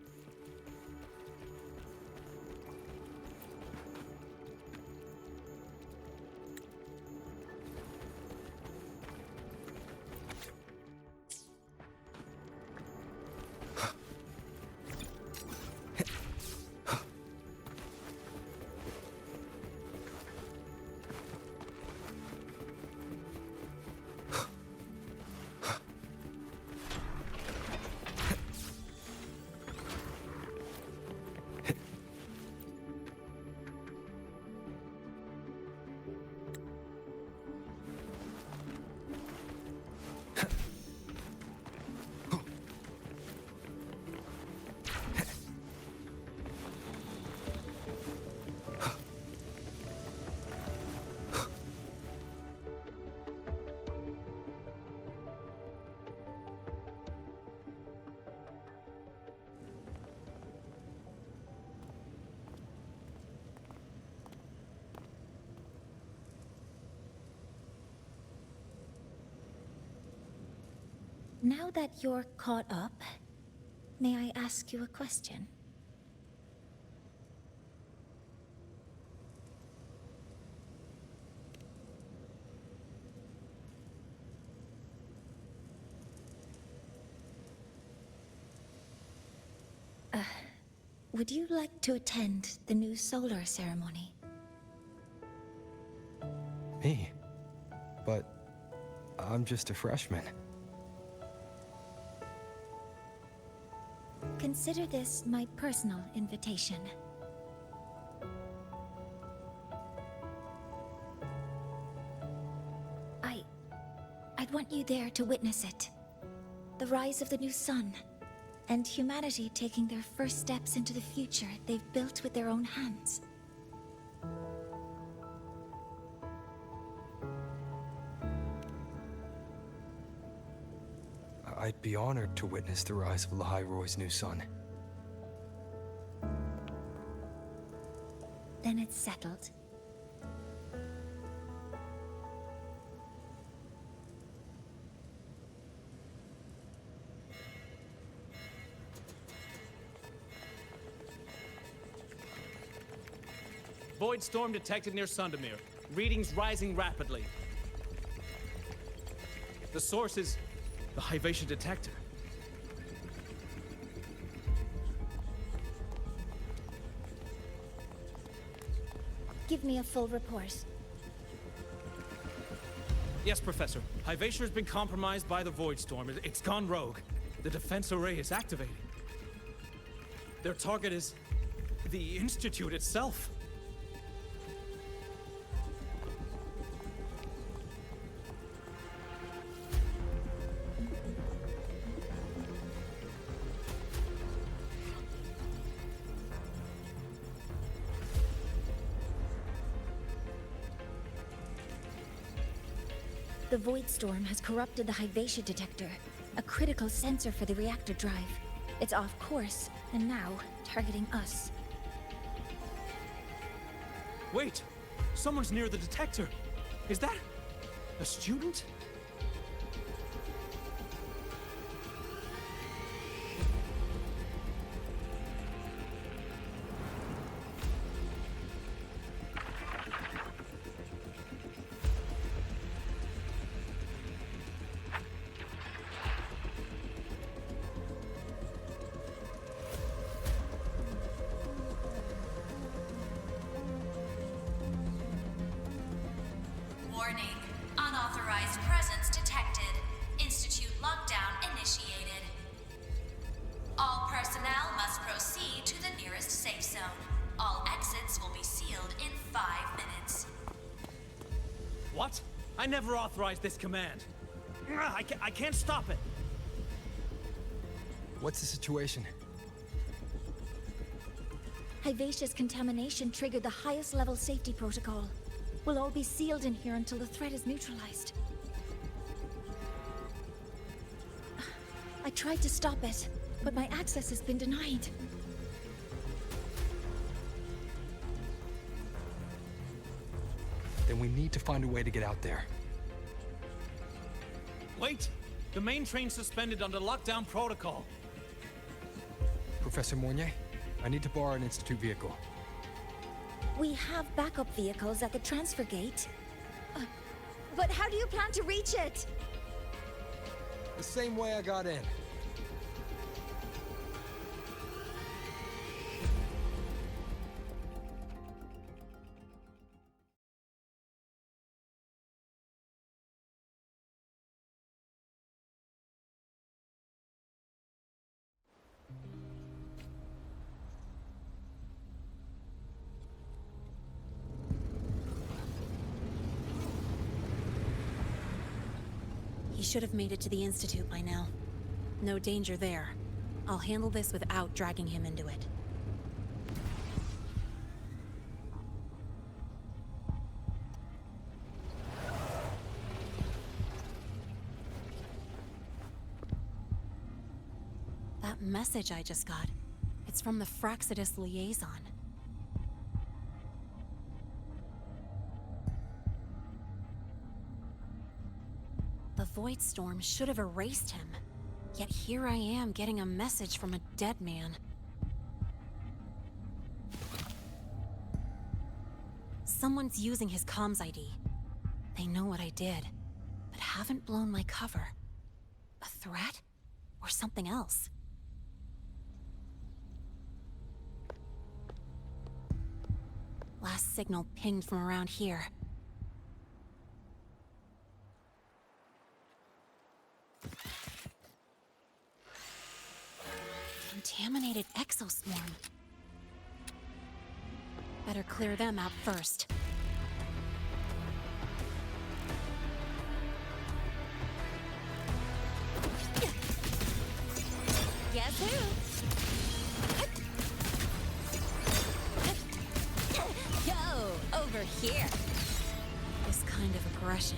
Speaker 22: Now that you're caught up, may I ask you a question? Would you like to attend the new solar ceremony?
Speaker 3: Me? But I'm just a freshman.
Speaker 22: Consider this my personal invitation. I'd want you there to witness it. The rise of the new sun, and humanity taking their first steps into the future they've built with their own hands.
Speaker 3: I'd be honored to witness the rise of Lahai-Roy's new sun.
Speaker 22: Then it's settled.
Speaker 14: Void storm detected near Sundamir. Readings rising rapidly. The source is the Hyvatia detector.
Speaker 22: Give me a full report.
Speaker 14: Yes, Professor. Hyvatia has been compromised by the Void Storm. It's gone rogue. The defense array is activated. Their target is the Institute itself.
Speaker 22: The Void Storm has corrupted the Hyvatia detector, a critical sensor for the reactor drive. It's off course, and now targeting us.
Speaker 14: Wait! Someone's near the detector! Is that a student?
Speaker 12: Warning. Unauthorized presence detected. Institute lockdown initiated. All personnel must proceed to the nearest safe zone. All exits will be sealed in 5 minutes.
Speaker 14: What? I never authorized this command. I can't stop it.
Speaker 3: What's the situation?
Speaker 22: Hyvatia's contamination triggered the highest level safety protocol. We'll all be sealed in here until the threat is neutralized. I tried to stop it, but my access has been denied.
Speaker 3: Then we need to find a way to get out there.
Speaker 14: Wait! The main train's suspended under lockdown protocol.
Speaker 3: Professor Mornier, I need to borrow an Institute vehicle.
Speaker 22: We have backup vehicles at the transfer gate. But how do you plan to reach it?
Speaker 3: The same way I got in.
Speaker 7: He should have made it to the Institute by now. No danger there. I'll handle this without dragging him into it. That message I just got, it's from the Fraxidus liaison. The Void Storm should have erased him. Yet here I am getting a message from a dead man. Someone's using his comms ID. They know what I did, but haven't blown my cover. A threat? Or something else? Last signal pinged from around here. Contaminated exoswarm. Better clear them out first. Guess who? Yo, over here. This kind of aggression.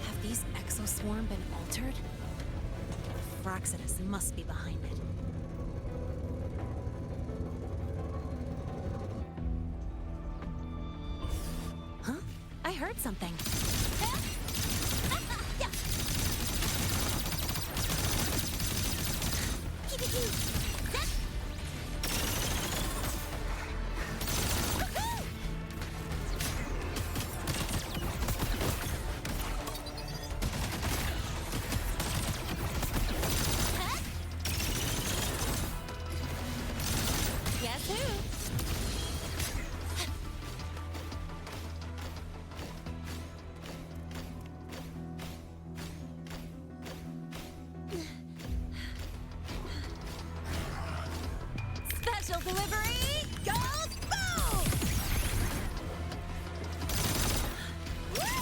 Speaker 7: Have these exoswarm been altered? Fraxidus must be behind it. Huh? I heard something. Guess who? Special delivery goes boom! Woo!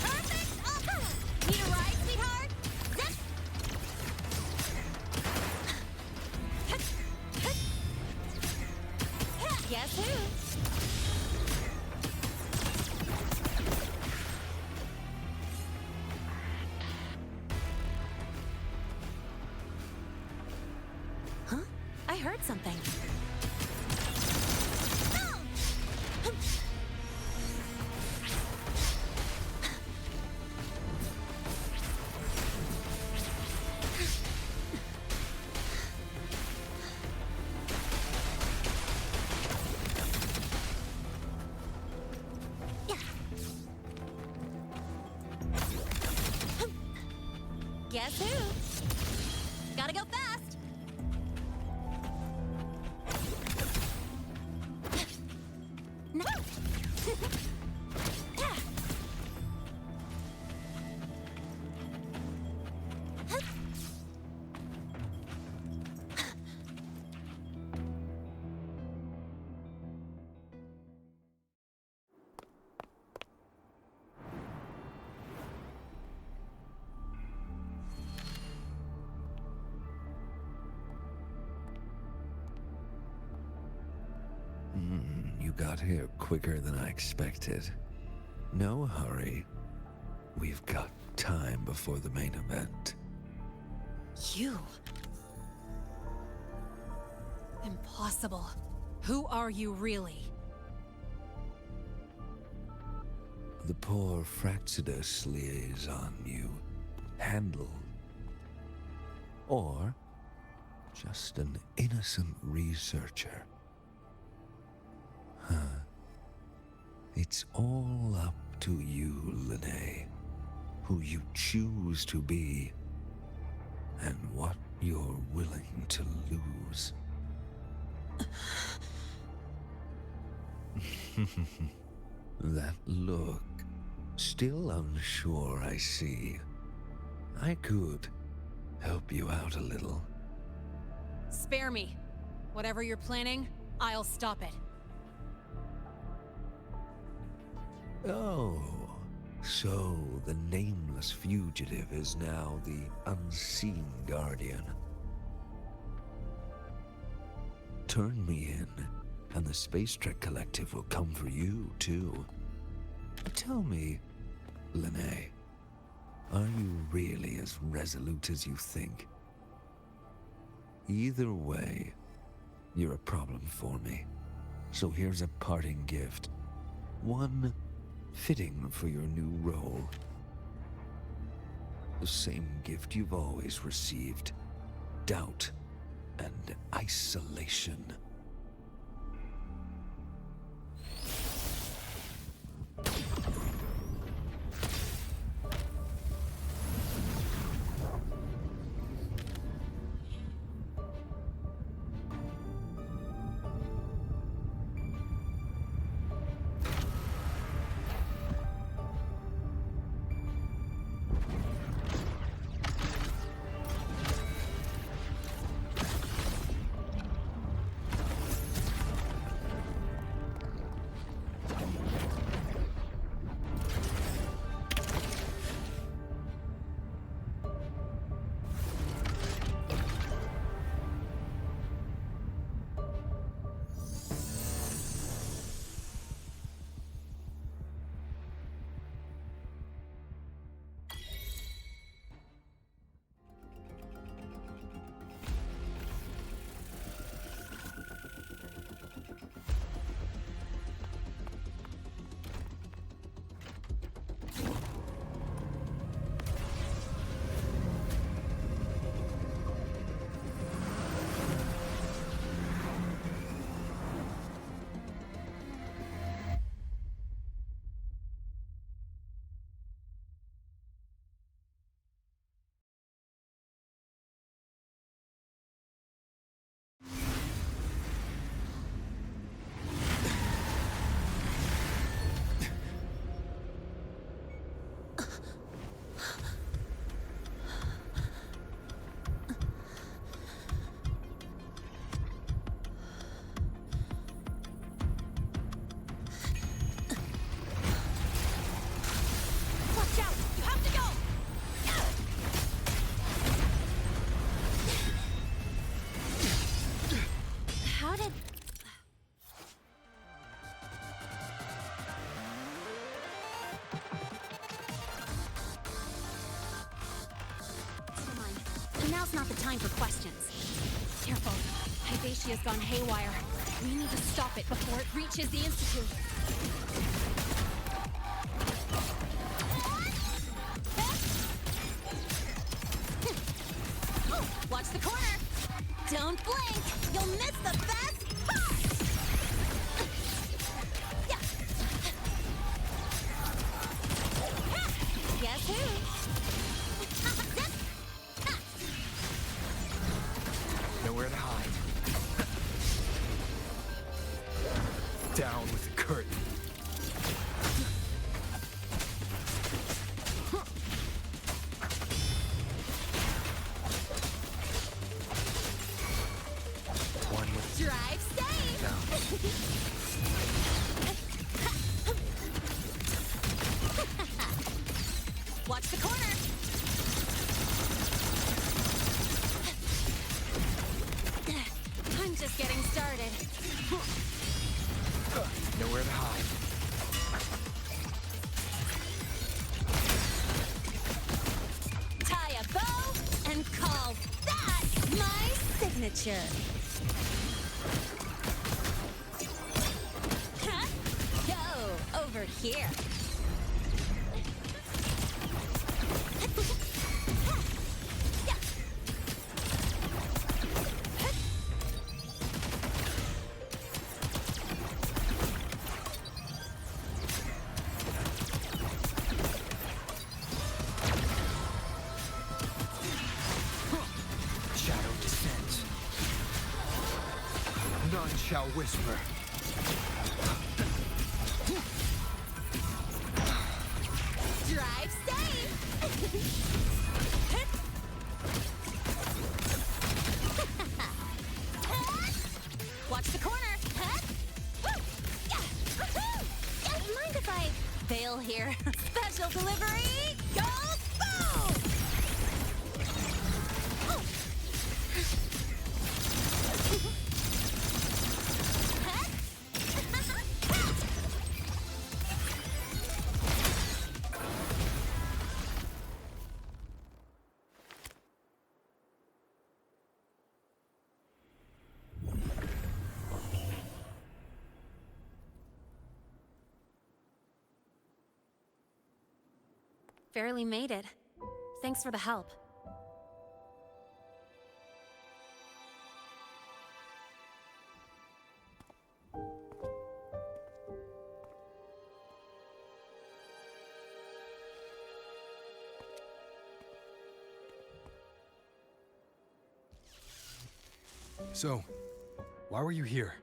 Speaker 7: Perfect offer! Need a ride, sweetheart? Zip! Guess who? Huh? I heard something. Guess who? Gotta go fast! No!
Speaker 15: You got here quicker than I expected. No hurry. We've got time before the main event.
Speaker 7: You? Impossible. Who are you really?
Speaker 15: The poor Fraxidus liaison you handled. Or just an innocent researcher. Huh. It's all up to you, Lene. Who you choose to be. And what you're willing to lose. That look. Still unsure, I see. I could help you out a little.
Speaker 7: Spare me. Whatever you're planning, I'll stop it.
Speaker 15: Oh, so the nameless fugitive is now the unseen guardian. Turn me in, and the Space Trek Collective will come for you, too. Tell me, Lene, are you really as resolute as you think? Either way, you're a problem for me. So here's a parting gift. One fitting for your new role. The same gift you've always received. doubt and isolation.
Speaker 7: Now's not the time for questions. Careful. Hydatia's gone haywire. We need to stop it before it reaches the Institute. Watch the corner! Don't blink! You'll miss the best part! Guess who?
Speaker 3: Nowhere to hide. Down with the curtain. One with
Speaker 7: Drive safe! Watch the corner! I'm just getting started.
Speaker 3: Nowhere to hide.
Speaker 7: Tie a bow and call that my signature. Huh? Go over here.
Speaker 3: Shadow descends. None shall whisper.
Speaker 7: Drive safe! Watch the corner! Mind if I fail here? Special delivery! Go boom! Barely made it. Thanks for the help.
Speaker 3: So, why were you here?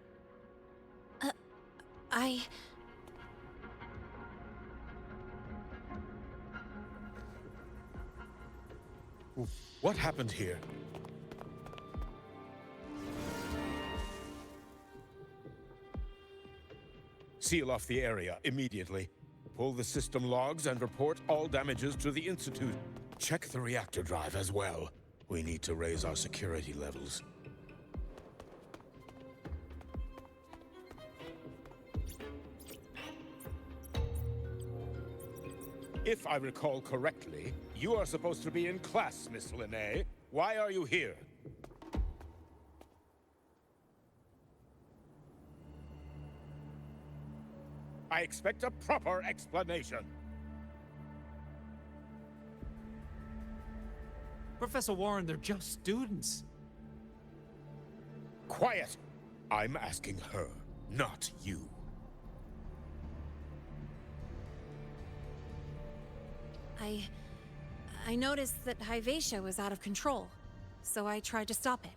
Speaker 15: What happened here? Seal off the area immediately. Pull the system logs and report all damages to the Institute. Check the reactor drive as well. We need to raise our security levels. If I recall correctly, you are supposed to be in class, Miss Linnae. Why are you here? I expect a proper explanation.
Speaker 14: Professor Warren, they're just students.
Speaker 15: Quiet! I'm asking her, not you.
Speaker 7: I noticed that Hyvatia was out of control, so I tried to stop it.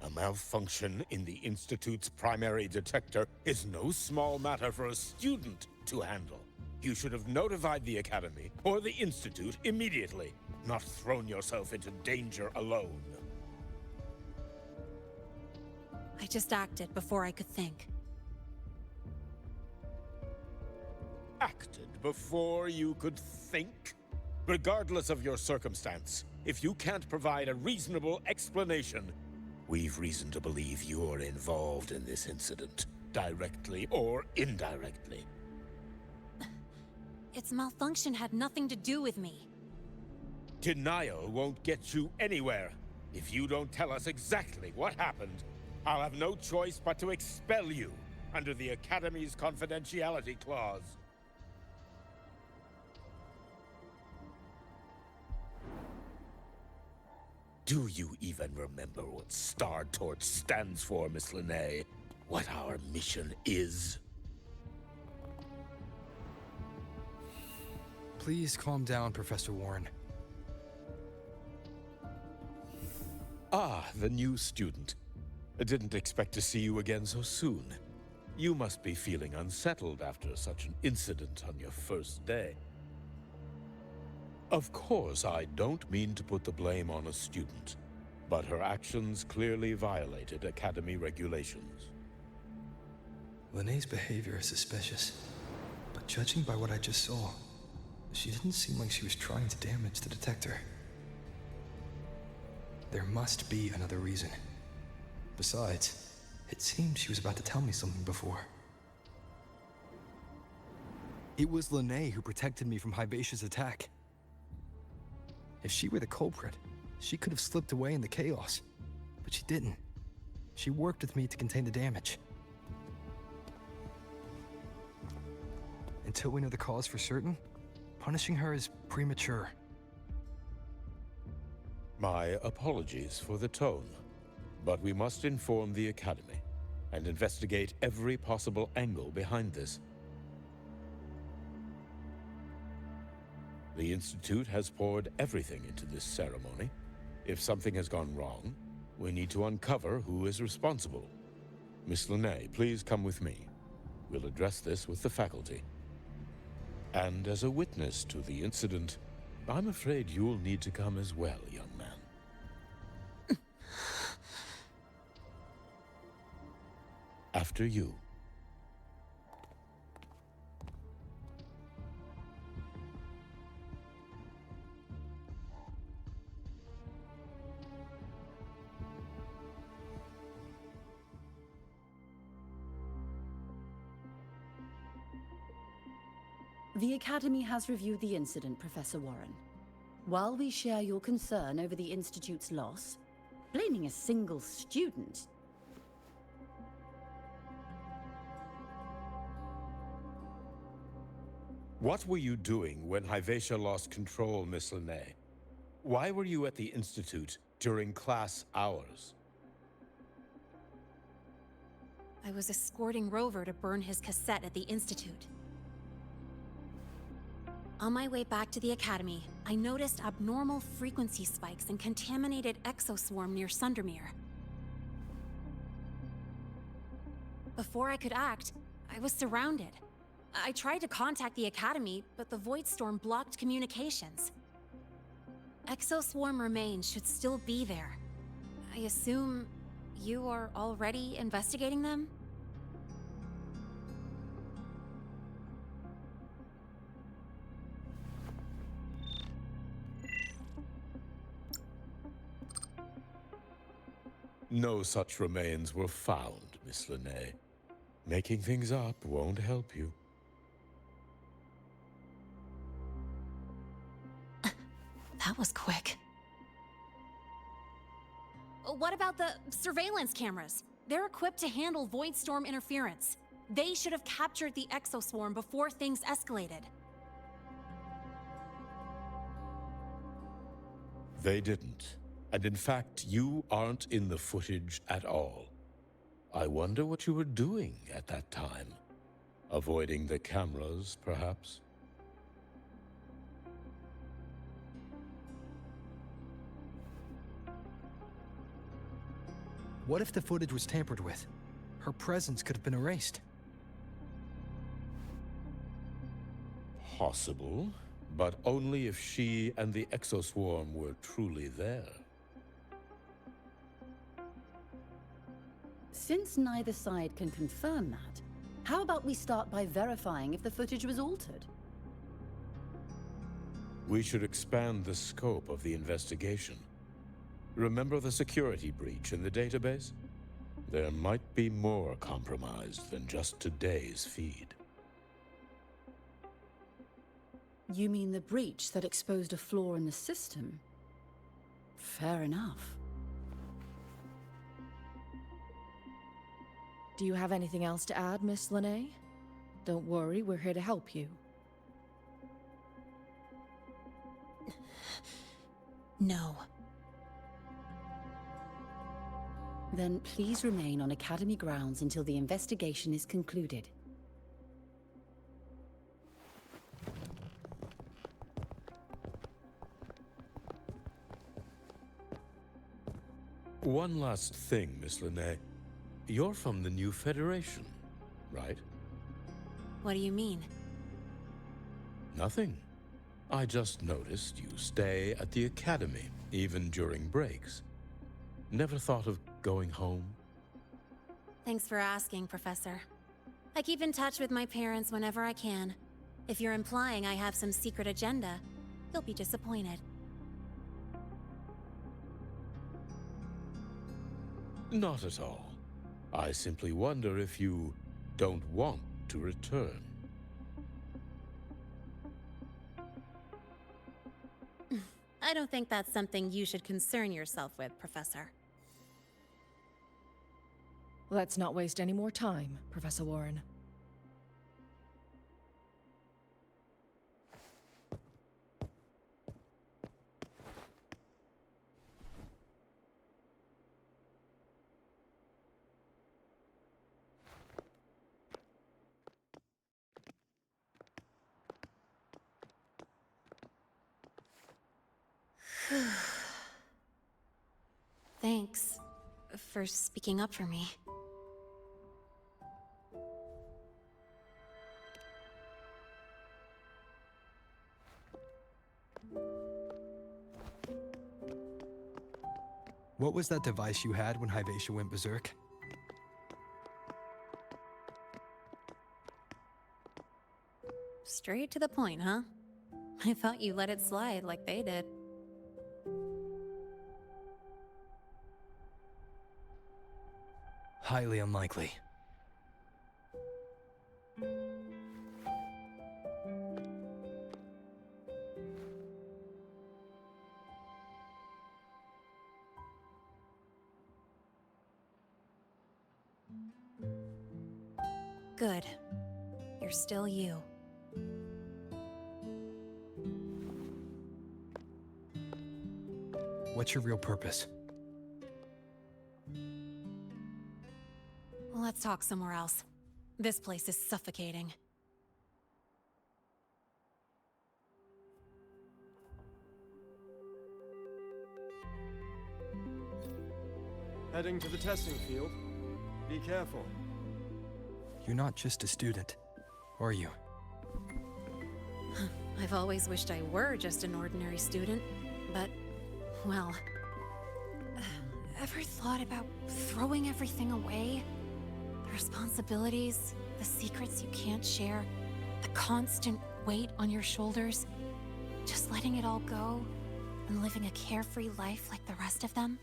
Speaker 15: A malfunction in the Institute's primary detector is no small matter for a student to handle. You should have notified the Academy or the Institute immediately, not thrown yourself into danger alone.
Speaker 7: I just acted before I could think.
Speaker 15: Acted before you could think? Regardless of your circumstance, if you can't provide a reasonable explanation, we've reason to believe you're involved in this incident, directly or indirectly.
Speaker 7: Its malfunction had nothing to do with me.
Speaker 15: Denial won't get you anywhere. If you don't tell us exactly what happened, I'll have no choice but to expel you under the Academy's confidentiality clause. Do you even remember what Star Torch stands for, Miss Linnae? What our mission is?
Speaker 3: Please calm down, Professor Warren.
Speaker 15: Ah, the new student. I didn't expect to see you again so soon. You must be feeling unsettled after such an incident on your first day. Of course, I don't mean to put the blame on a student, but her actions clearly violated Academy regulations.
Speaker 3: Linnae's behavior is suspicious, but judging by what I just saw, she didn't seem like she was trying to damage the detector. There must be another reason. Besides, it seemed she was about to tell me something before. It was Linnae who protected me from Hyvatia's attack. If she were the culprit, she could have slipped away in the chaos. But she didn't. She worked with me to contain the damage. Until we know the cause for certain, punishing her is premature.
Speaker 15: My apologies for the tone, but we must inform the Academy and investigate every possible angle behind this. The Institute has poured everything into this ceremony. If something has gone wrong, we need to uncover who is responsible. Miss Linnae, please come with me. We'll address this with the faculty. And as a witness to the incident, I'm afraid you'll need to come as well, young man. After you.
Speaker 8: The Academy has reviewed the incident, Professor Warren. While we share your concern over the Institute's loss, blaming a single student...
Speaker 15: What were you doing when Hyvatia lost control, Miss Linnae? Why were you at the Institute during class hours?
Speaker 7: I was escorting Rover to burn his cassette at the Institute. On my way back to the Academy, I noticed abnormal frequency spikes and contaminated exoswarm near Sundermere. Before I could act, I was surrounded. I tried to contact the Academy, but the Void Storm blocked communications. Exoswarm remains should still be there. I assume you are already investigating them?
Speaker 9: No such remains were found, Miss Linnae. Making things up won't help you.
Speaker 7: That was quick. What about the surveillance cameras? They're equipped to handle Void Storm interference. They should have captured the exoswarm before things escalated.
Speaker 9: They didn't. And in fact, you aren't in the footage at all. I wonder what you were doing at that time. Avoiding the cameras, perhaps?
Speaker 3: What if the footage was tampered with? Her presence could have been erased.
Speaker 9: Possible, but only if she and the exoswarm were truly there.
Speaker 8: Since neither side can confirm that, how about we start by verifying if the footage was altered?
Speaker 9: We should expand the scope of the investigation. Remember the security breach in the database? There might be more compromised than just today's feed.
Speaker 8: You mean the breach that exposed a flaw in the system? Fair enough.
Speaker 16: Do you have anything else to add, Miss Linnae? Don't worry, we're here to help you.
Speaker 7: No.
Speaker 8: Then please remain on Academy grounds until the investigation is concluded.
Speaker 9: One last thing, Miss Linnae. You're from the New Federation, right?
Speaker 7: What do you mean?
Speaker 9: Nothing. I just noticed you stay at the Academy, even during breaks. Never thought of going home?
Speaker 7: Thanks for asking, Professor. I keep in touch with my parents whenever I can. If you're implying I have some secret agenda, you'll be disappointed.
Speaker 9: Not at all. I simply wonder if you don't want to return.
Speaker 7: I don't think that's something you should concern yourself with, Professor.
Speaker 16: Let's not waste any more time, Professor Warren.
Speaker 7: Thanks for speaking up for me.
Speaker 3: What was that device you had when Hyvatia went berserk?
Speaker 7: Straight to the point, huh? I thought you let it slide like they did.
Speaker 3: Highly unlikely.
Speaker 7: Good. You're still you.
Speaker 3: What's your real purpose?
Speaker 7: Let's talk somewhere else. This place is suffocating.
Speaker 13: Heading to the testing field. Be careful.
Speaker 3: You're not just a student, are you?
Speaker 7: I've always wished I were just an ordinary student, but, well... Ever thought about throwing everything away? The responsibilities, the secrets you can't share, the constant weight on your shoulders? Just letting it all go and living a carefree life like the rest of them?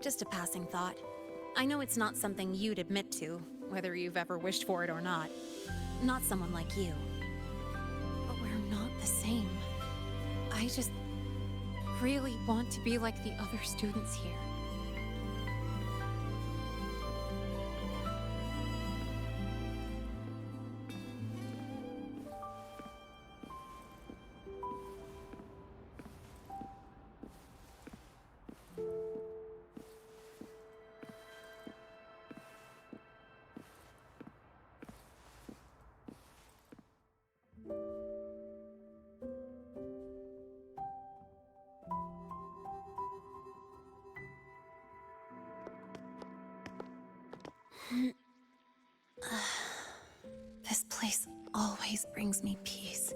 Speaker 7: Just a passing thought. I know it's not something you'd admit to, whether you've ever wished for it or not. Not someone like you. But we're not the same. I just really want to be like the other students here. This place always brings me peace.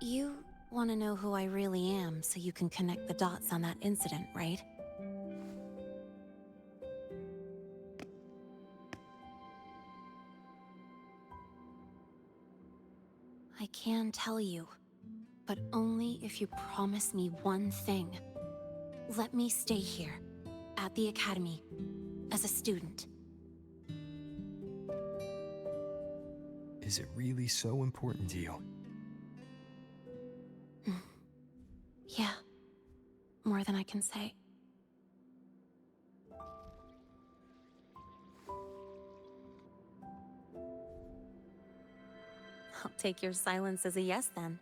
Speaker 7: You want to know who I really am so you can connect the dots on that incident, right? I can tell you, but only if you promise me one thing. Let me stay here, at the Academy, as a student.
Speaker 3: Is it really so important to you?
Speaker 7: Yeah, more than I can say. I'll take your silence as a yes, then.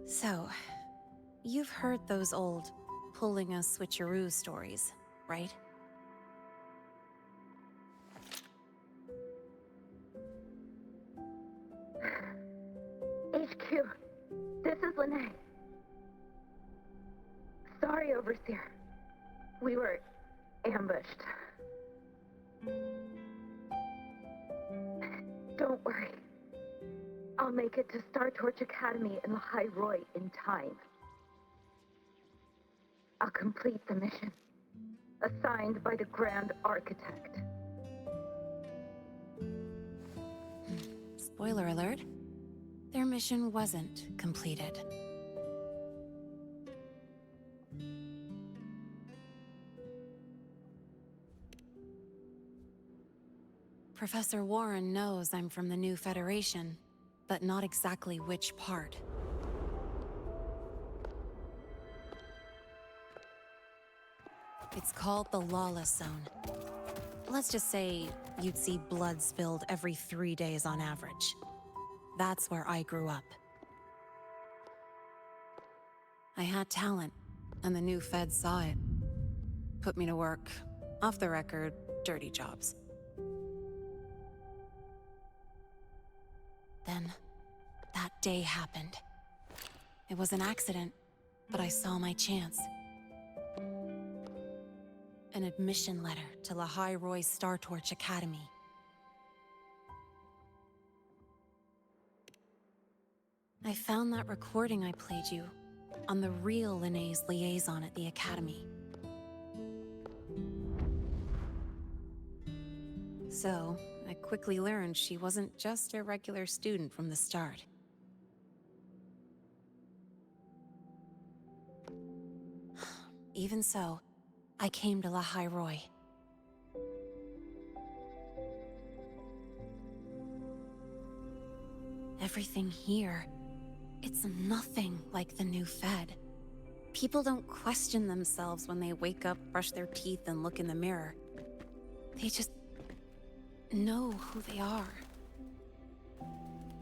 Speaker 7: So, you've heard those old pulling a switcheroo stories, right?
Speaker 18: HQ, this is Lene. Sorry, Overseer. We were ambushed. Don't worry. I'll make it to Star Torch Academy in Lahai Roi in time. I'll complete the mission, assigned by the Grand Architect.
Speaker 7: Spoiler alert. Their mission wasn't completed. Professor Warren knows I'm from the New Federation, but not exactly which part. It's called the Lawless Zone. Let's just say you'd see blood spilled every 3 days on average. That's where I grew up. I had talent, and the new feds saw it. Put me to work, off the record, dirty jobs. Then, that day happened. It was an accident, but I saw my chance. An admission letter to Lahai Roi Star Torch Academy. I found that recording I played you on the real Lene's liaison at the Academy. So, I quickly learned she wasn't just a regular student from the start. Even so, I came to Lahai Roi. Everything here, it's nothing like the new Fed. People don't question themselves when they wake up, brush their teeth, and look in the mirror. They just know who they are.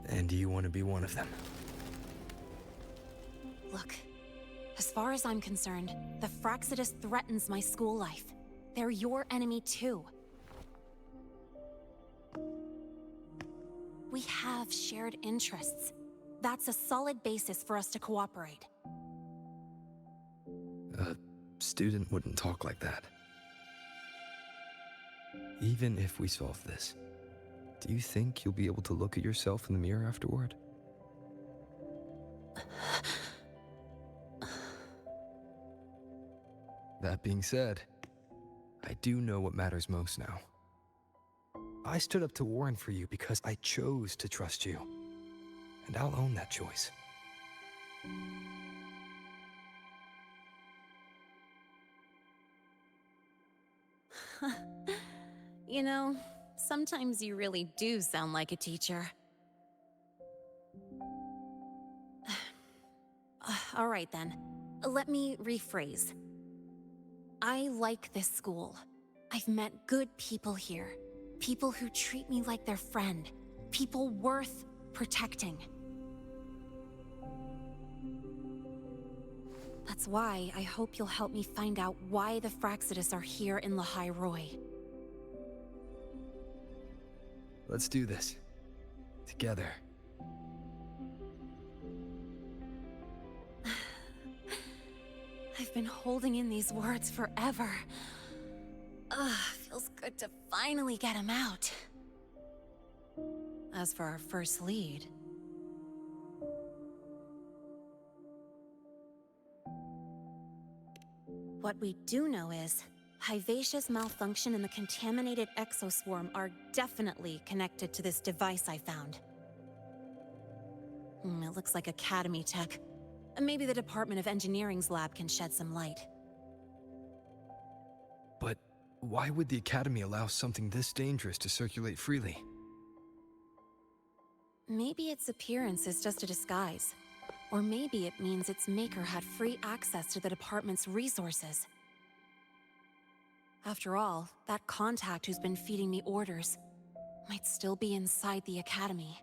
Speaker 3: And do you want to be one of them?
Speaker 7: Look, as far as I'm concerned, the Fraxidus threatens my school life. They're your enemy too. We have shared interests. That's a solid basis for us to cooperate.
Speaker 3: A student wouldn't talk like that. Even if we solve this, do you think you'll be able to look at yourself in the mirror afterward? That being said, I do know what matters most now. I stood up to Warren for you because I chose to trust you. And I'll own that choice.
Speaker 7: You know, sometimes you really do sound like a teacher. All right then, let me rephrase. I like this school. I've met good people here. People who treat me like their friend. People worth protecting. That's why I hope you'll help me find out why the Fraxidus are here in Lahai Roi.
Speaker 3: Let's do this. Together.
Speaker 7: I've been holding in these words forever. Feels good to finally get them out. As for our first lead... What we do know is, Hyvatia's malfunction and the contaminated exoswarm are definitely connected to this device I found. It looks like Academy tech. Maybe the Department of Engineering's lab can shed some light.
Speaker 3: But why would the Academy allow something this dangerous to circulate freely?
Speaker 7: Maybe its appearance is just a disguise. Or maybe it means its maker had free access to the department's resources. After all, that contact who's been feeding me orders might still be inside the Academy.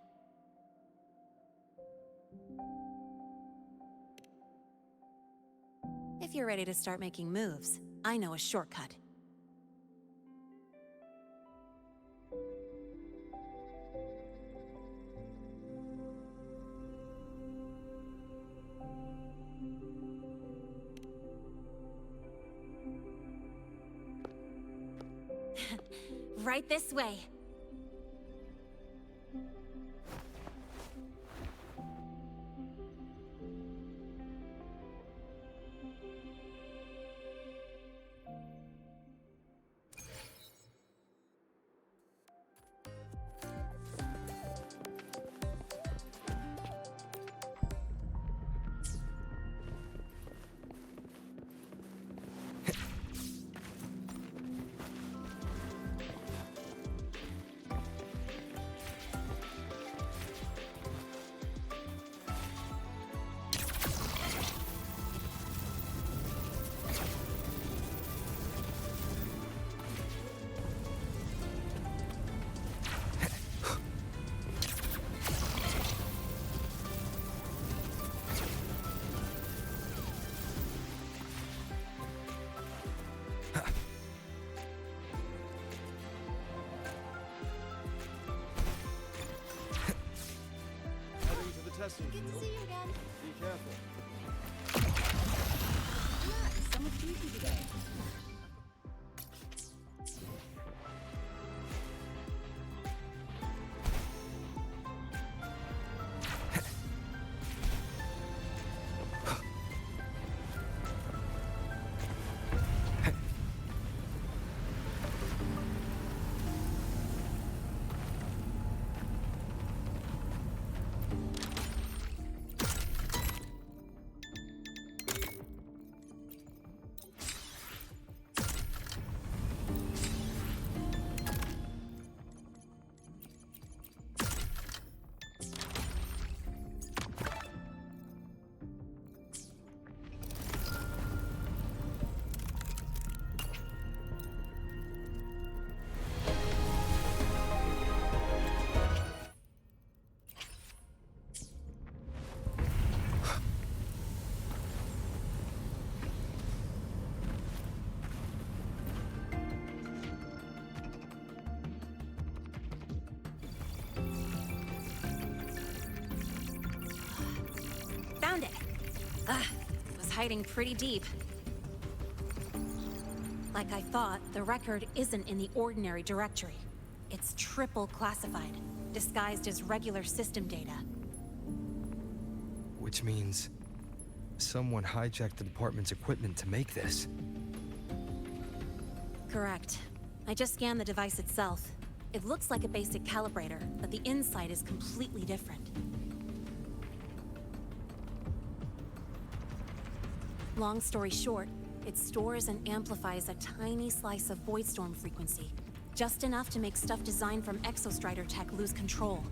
Speaker 7: If you're ready to start making moves, I know a shortcut. Right this way.
Speaker 13: Good to see you again. Be careful.
Speaker 8: Yeah, so much beauty today.
Speaker 7: Was hiding pretty deep. Like I thought, the record isn't in the ordinary directory. It's triple classified, disguised as regular system data.
Speaker 3: Which means someone hijacked the department's equipment to make this.
Speaker 7: Correct. I just scanned the device itself. It looks like a basic calibrator, but the inside is completely different. Long story short, it stores and amplifies a tiny slice of Voidstorm frequency, just enough to make stuff designed from Exostrider tech lose control.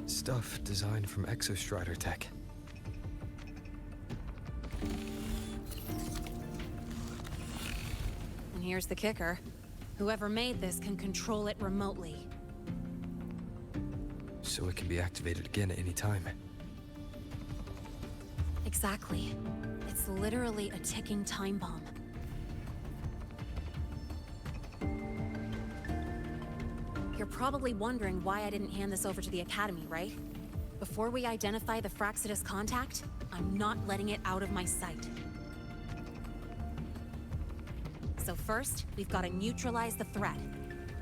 Speaker 3: Stuff designed from Exostrider tech.
Speaker 7: And here's the kicker. Whoever made this can control it remotely.
Speaker 3: So it can be activated again at any time.
Speaker 7: Exactly. It's literally a ticking time bomb. You're probably wondering why I didn't hand this over to the Academy, right? Before we identify the Fraxidus contact, I'm not letting it out of my sight. So first, we've got to neutralize the threat.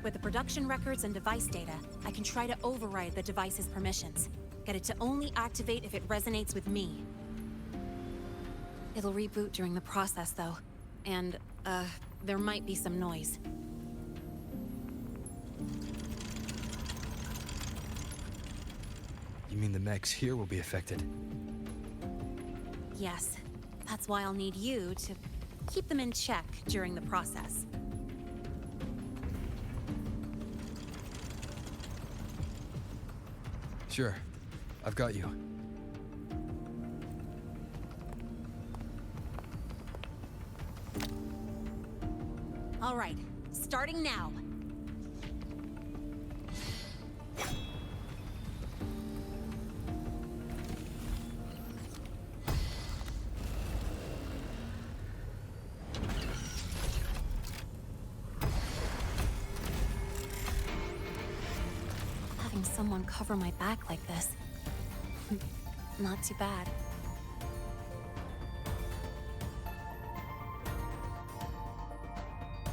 Speaker 7: With the production records and device data, I can try to override the device's permissions. Get it to only activate if it resonates with me. It'll reboot during the process, though. And, there might be some noise.
Speaker 3: You mean the mechs here will be affected?
Speaker 7: Yes. That's why I'll need you to keep them in check during the process.
Speaker 3: Sure. I've got you.
Speaker 7: All right, starting now. Having someone cover my back like this. Not too bad.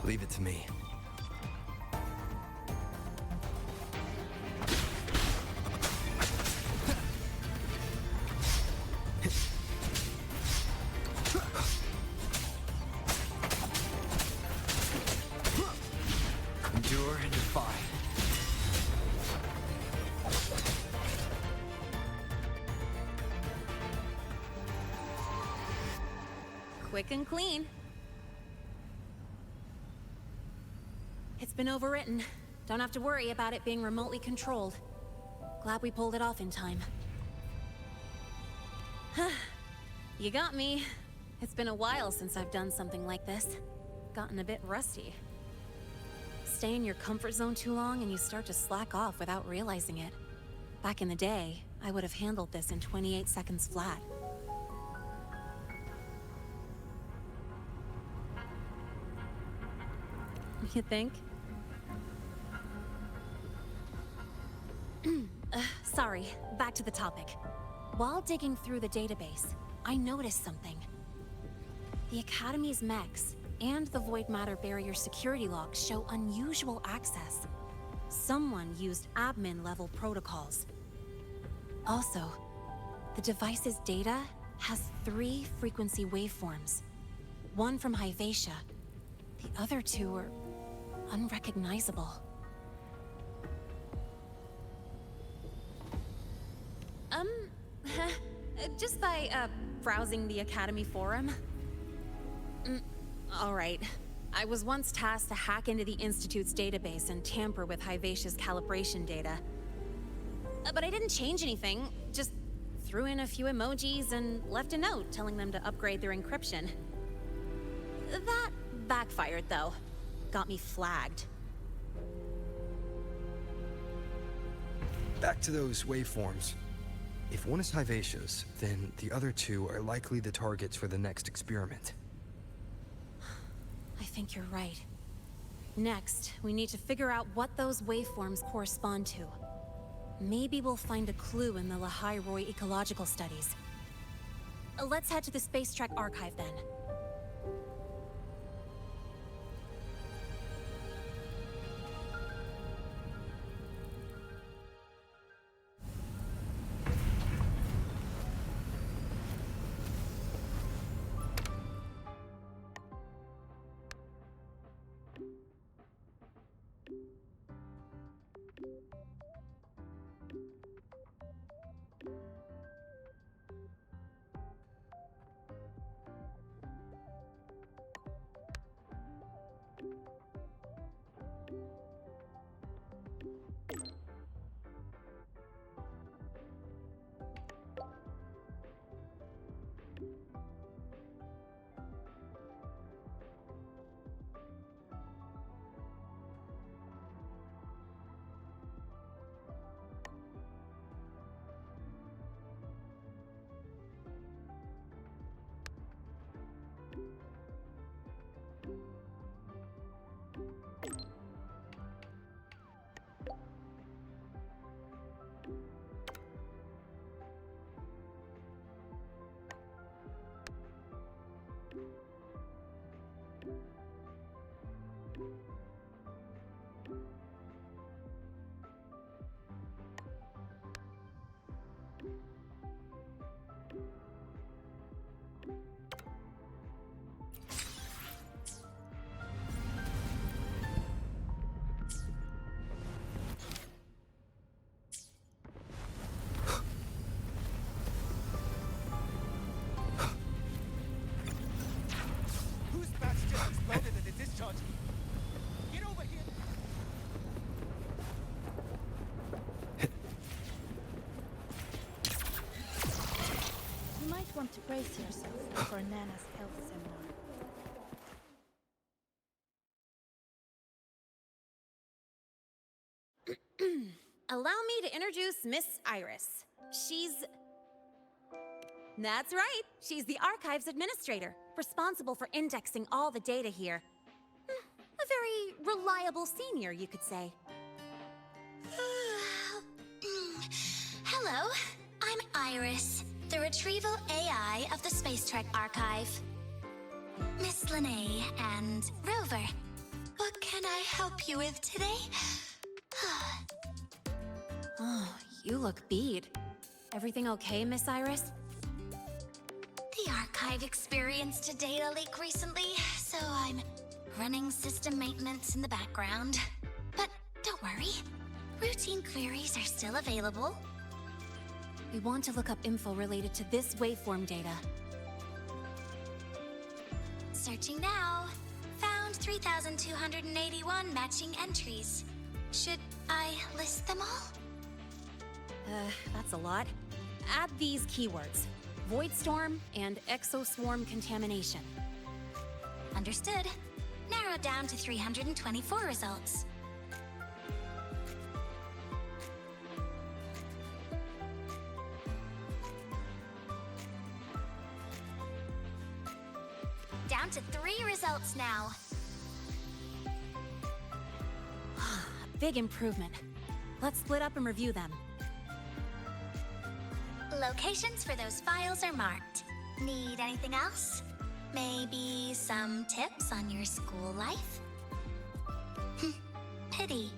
Speaker 3: Leave it to me. Endure and defy.
Speaker 7: Quick and clean. It's been overwritten. Don't have to worry about it being remotely controlled. Glad we pulled it off in time. You got me. It's been a while since I've done something like this. Gotten a bit rusty. Stay in your comfort zone too long and you start to slack off without realizing it. Back in the day, I would have handled this in 28 seconds flat. You think? Sorry, back to the topic. While digging through the database, I noticed something. The Academy's mechs and the Void Matter Barrier security logs show unusual access. Someone used admin-level protocols. Also, the device's data has 3 frequency waveforms. One from Hyvatia. The other 2 are unrecognizable. Just by, browsing the Academy forum. Alright. I was once tasked to hack into the Institute's database and tamper with Hyvatia's calibration data. But I didn't change anything, just threw in a few emojis and left a note telling them to upgrade their encryption. That backfired, though. Got me flagged.
Speaker 3: Back to those waveforms. If one is Hyvatia's, then the other 2 are likely the targets for the next experiment.
Speaker 7: I think you're right. Next, we need to figure out what those waveforms correspond to. Maybe we'll find a clue in the Lahai Roy ecological studies. Let's head to the Space Trek archive then.
Speaker 22: You might want to brace yourself for Nana's health seminar.
Speaker 7: Allow me to introduce Miss Iris. That's right, she's the Archives Administrator, responsible for indexing all the data here. A very reliable senior, you could say.
Speaker 12: Hello, I'm Iris, the retrieval AI of the Space Trek Archive. Miss Lene and Rover, what can I help you with today?
Speaker 7: Oh, you look beat. Everything okay, Miss Iris?
Speaker 12: The Archive experienced a data leak recently, so I'm running system maintenance in the background. But don't worry, routine queries are still available.
Speaker 7: We want to look up info related to this waveform data.
Speaker 12: Searching now. Found 3,281 matching entries. Should I list them all?
Speaker 7: That's a lot. Add these keywords: Voidstorm and Exoswarm contamination.
Speaker 12: Understood. Narrowed down to 324 results. Down to 3 results now.
Speaker 7: Big improvement. Let's split up and review them.
Speaker 12: Locations for those files are marked. Need anything else? Maybe some tips on your school life? Pity.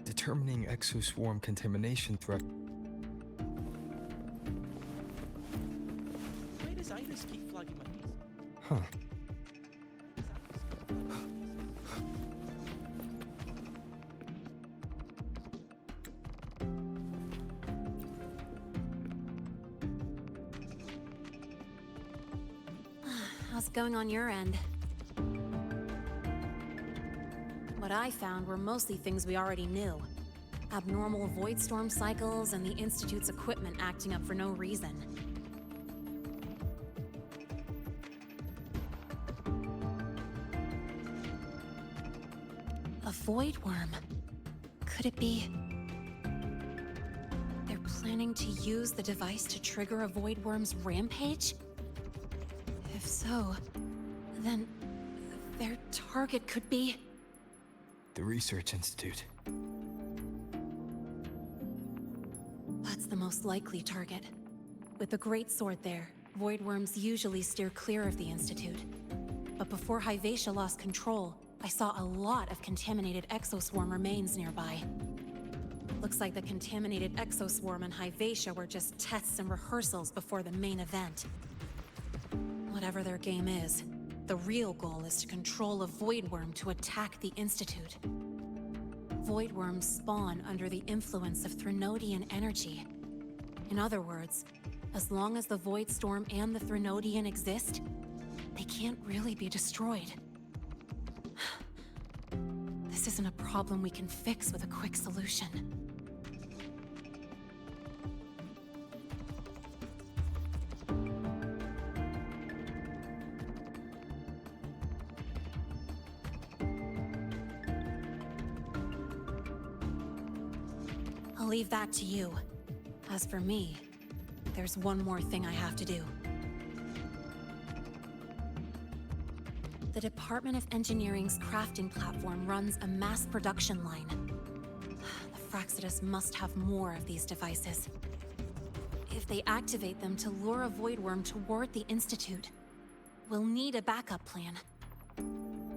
Speaker 3: Determining exoswarm contamination threat.
Speaker 4: Why does Iris keep flagging my piece?
Speaker 3: Huh.
Speaker 7: How's it going on your end? What I found were mostly things we already knew. Abnormal Voidstorm cycles and the Institute's equipment acting up for no reason. A void worm. Could it be... they're planning to use the device to trigger a void worm's rampage? If so, then Their target could be...
Speaker 3: The Research Institute.
Speaker 7: That's the most likely target. With the Great Sword there, Voidworms usually steer clear of the Institute. But before Hyvatia lost control, I saw a lot of contaminated Exoswarm remains nearby. Looks like the contaminated Exoswarm and Hyvatia were just tests and rehearsals before the main event. Whatever their game is, the real goal is to control a Voidworm to attack the Institute. Voidworms spawn under the influence of Threnodian energy. In other words, as long as the Voidstorm and the Threnodian exist, they can't really be destroyed. This isn't a problem we can fix with a quick solution. I'll leave that to you. As for me, there's one more thing I have to do. The Department of Engineering's crafting platform runs a mass production line. The Fraxidus must have more of these devices. If they activate them to lure a Voidworm toward the Institute, we'll need a backup plan.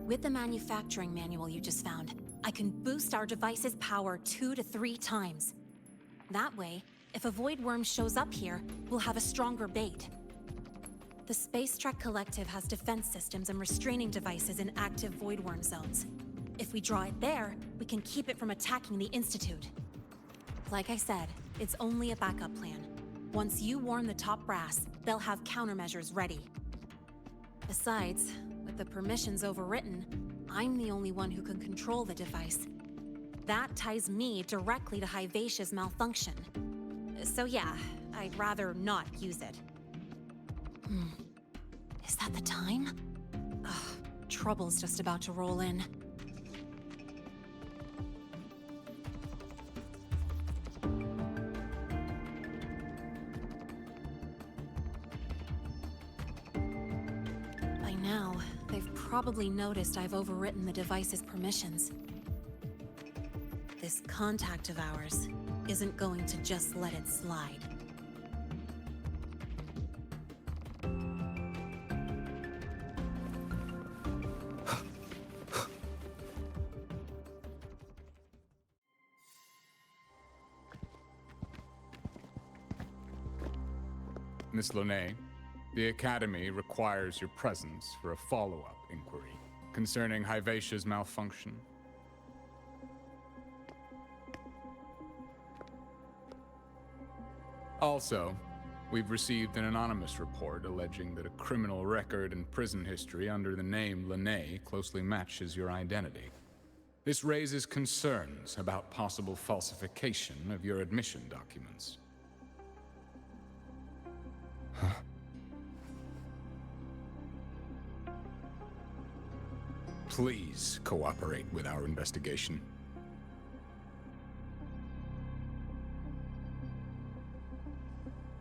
Speaker 7: With the manufacturing manual you just found, I can boost our device's power 2 to 3 times. That way, if a Voidworm shows up here, we'll have a stronger bait. The Space Trek Collective has defense systems and restraining devices in active Voidworm zones. If we draw it there, we can keep it from attacking the Institute. Like I said, it's only a backup plan. Once you warn the top brass, they'll have countermeasures ready. Besides, with the permissions overwritten, I'm the only one who can control the device. That ties me directly to Hyvatia's malfunction. So yeah, I'd rather not use it. Is that the time? Ugh, trouble's just about to roll in. By now, they've probably noticed I've overwritten the device's permissions. This contact of ours isn't going to just let it slide.
Speaker 23: Miss Lene, the Academy requires your presence for a follow-up inquiry concerning Hyvatia's malfunction. Also, we've received an anonymous report alleging that a criminal record and prison history under the name Lene closely matches your identity. This raises concerns about possible falsification of your admission documents.
Speaker 3: Huh?
Speaker 23: Please cooperate with our investigation.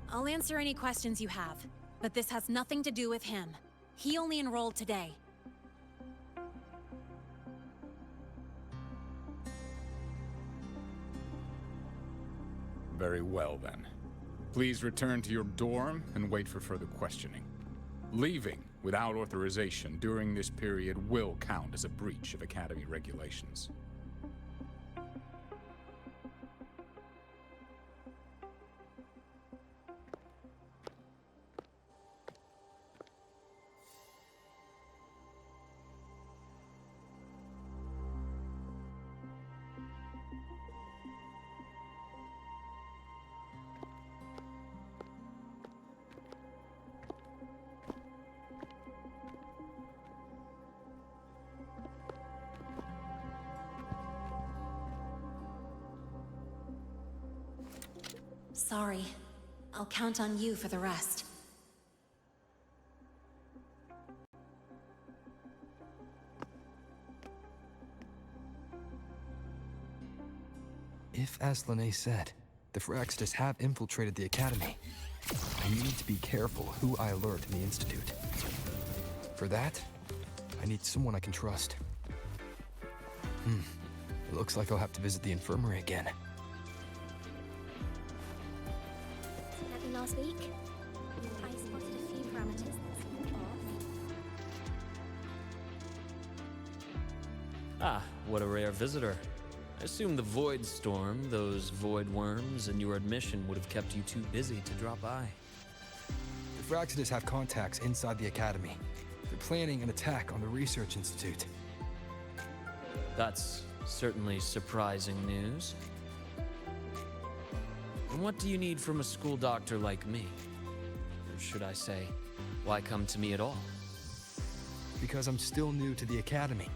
Speaker 7: I'll answer any questions you have, but this has nothing to do with him. He only enrolled today.
Speaker 23: Very well, then. Please return to your dorm and wait for further questioning. Leaving without authorization during this period will count as a breach of Academy regulations.
Speaker 7: Sorry. I'll count on you for the rest.
Speaker 3: If, as Lene said, the Fraxidus have infiltrated the Academy, I need to be careful who I alert in the Institute. For that, I need someone I can trust. It looks like I'll have to visit the infirmary again.
Speaker 2: Happened last week? I spotted a few parameters that seemed off.
Speaker 5: Ah, what a rare visitor. I assume the Void Storm, those void worms, and your admission would have kept you too busy to drop by.
Speaker 3: The Fraxidus have contacts inside the Academy. They're planning an attack on the Research Institute.
Speaker 5: That's certainly surprising news. And what do you need from a school doctor like me? Or should I say, why come to me at all?
Speaker 3: Because I'm still new to the Academy.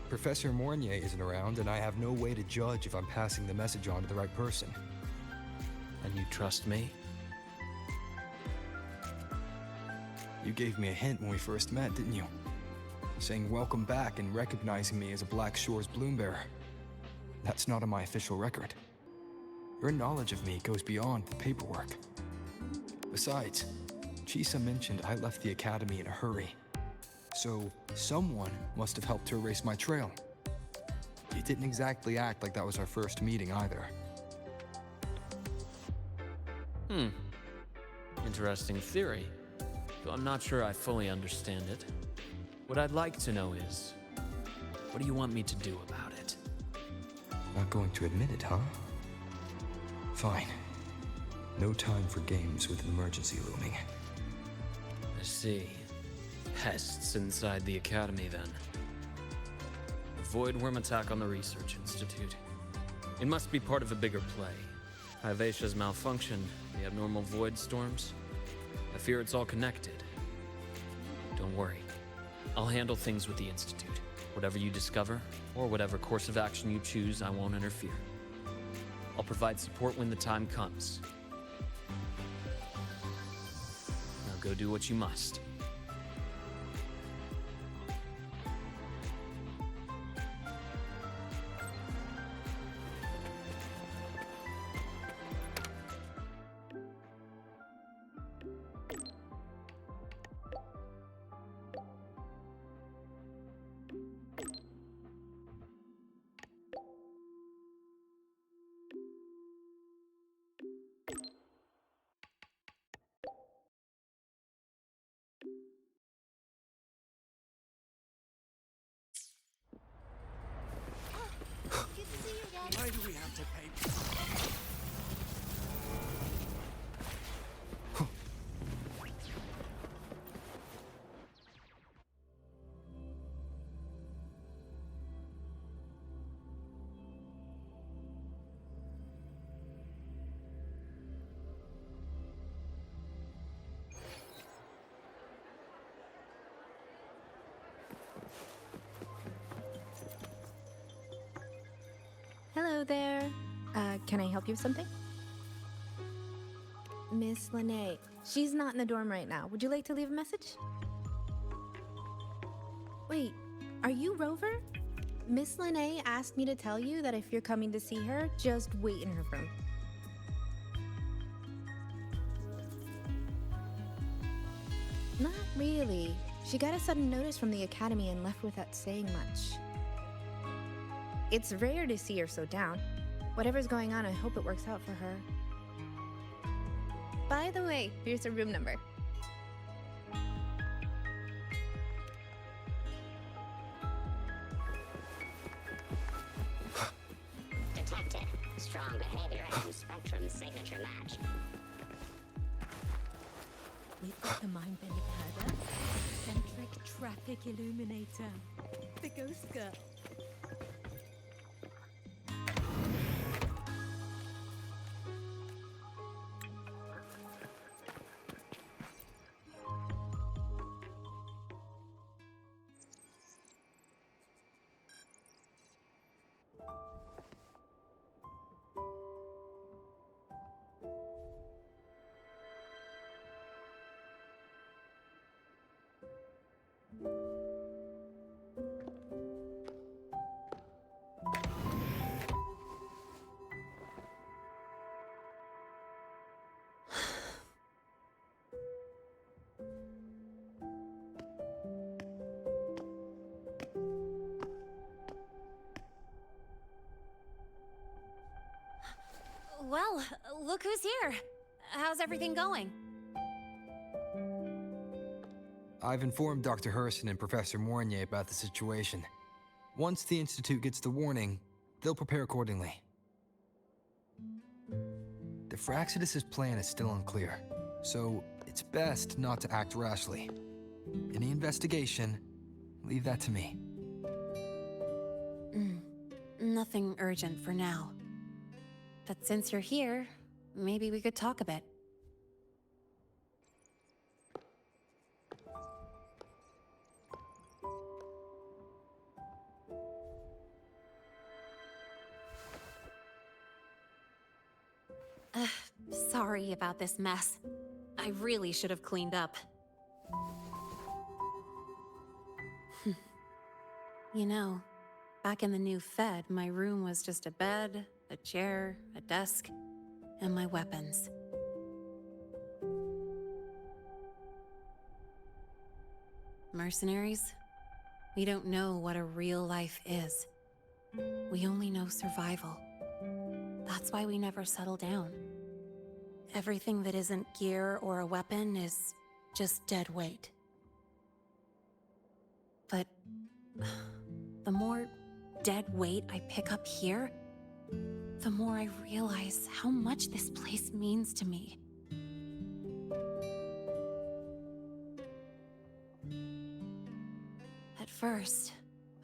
Speaker 3: Professor Mornier isn't around, and I have no way to judge if I'm passing the message on to the right person.
Speaker 5: And you trust me?
Speaker 3: You gave me a hint when we first met, didn't you? Saying welcome back and recognizing me as a Black Shores Bloombearer. That's not on my official record. Your knowledge of me goes beyond the paperwork. Besides, Chisa mentioned I left the Academy in a hurry. So, someone must have helped to erase my trail. You didn't exactly act like that was our first meeting either.
Speaker 5: Interesting theory, though I'm not sure I fully understand it. What I'd like to know is, what do you want me to do about it?
Speaker 3: Not going to admit it, huh? Fine. No time for games with an emergency looming.
Speaker 5: I see. Pests inside the Academy, then. A void worm attack on the Research Institute. It must be part of a bigger play. Hivatia's malfunction, the abnormal void storms. I fear it's all connected. Don't worry. I'll handle things with the Institute. Whatever you discover, or whatever course of action you choose, I won't interfere. I'll provide support when the time comes. Now go do what you must.
Speaker 17: Why do we have to pay?
Speaker 10: Hello there. Can I help you with something? Miss Lene. She's not in the dorm right now. Would you like to leave a message? Wait, are you Rover? Miss Lene asked me to tell you that if you're coming to see her, just wait in her room. Not really. She got a sudden notice from the Academy and left without saying much. It's rare to see her so down. Whatever's going on, I hope it works out for her. By the way, here's her room number.
Speaker 19: Detected. Strong behavior and spectrum signature match.
Speaker 20: We've got the mind-bending herder, eccentric traffic illuminator, the ghost girl.
Speaker 7: Well, look who's here. How's everything going?
Speaker 3: I've informed Dr. Hurston and Professor Mournier about the situation. Once the Institute gets the warning, they'll prepare accordingly. The Fraxidus' plan is still unclear, so it's best not to act rashly. Any investigation, leave that to me.
Speaker 7: Nothing urgent for now. But since you're here, maybe we could talk a bit. Sorry about this mess. I really should have cleaned up. You know, back in the new Fed, my room was just a bed, a chair, a desk, and my weapons. Mercenaries? We don't know what a real life is. We only know survival. That's why we never settle down. Everything that isn't gear or a weapon is just dead weight. But the more dead weight I pick up here, the more I realize how much this place means to me. At first,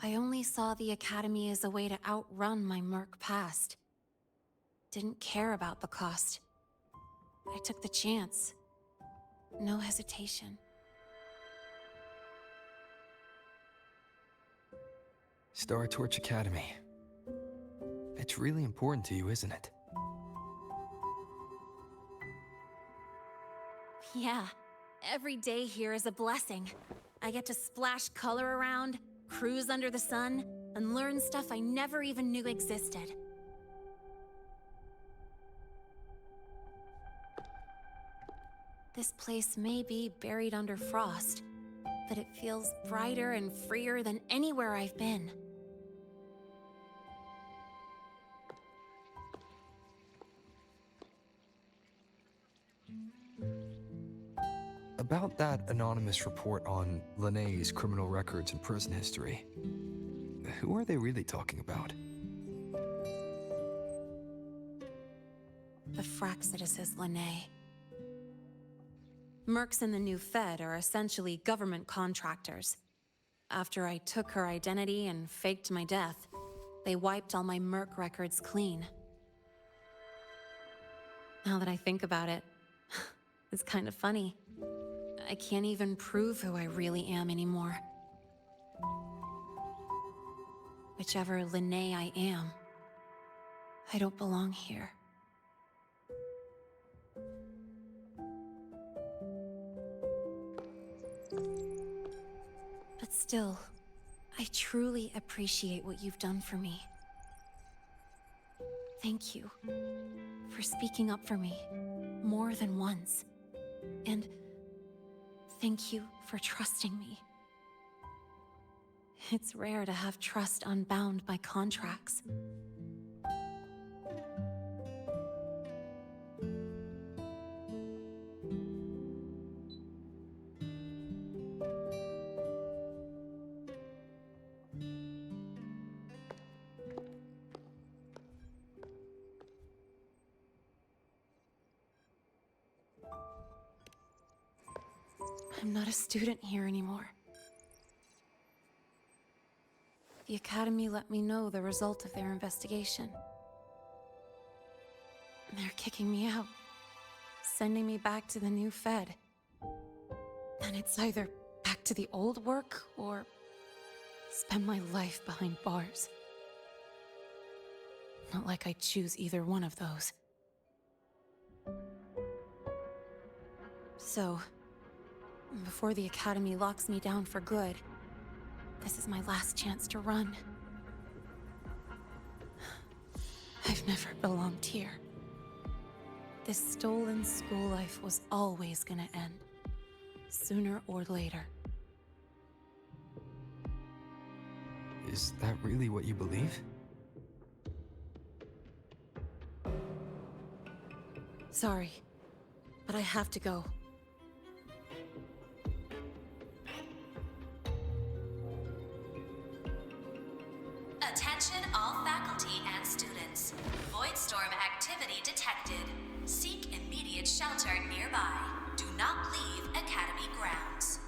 Speaker 7: I only saw the Academy as a way to outrun my Merc past. Didn't care about the cost. I took the chance. No hesitation.
Speaker 3: Star Torch Academy. It's really important to you, isn't it?
Speaker 7: Yeah, every day here is a blessing. I get to splash color around, cruise under the sun, and learn stuff I never even knew existed. This place may be buried under frost, but it feels brighter and freer than anywhere I've been.
Speaker 3: About that anonymous report on Linné's criminal records and prison history, who are they really talking about?
Speaker 7: The Fraxidus is Linné. Mercs in the new Fed are essentially government contractors. After I took her identity and faked my death, they wiped all my Merc records clean. Now that I think about it, it's kind of funny. I can't even prove who I really am anymore. Whichever Linné I am, I don't belong here. But still, I truly appreciate what you've done for me. Thank you for speaking up for me more than once. And thank you for trusting me. It's rare to have trust unbound by contracts. I'm not a student here anymore. The Academy let me know the result of their investigation. They're kicking me out, sending me back to the new Fed. And it's either back to the old work, or spend my life behind bars. Not like I choose either one of those. So, before the Academy locks me down for good, this is my last chance to run. I've never belonged here. This stolen school life was always gonna end, sooner or later.
Speaker 3: Is that really what you believe?
Speaker 7: Sorry, but I have to go.
Speaker 12: Attention all faculty and students. Voidstorm activity detected. Seek immediate shelter nearby. Do not leave Academy grounds.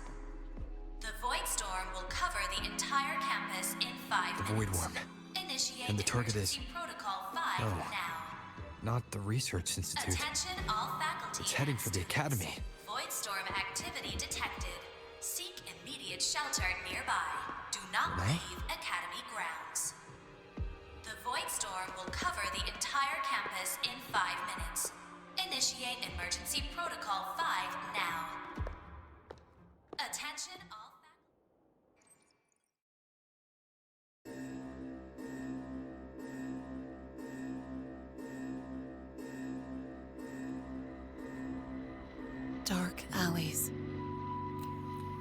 Speaker 12: The Voidstorm will cover the entire campus in 5
Speaker 3: The
Speaker 12: minutes.
Speaker 3: Void Worm.
Speaker 12: Initiate
Speaker 3: And the target is...
Speaker 12: emergency protocol 5
Speaker 3: No.
Speaker 12: now.
Speaker 3: Not the Research Institute.
Speaker 12: Attention all faculty.
Speaker 3: It's heading
Speaker 12: and
Speaker 3: for the
Speaker 12: students.
Speaker 3: Academy.
Speaker 12: Voidstorm activity detected. Seek immediate shelter nearby. Do not
Speaker 3: Renee?
Speaker 12: leave Academy grounds. The Voidstorm will cover the entire campus in 5 minutes. Initiate emergency protocol 5 now. Attention all
Speaker 7: Dark alleys.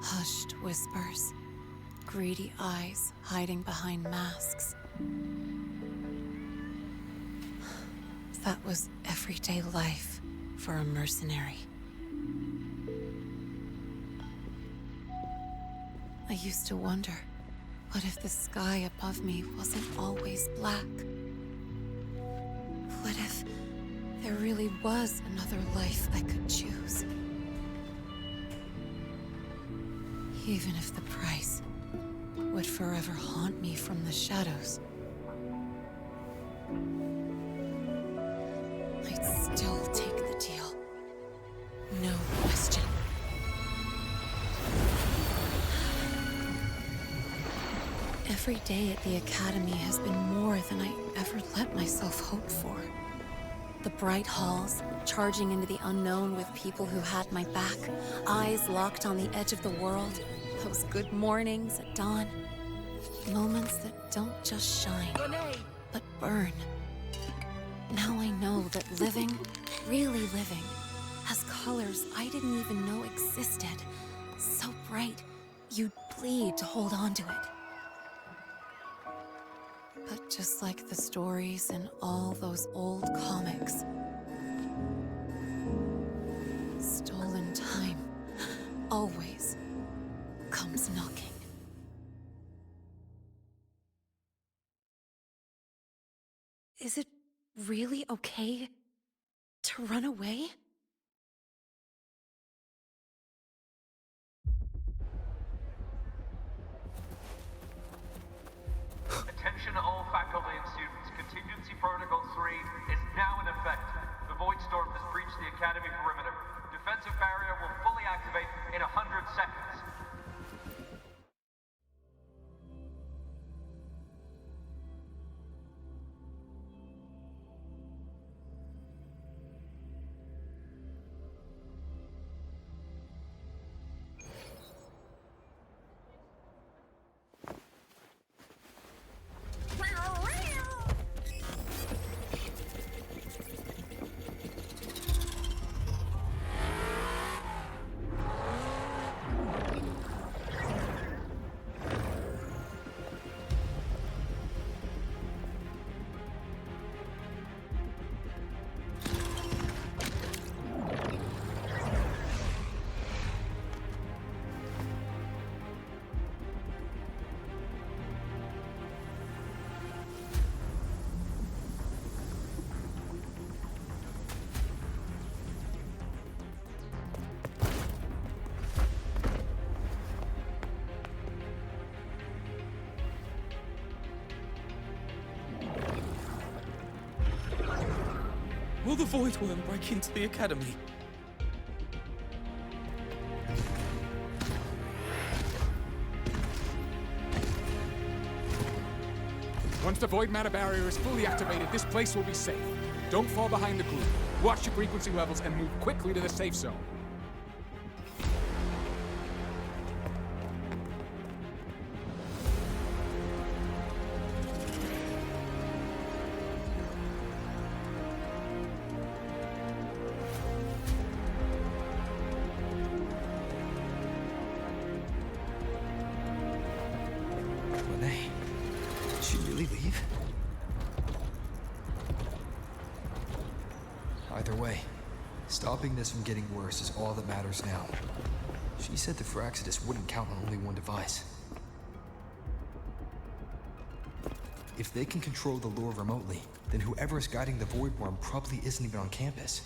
Speaker 7: Hushed whispers. Greedy eyes hiding behind masks. That was everyday life for a mercenary. I used to wonder, what if the sky above me wasn't always black? What if there really was another life I could choose? Even if the price would forever haunt me from the shadows. I'd still take the deal. No question. Every day at the Academy has been more than I ever let myself hope for. The bright halls, charging into the unknown with people who had my back, eyes locked on the edge of the world, those good mornings at dawn, moments that don't just shine, but burn. Now I know that living, really living, has colors I didn't even know existed. So bright, you'd bleed to hold on to it. But just like the stories in all those old comics, stolen time always comes knocking. Is it really okay to run away?
Speaker 1: Attention all faculty and students. Contingency Protocol 3 is now in effect. The Voidstorm has breached the Academy perimeter. Defensive barrier will fully activate in 100 seconds.
Speaker 4: Will the Void Worm break into the Academy?
Speaker 23: Once the Void Matter Barrier is fully activated, this place will be safe. Don't fall behind the group. Watch your frequency levels and move quickly to the safe zone.
Speaker 3: Renee, did she really leave? Either way, Stopping this from getting worse is all that matters now. She said the Firaxidus wouldn't count on only one device. If they can control the lure remotely, then whoever is guiding the Void Worm probably isn't even on campus.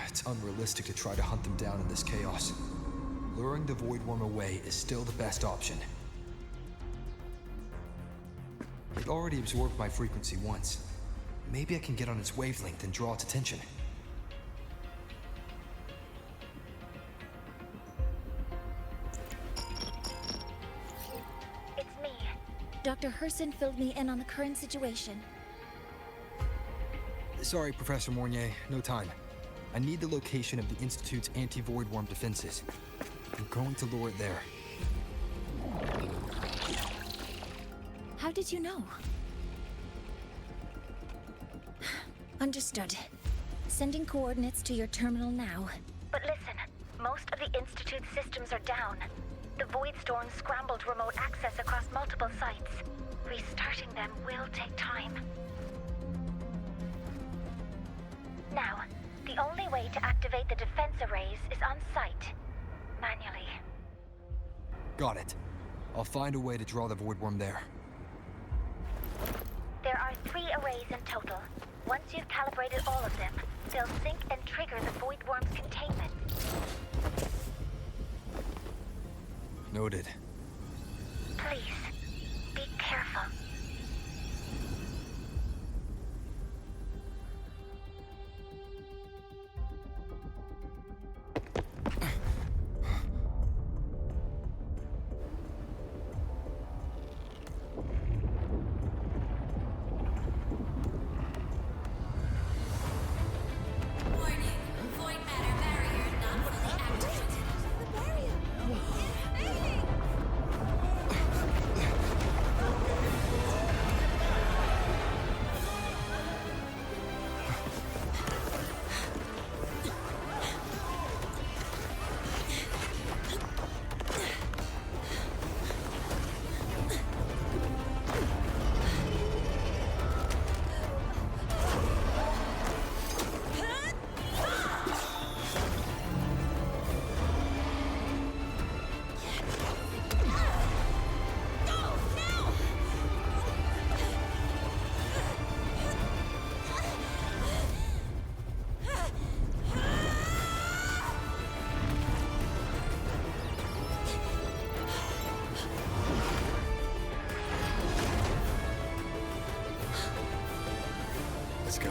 Speaker 3: It's unrealistic to try to hunt them down in this chaos. Luring the Void Worm away is still the best option. It already absorbed my frequency once. Maybe I can get on its wavelength and draw its attention.
Speaker 22: It's me. Dr. Herson filled me in on the current situation.
Speaker 3: Sorry, Professor Mornier, no time. I need the location of the Institute's anti-Void Worm defenses. I'm going to lure it there.
Speaker 22: How did you know? Understood. Sending coordinates to your terminal now. But listen, most of the Institute's systems are down. The Void Storm scrambled remote access across multiple sites. Restarting them will take time. Now, the only way to activate the defense arrays is on site. Manually.
Speaker 3: Got it. I'll find a way to draw the Void Worm there.
Speaker 22: There are 3 arrays in total. Once you've calibrated all of them, they'll sync and trigger the Void Worm's containment.
Speaker 3: Noted.
Speaker 22: Please, be careful.
Speaker 3: Let's go.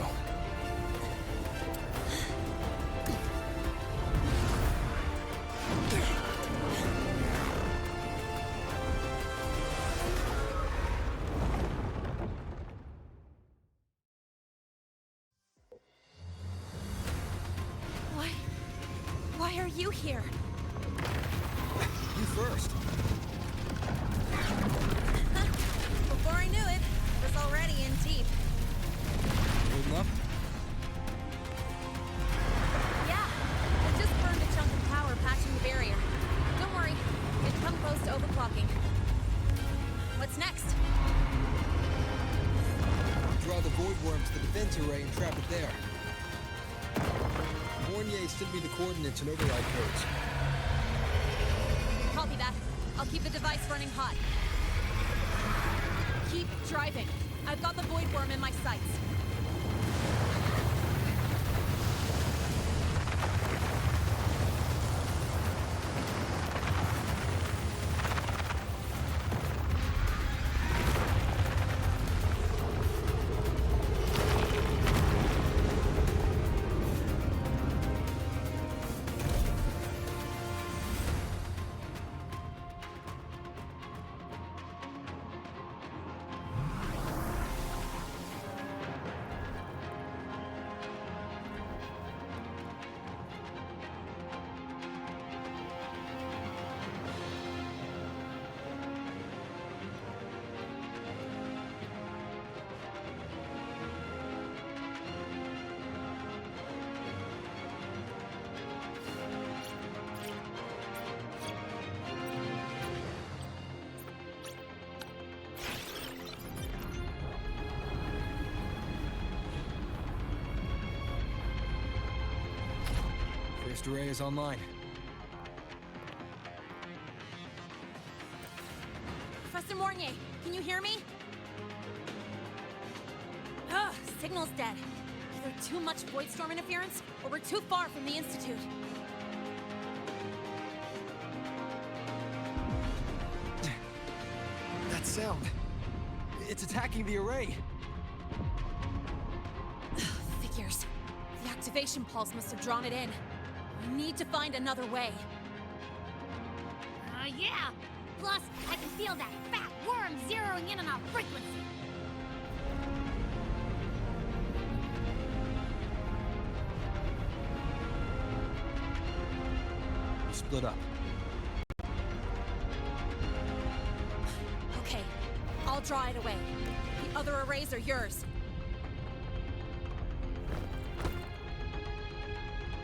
Speaker 7: Why are you here?
Speaker 3: You first.
Speaker 7: Before I knew it, I was already in deep.
Speaker 3: Holding up?
Speaker 7: Yeah, I just burned a chunk of power patching the barrier. Don't worry, it's come close to overclocking. What's next?
Speaker 3: Draw the Void Worm to the defense array and trap it there. Mornier sent me the coordinates and override codes.
Speaker 7: Copy that. I'll keep the device running hot. Keep driving. I've got the Void Worm in my sights.
Speaker 3: First array is online.
Speaker 7: Professor Mornier, can you hear me? Ugh, signal's dead. Either too much Voidstorm interference, or we're too far from the Institute.
Speaker 3: That sound. It's attacking the array.
Speaker 7: Figures. The activation pulse must have drawn it in. We need to find another way.
Speaker 6: Yeah! Plus, I can feel that fat worm zeroing in on our frequency.
Speaker 3: We split up.
Speaker 7: Okay, I'll draw it away. The other arrays are yours.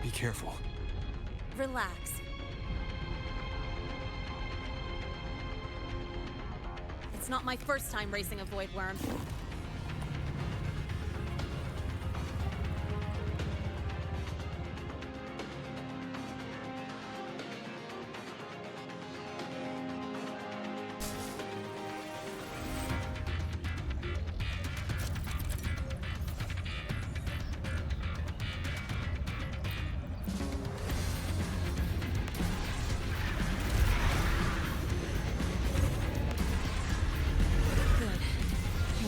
Speaker 3: Be careful.
Speaker 7: Relax. It's not my first time racing a void worm.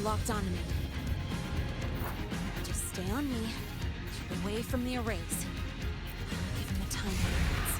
Speaker 7: Locked onto me. Just stay on me. Keep away from the arrays. Give him the time he needs.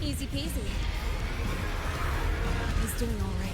Speaker 7: Easy peasy. He's doing all right.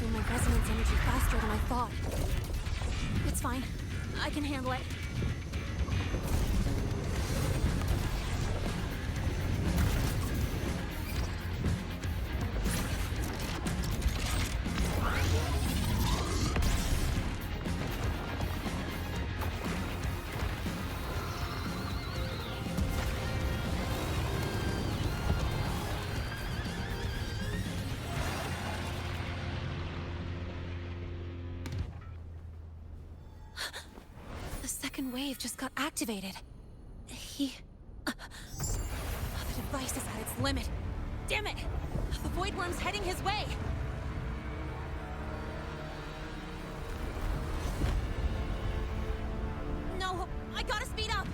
Speaker 7: through my resonance energy faster than I thought. It's fine. I can handle it. The second wave just got activated. The device is at its limit. Damn it! The Void Worm's heading his way! No, I gotta speed up!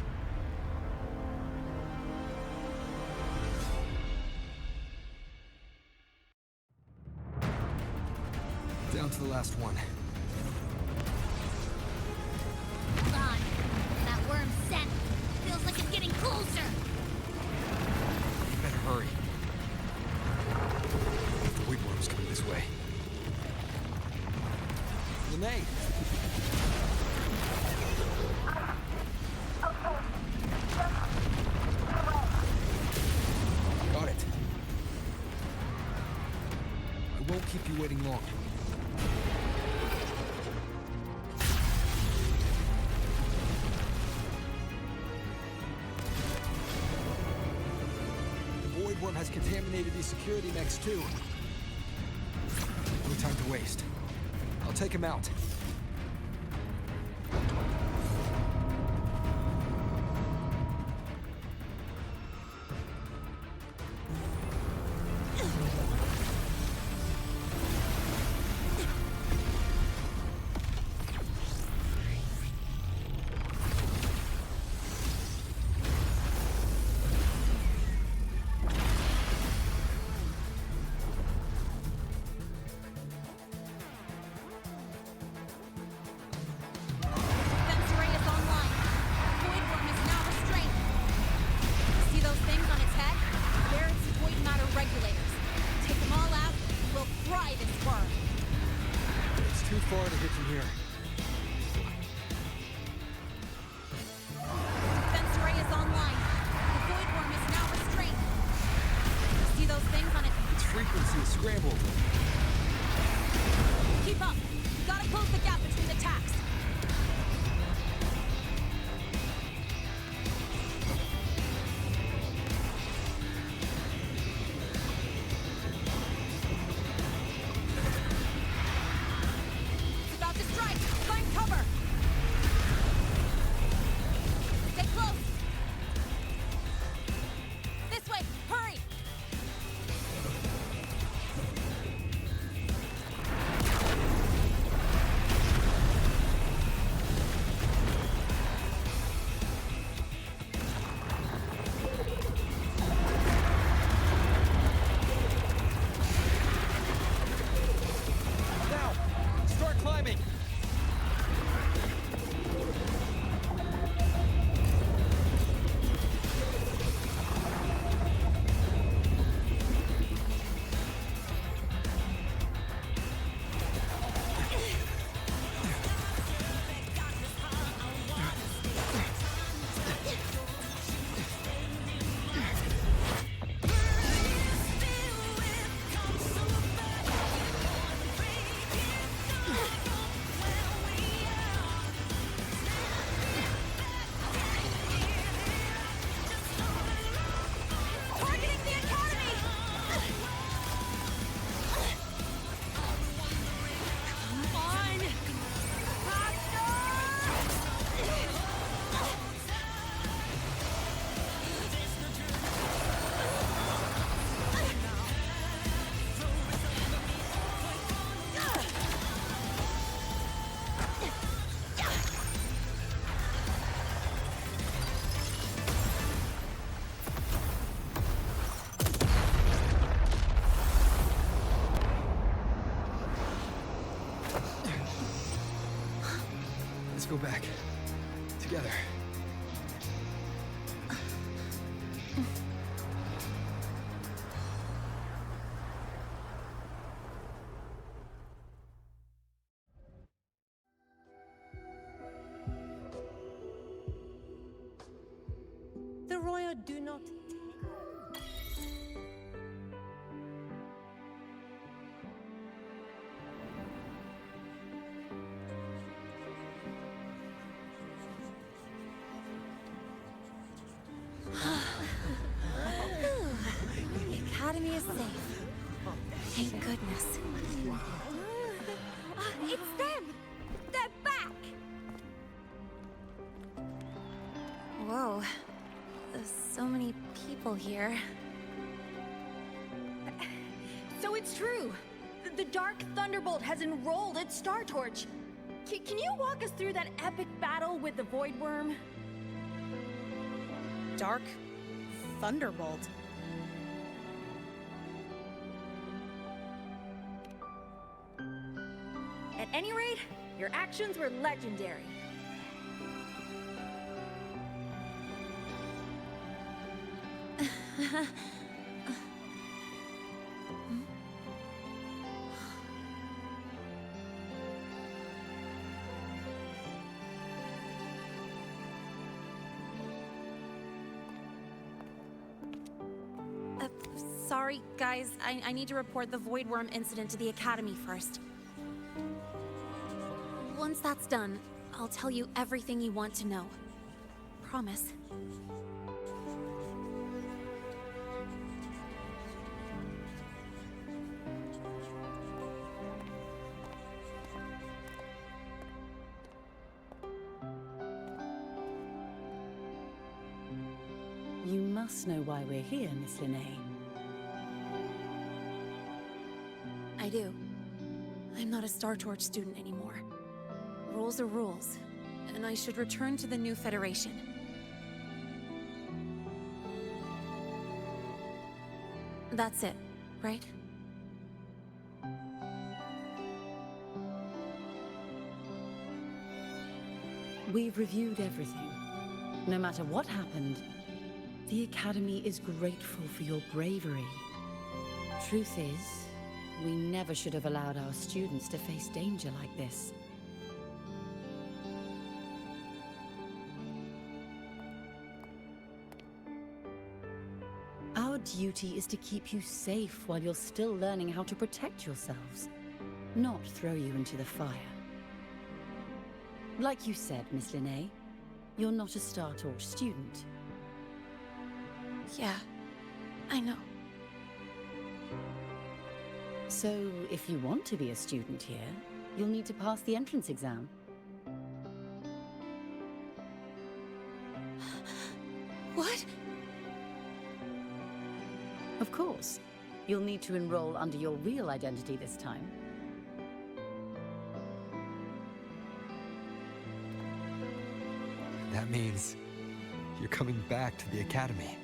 Speaker 3: Down to the last one.
Speaker 6: Hold on. That worm's scent feels like it's getting closer.
Speaker 3: Better hurry. The Void Worm's coming this way. Lene! Got it. I won't keep you waiting long. The Void Worm has contaminated these security mechs too. No time to waste. I'll take him out.
Speaker 7: Defense array is online. The Void Worm is now restrained. See those things on its head? They're its void matter regulators. Take them all out, and we'll fry this worm.
Speaker 3: It's too far to hit from here.
Speaker 7: Defense array is online. The Void Worm is now restrained. See those things on its...
Speaker 3: Its frequency is scrambled.
Speaker 7: Keep up. We gotta close the gap between the tacks. It's about to strike. Find cover. Stay close. This way. Hurry.
Speaker 3: Now! Start climbing!
Speaker 7: Targeting the academy! Come on!
Speaker 3: Let's go back. Together.
Speaker 20: Sir, do not.
Speaker 7: The Academy is safe. Thank goodness.
Speaker 6: It's them! They're back!
Speaker 7: Whoa. There's so many people here.
Speaker 11: So it's true! The Dark Thunderbolt has enrolled at Star Torch! Can you walk us through that epic battle with the Void Worm?
Speaker 10: Dark Thunderbolt.
Speaker 11: At any rate, your actions were legendary.
Speaker 7: Sorry, guys. I need to report the Void Worm incident to the Academy first. Once that's done, I'll tell you everything you want to know. Promise.
Speaker 8: You must know why we're here, Miss Linnae.
Speaker 7: I do. I'm not a Star Torch student anymore. Rules are rules, and I should return to the new Federation. That's it, right?
Speaker 8: We've reviewed everything. No matter what happened, the Academy is grateful for your bravery. Truth is, we never should have allowed our students to face danger like this. Our duty is to keep you safe while you're still learning how to protect yourselves, not throw you into the fire. Like you said, Miss Linnae, you're not a Star Torch student.
Speaker 7: Yeah, I know.
Speaker 8: So, if you want to be a student here, you'll need to pass the entrance exam.
Speaker 7: What?
Speaker 8: Of course. You'll need to enroll under your real identity this time.
Speaker 3: That means you're coming back to the Academy.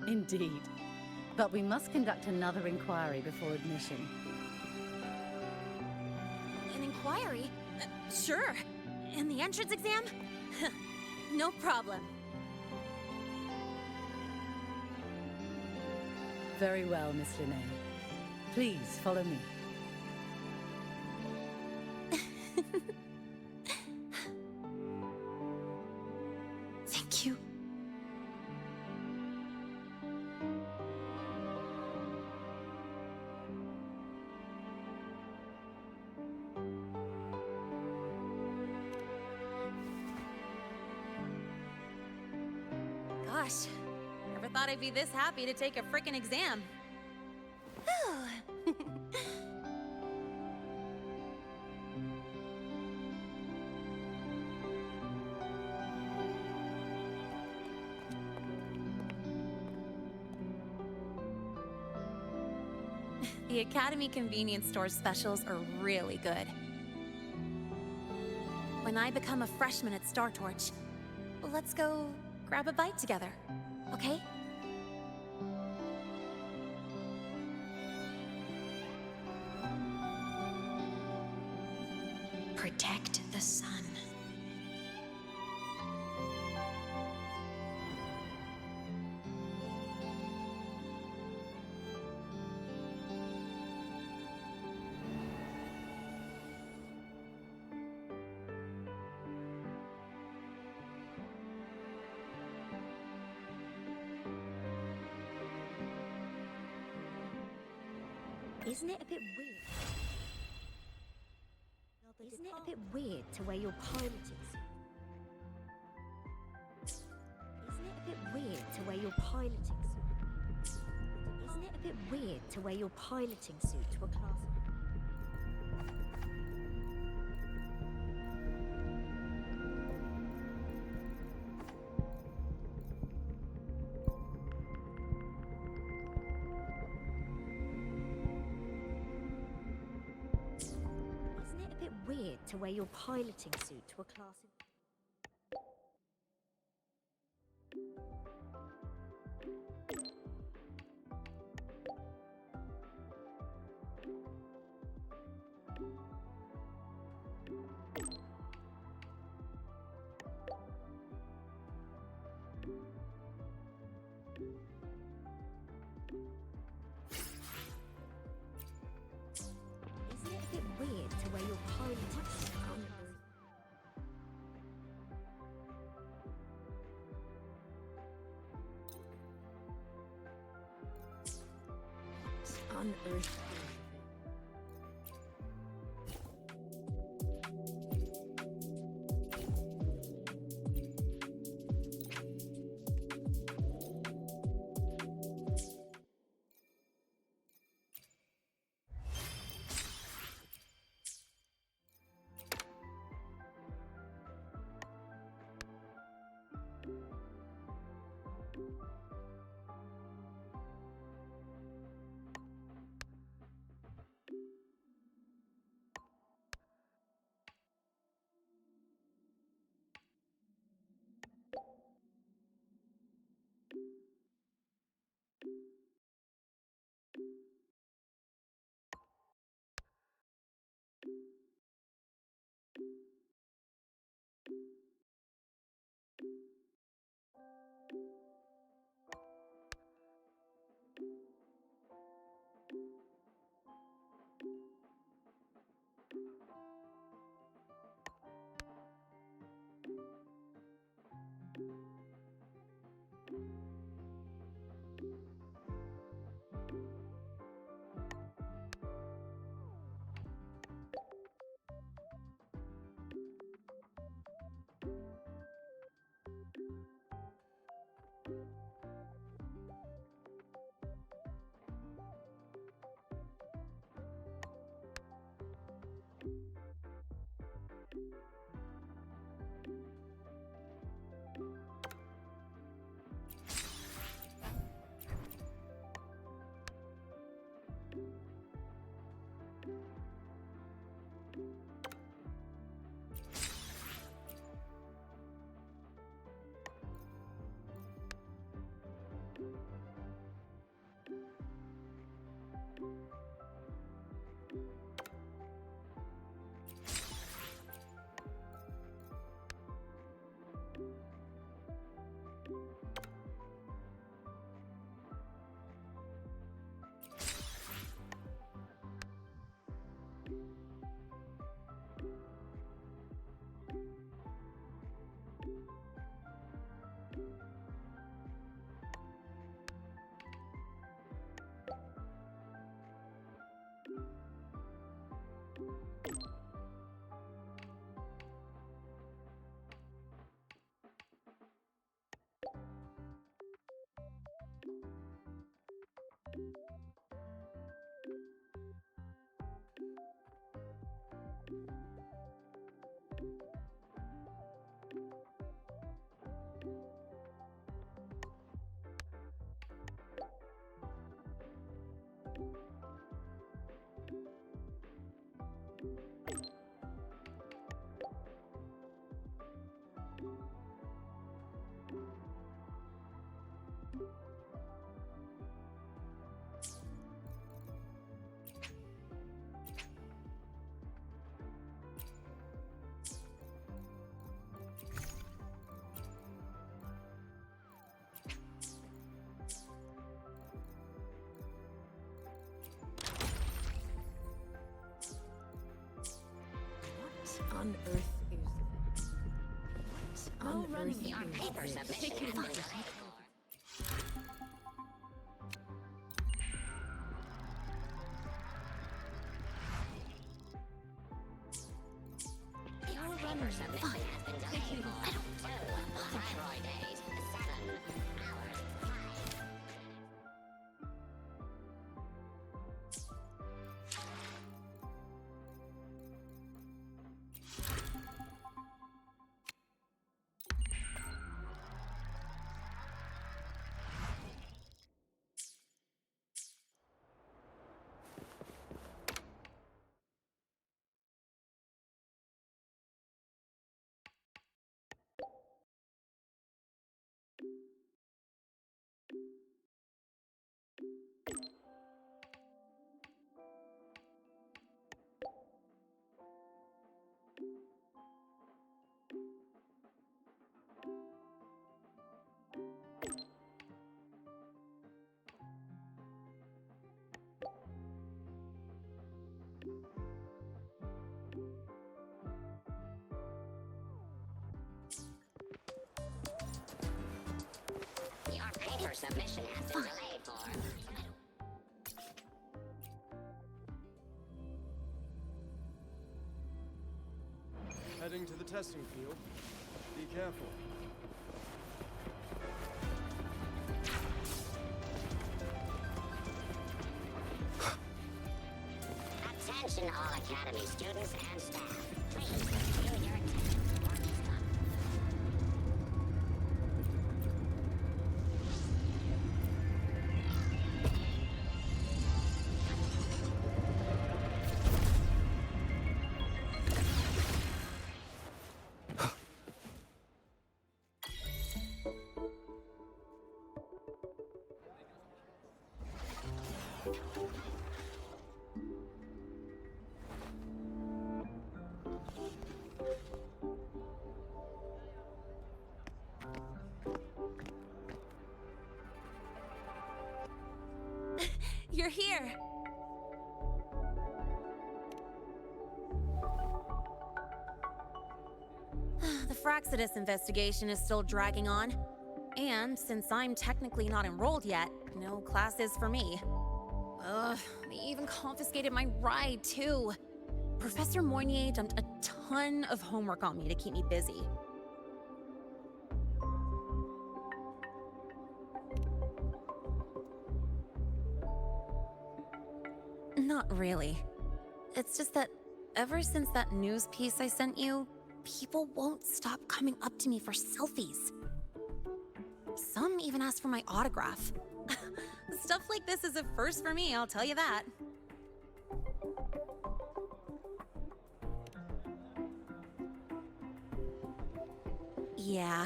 Speaker 8: Indeed. But we must conduct another inquiry before admission.
Speaker 7: An inquiry? Sure. And the entrance exam? No problem.
Speaker 8: Very well, Miss Linnae. Please follow me.
Speaker 7: Thank you. Gosh, never thought I'd be this happy to take a frickin' exam. Whew. The Academy convenience store specials are really good. When I become a freshman at Star Torch, let's go grab a bite together, okay?
Speaker 12: Protect the sun.
Speaker 22: Isn't it a bit weird? Isn't it a bit weird to wear your piloting suit? Isn't it a bit weird to wear your piloting suit? Isn't it a bit weird to wear your piloting suit to a class? Isn't it a bit weird to wear your piloting suit to a class? Isn't it a bit weird to wear your piloting suit on on Earth? On Earth is what on Earth
Speaker 19: your
Speaker 22: is
Speaker 19: paper
Speaker 22: this?
Speaker 19: submission. submission has been delayed for.
Speaker 13: Heading to the testing field. Be careful.
Speaker 19: Attention all Academy students and staff. Please review your attendance for this month.
Speaker 7: You're here! The Fraxidus investigation is still dragging on. And since I'm technically not enrolled yet, no classes for me. Ugh, they even confiscated my ride, too. Professor Moynier dumped a ton of homework on me to keep me busy. Not really. It's just that ever since that news piece I sent you, people won't stop coming up to me for selfies. Some even ask for my autograph. Stuff like this is a first for me, I'll tell you that. Yeah.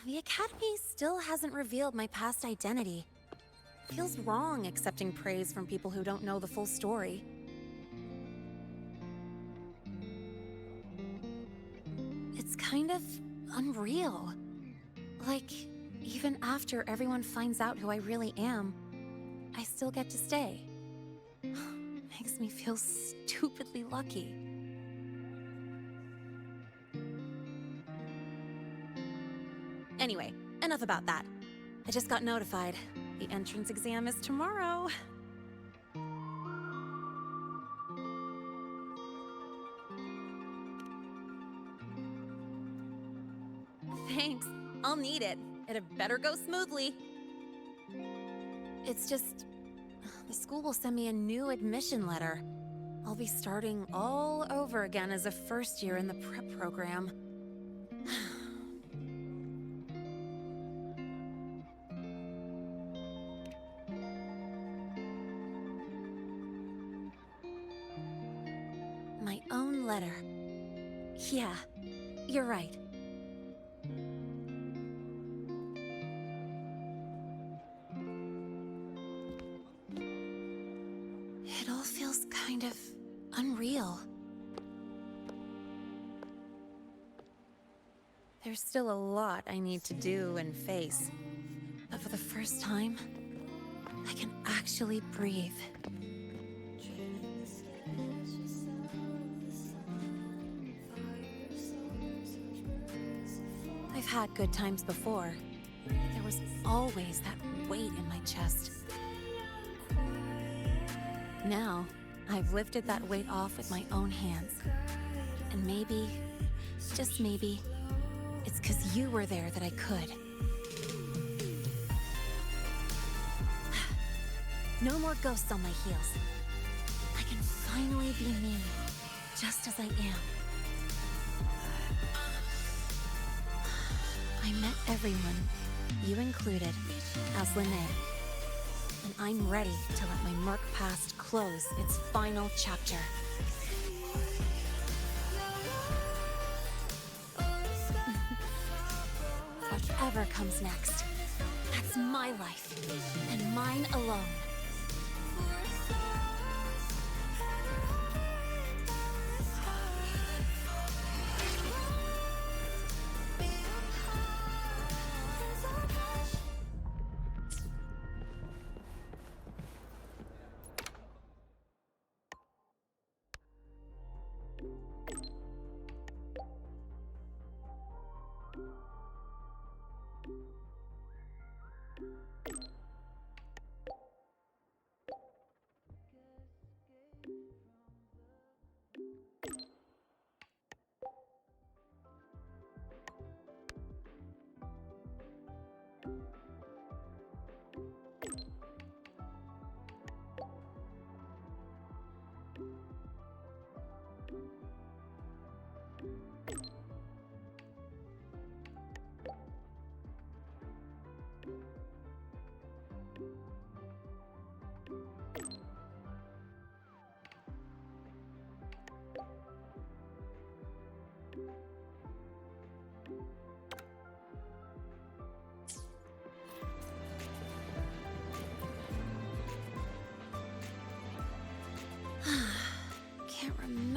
Speaker 7: The Academy still hasn't revealed my past identity. Feels wrong accepting praise from people who don't know the full story. It's kind of unreal. Like, even after everyone finds out who I really am, I still get to stay. Makes me feel stupidly lucky. Anyway, enough about that. I just got notified. The entrance exam is tomorrow. Thanks. I'll need it. It had better go smoothly. It's just... the school will send me a new admission letter. I'll be starting all over again as a first year in the prep program. My own letter. Yeah, you're right. It all feels kind of unreal. There's still a lot I need to do and face. But for the first time, I can actually breathe. I've had good times before. There was always that weight in my chest. Now, I've lifted that weight off with my own hands. And maybe, just maybe, it's 'cause you were there that I could. No more ghosts on my heels. I can finally be me, just as I am. I met everyone, you included, as Lene. And I'm ready to let my Merc past close its final chapter. Whatever comes next, that's my life, and mine alone.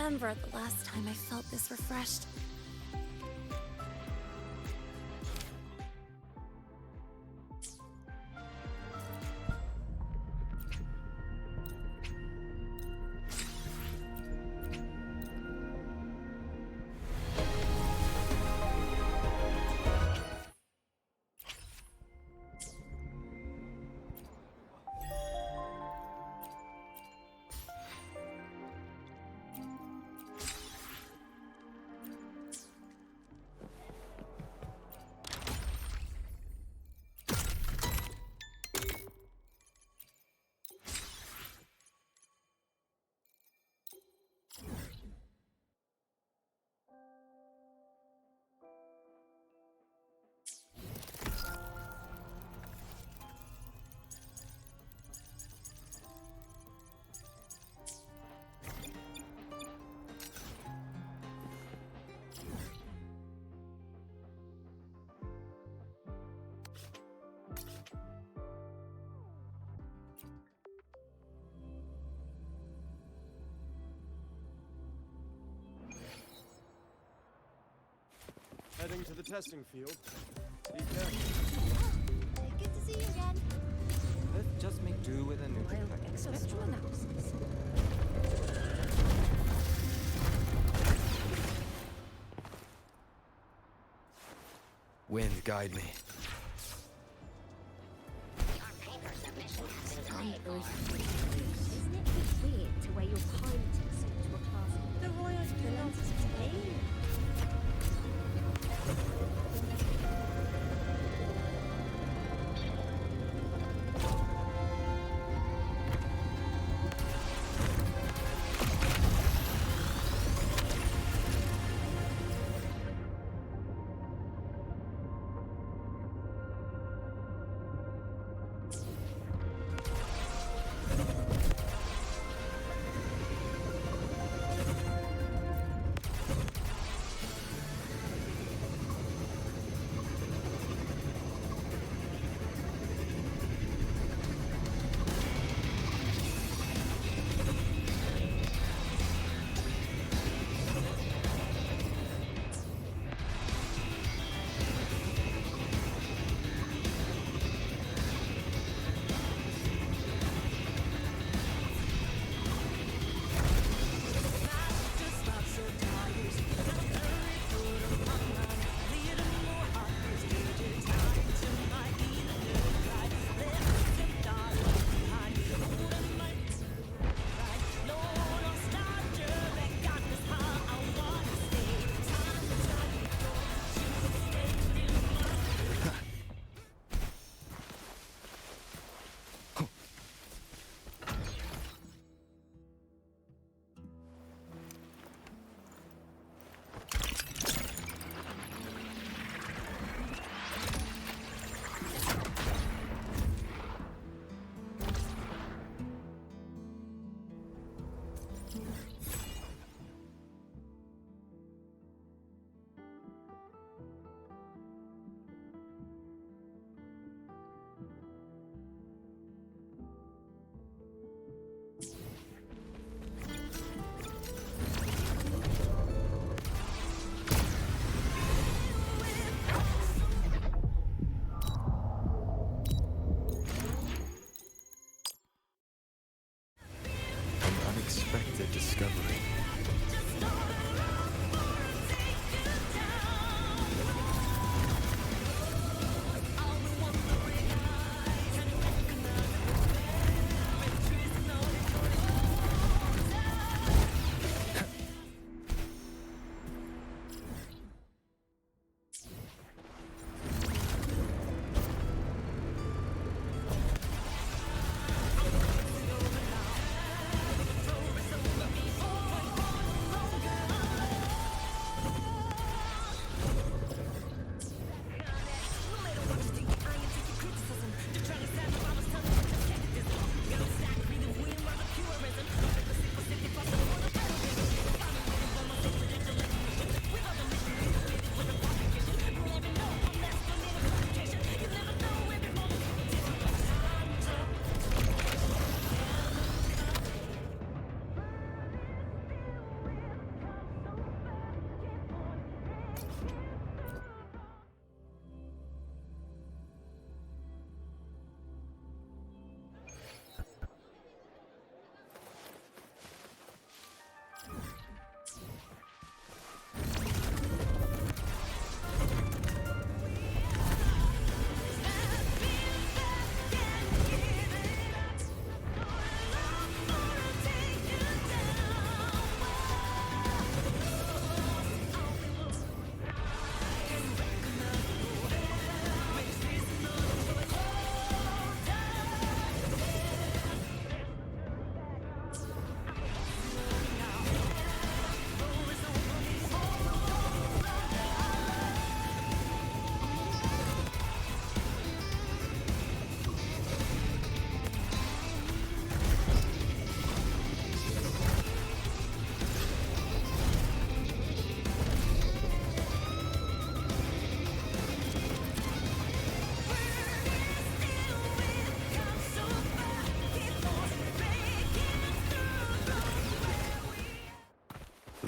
Speaker 7: remember the last time I felt this refreshed.
Speaker 13: Heading to the testing field. Be careful.
Speaker 6: Good to see you again.
Speaker 14: Let's just make do with a neutral
Speaker 8: Exospectral
Speaker 3: Wind, guide me.
Speaker 6: Isn't it a bit weird to wear your piloting suit to a class? The Royals do not stay.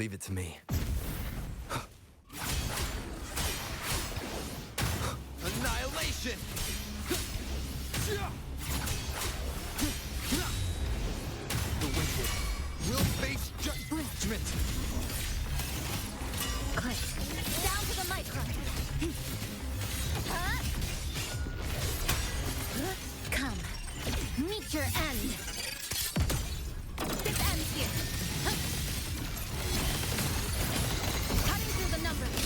Speaker 3: Leave it to me. Annihilation! The wicked will face judgment!
Speaker 6: Quick. Down to the micron. Come. Meet your end. This ends here. Cutting through the numbers.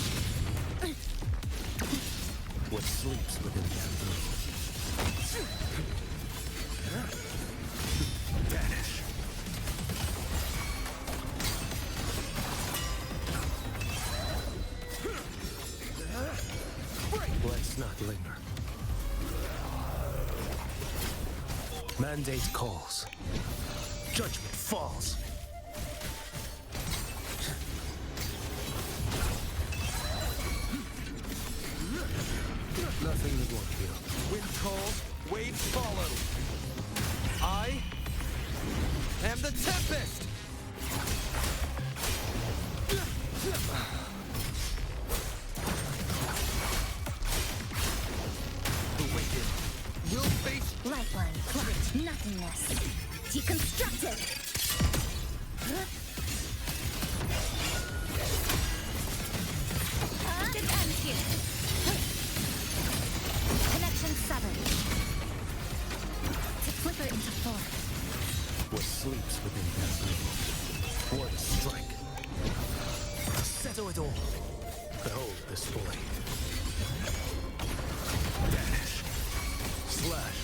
Speaker 3: What sleeps within bamboo? Vanish. Let's not linger. Mandate calls. Judgment falls. Nothing that won't heal. Wind calls, waves follow. I am the Tempest! The wicked will face
Speaker 6: Lifeline, clocked, nothingness. Deconstructed. This ends here. Connection severed. To flicker into form.
Speaker 3: what sleeps within bamboo. What a strike. Settle it all. Behold this boy. Vanish. Slash.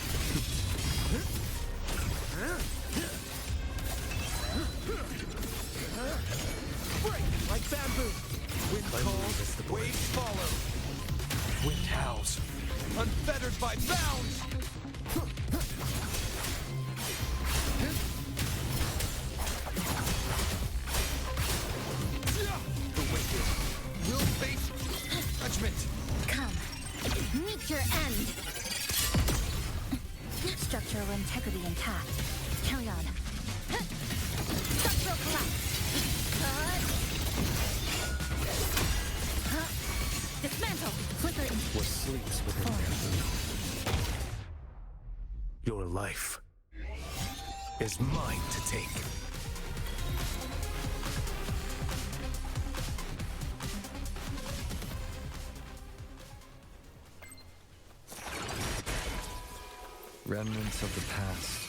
Speaker 3: Break like bamboo. Wind calls, waves follow. Wind howls, unfettered by bounds. The wicked will face judgment.
Speaker 6: Come, meet your end. Structural integrity intact. Carry on. Structural collapse. Dismantle. Flicker in.
Speaker 3: What sleeps within bamboo? Your life is mine to take. Remnants of the past.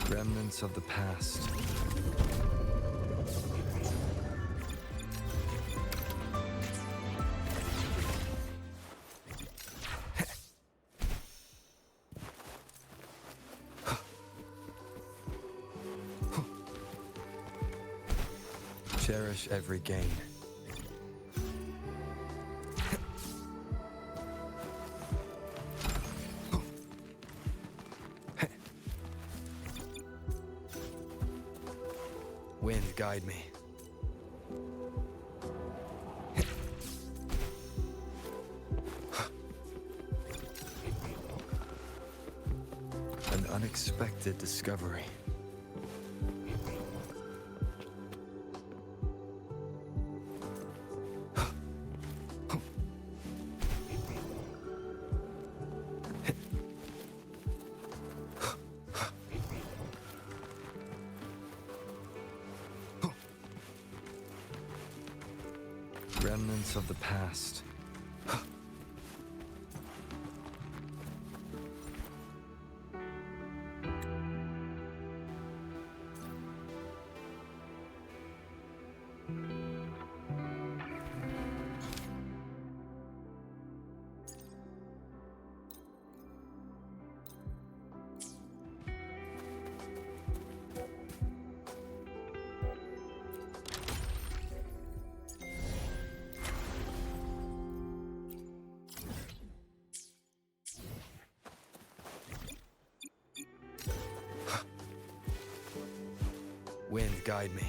Speaker 3: Remnants of the past. Cherish every gain. Wind, guide me. An unexpected discovery. Remnants of the past. Wind, guide me.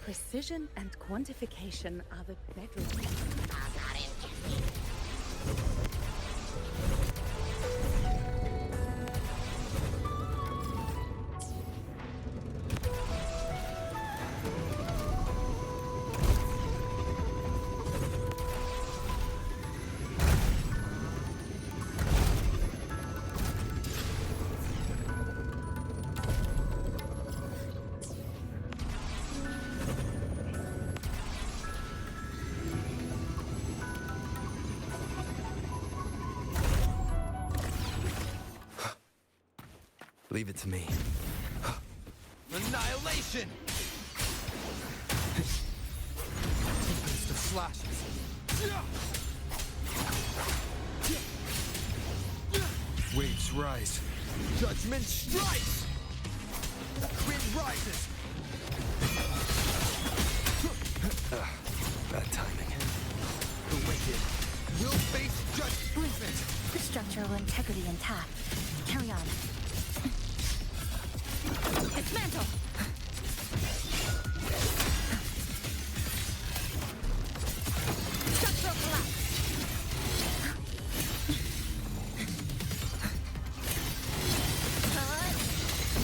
Speaker 9: Precision and quantification are the bedrock.
Speaker 3: Leave it to me.
Speaker 15: Annihilation! Tempest of slashes.
Speaker 3: Waves rise.
Speaker 15: Judgment strikes! Wind rises!
Speaker 3: Bad timing.
Speaker 15: The wicked will face judgment!
Speaker 22: Structural integrity intact. Carry on.
Speaker 9: Dismantle!
Speaker 22: Structural collapse.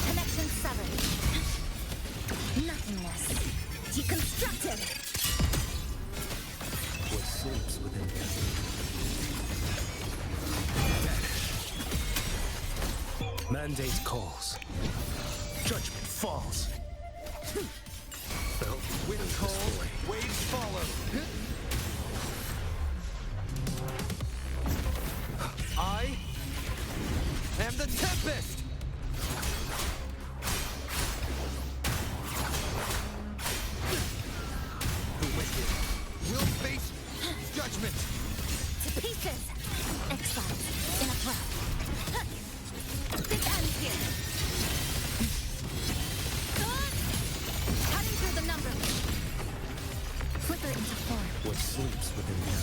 Speaker 22: Connection severed. Nothingness. Deconstructed.
Speaker 3: What sleeps within you? Mandate calls. Judgment falls.
Speaker 15: Wind calls, waves follow. I am the Tempest! The wicked will face judgment!
Speaker 22: To pieces. Exiled in a trap. This ends here. Cutting through the numbers. Flicker into form.
Speaker 3: What sleeps within you?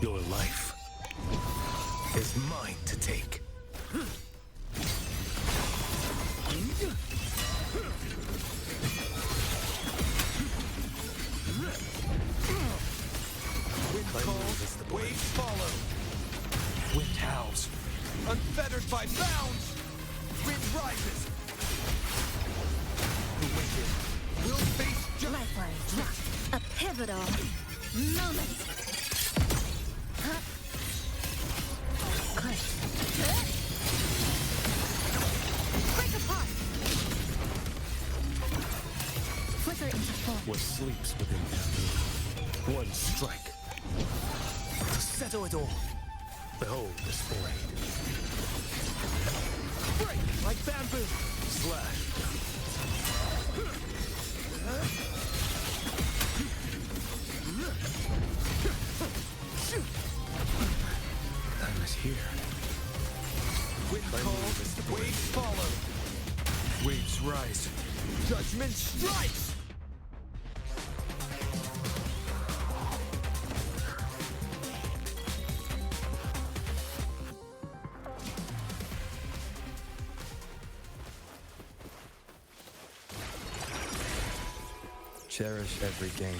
Speaker 3: Your life is mine to take.
Speaker 15: Wind calls, waves follow.
Speaker 3: Wind howls.
Speaker 15: Unfettered by bounds! Wind rises! The wicked will face
Speaker 22: Lifeline dropped. A pivotal moment. Click. Break apart. Flicker into form.
Speaker 3: What sleeps within you? One strike. To settle it all. Behold this blade.
Speaker 15: break like bamboo!
Speaker 3: Slash. Time is here.
Speaker 15: Wind calls, waves follow.
Speaker 3: Waves rise.
Speaker 15: Judgment strikes!
Speaker 3: Cherish every game.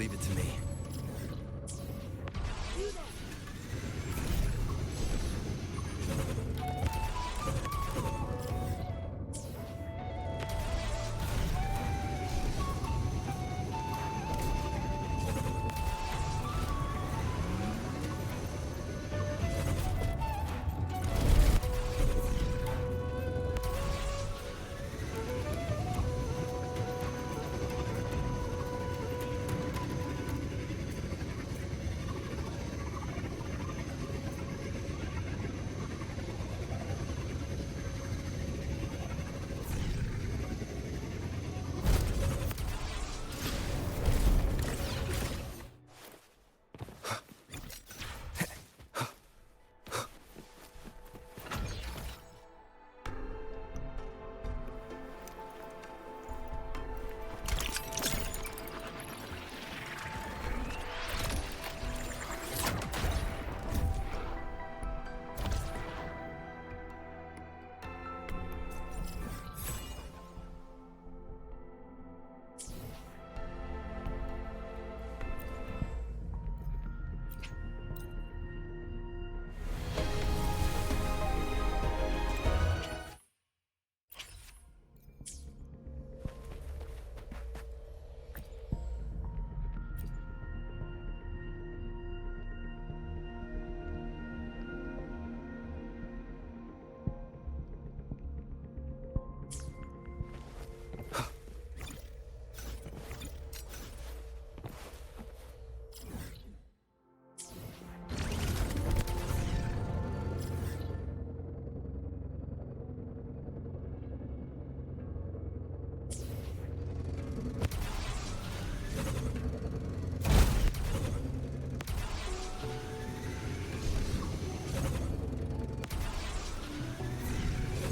Speaker 3: Leave it to me.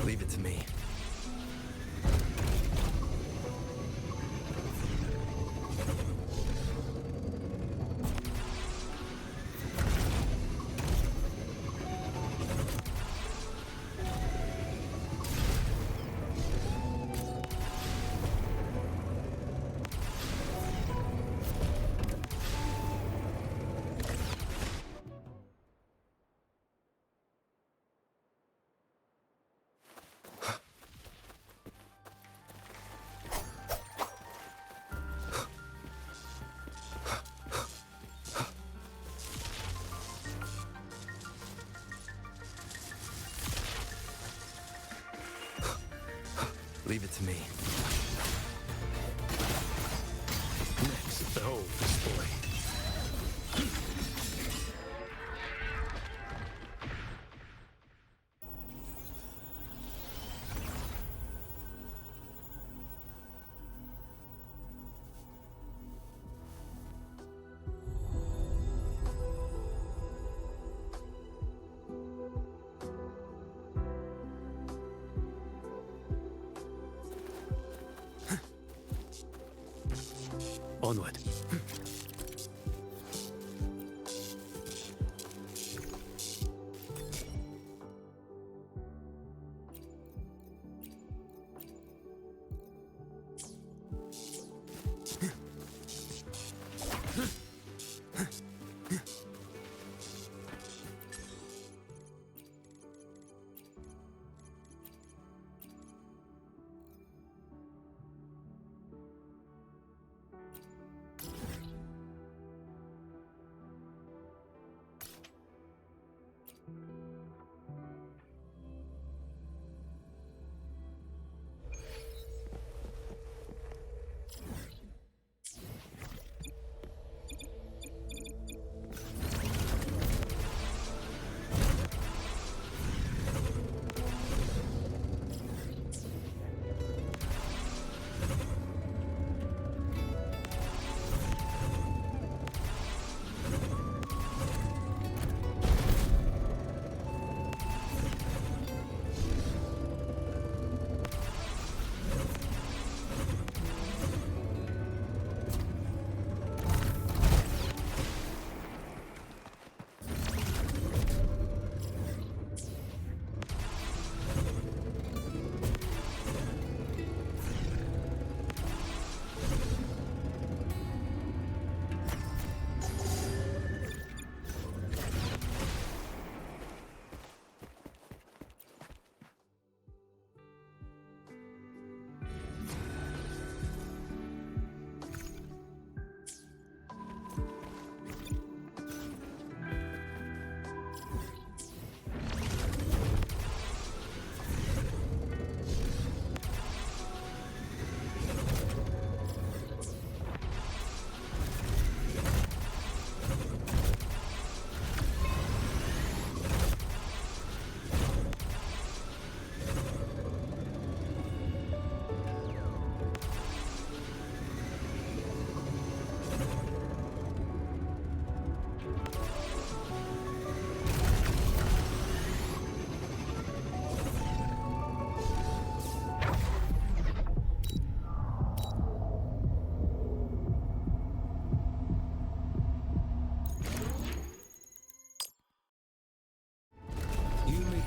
Speaker 3: Leave it to me. Leave it to me.
Speaker 15: Next, the whole display. Onward.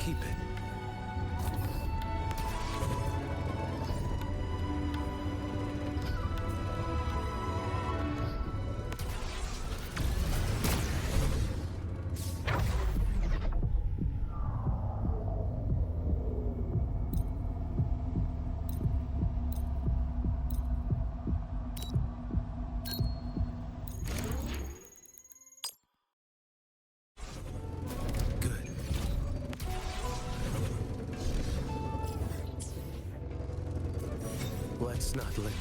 Speaker 15: keep it. Let's not linger.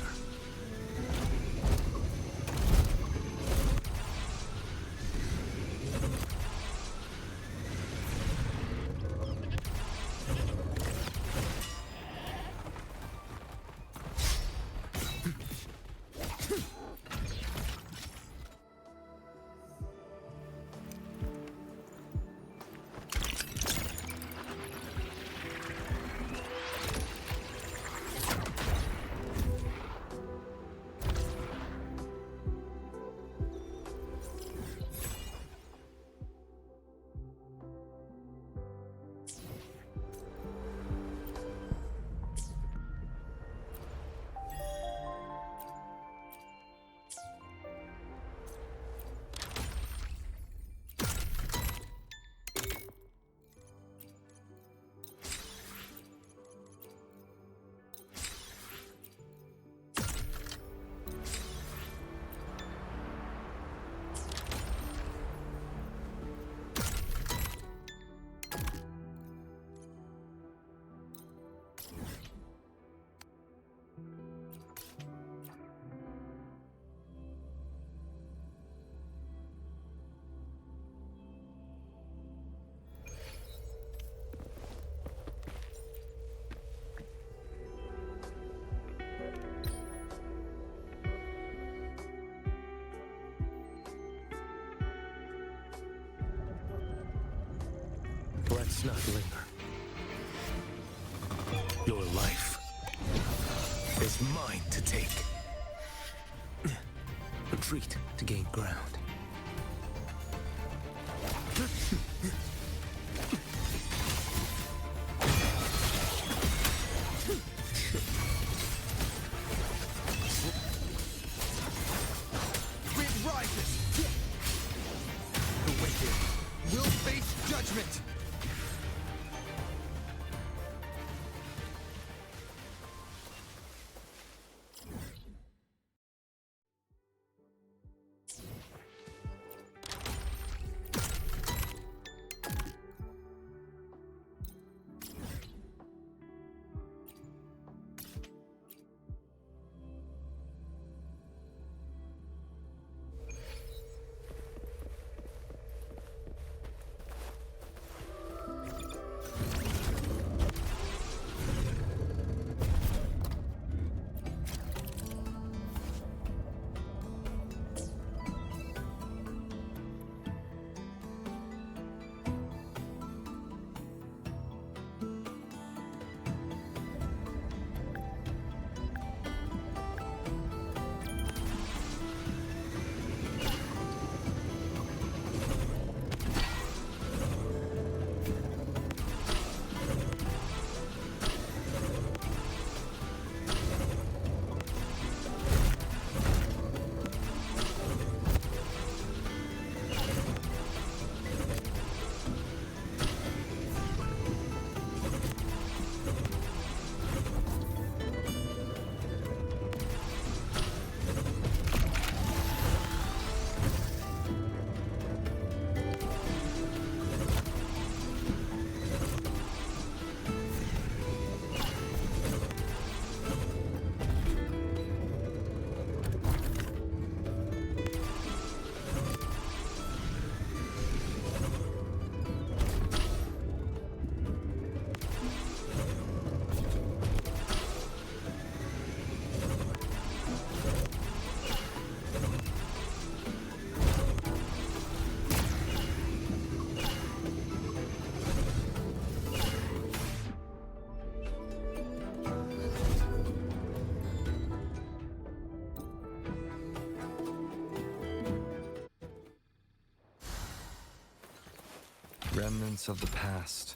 Speaker 15: Let's not linger. Your life is mine to take. Retreat to gain ground.
Speaker 3: Wind rises! The wicked will face judgment! Remnants of the past.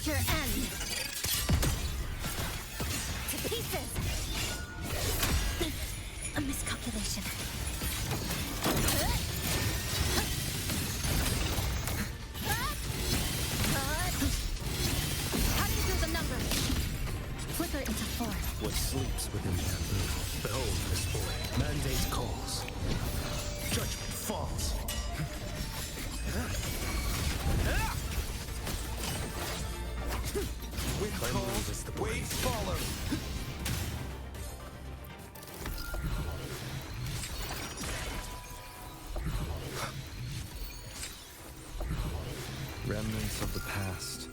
Speaker 6: Your end. To pieces. A miscalculation. Cutting through the number. Flicker into form.
Speaker 15: What sleeps within bamboo? Behold this boy. Mandate calls. Judgment falls. Wind calls, waves follow. Remnants of the past.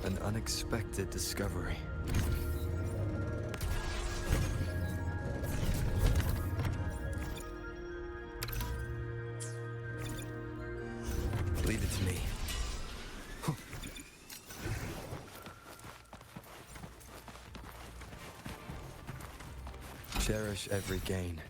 Speaker 15: An unexpected discovery. Leave it to me. Cherish every gain.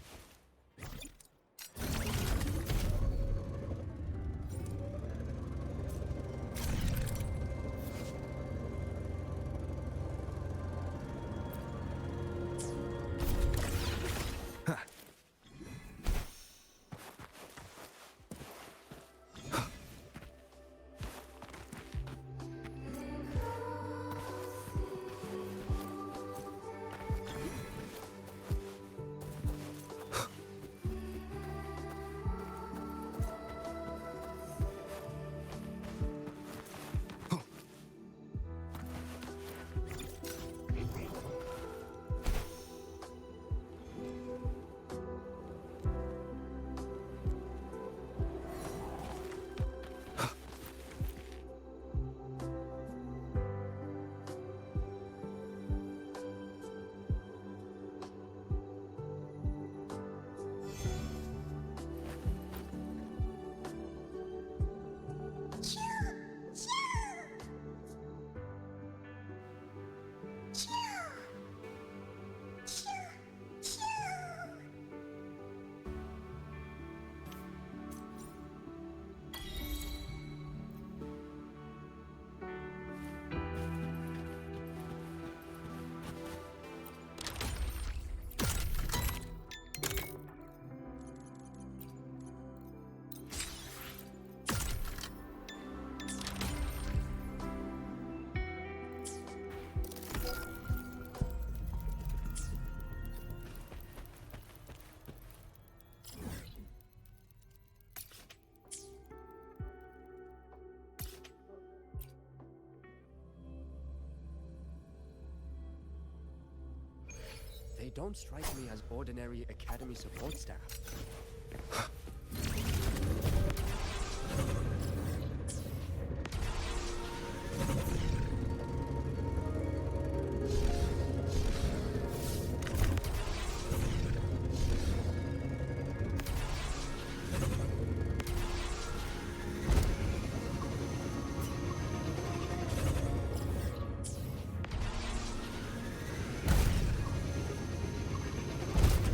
Speaker 13: They don't strike me as ordinary Academy support staff.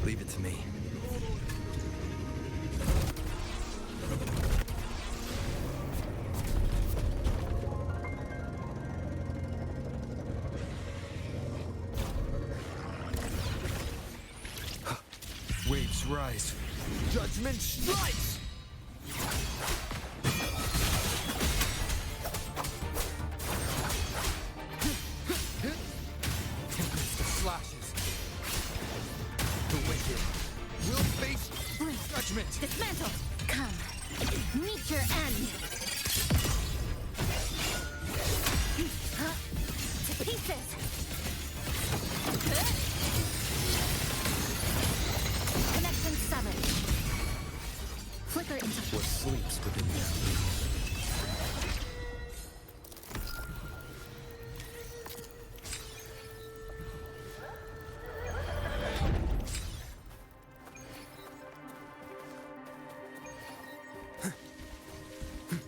Speaker 3: Leave it to me. Waves rise. Judgment strikes! Tempest of slashes. The wicked will face judgment.
Speaker 6: Dismantle! Come, meet your end! To pieces! Connection severed. Flicker into
Speaker 3: What sleeps within you?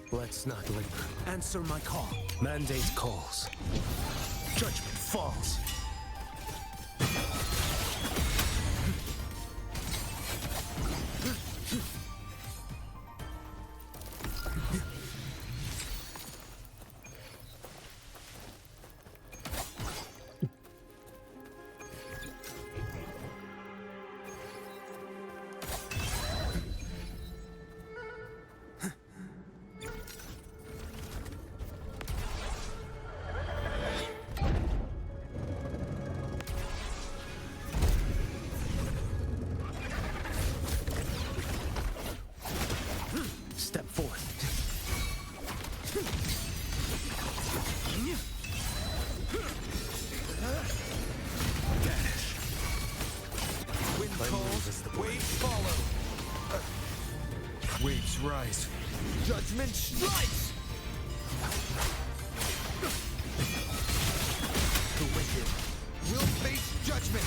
Speaker 15: Let's not linger. Answer my call. Mandate calls. Judgment falls. Step forth.
Speaker 3: Wind calls, waves follow. Waves rise. Judgment strikes! The wicked will face judgment!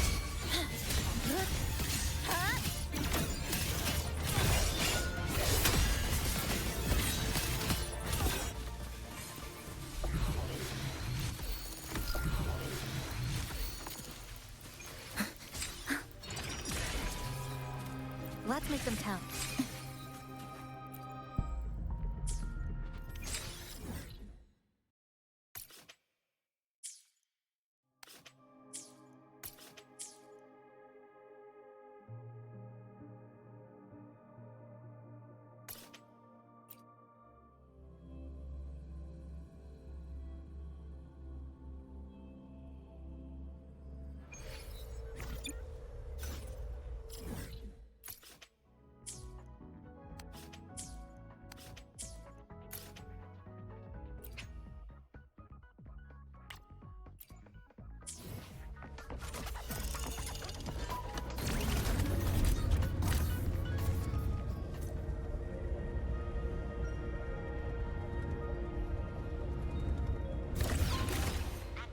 Speaker 6: Let's make them count.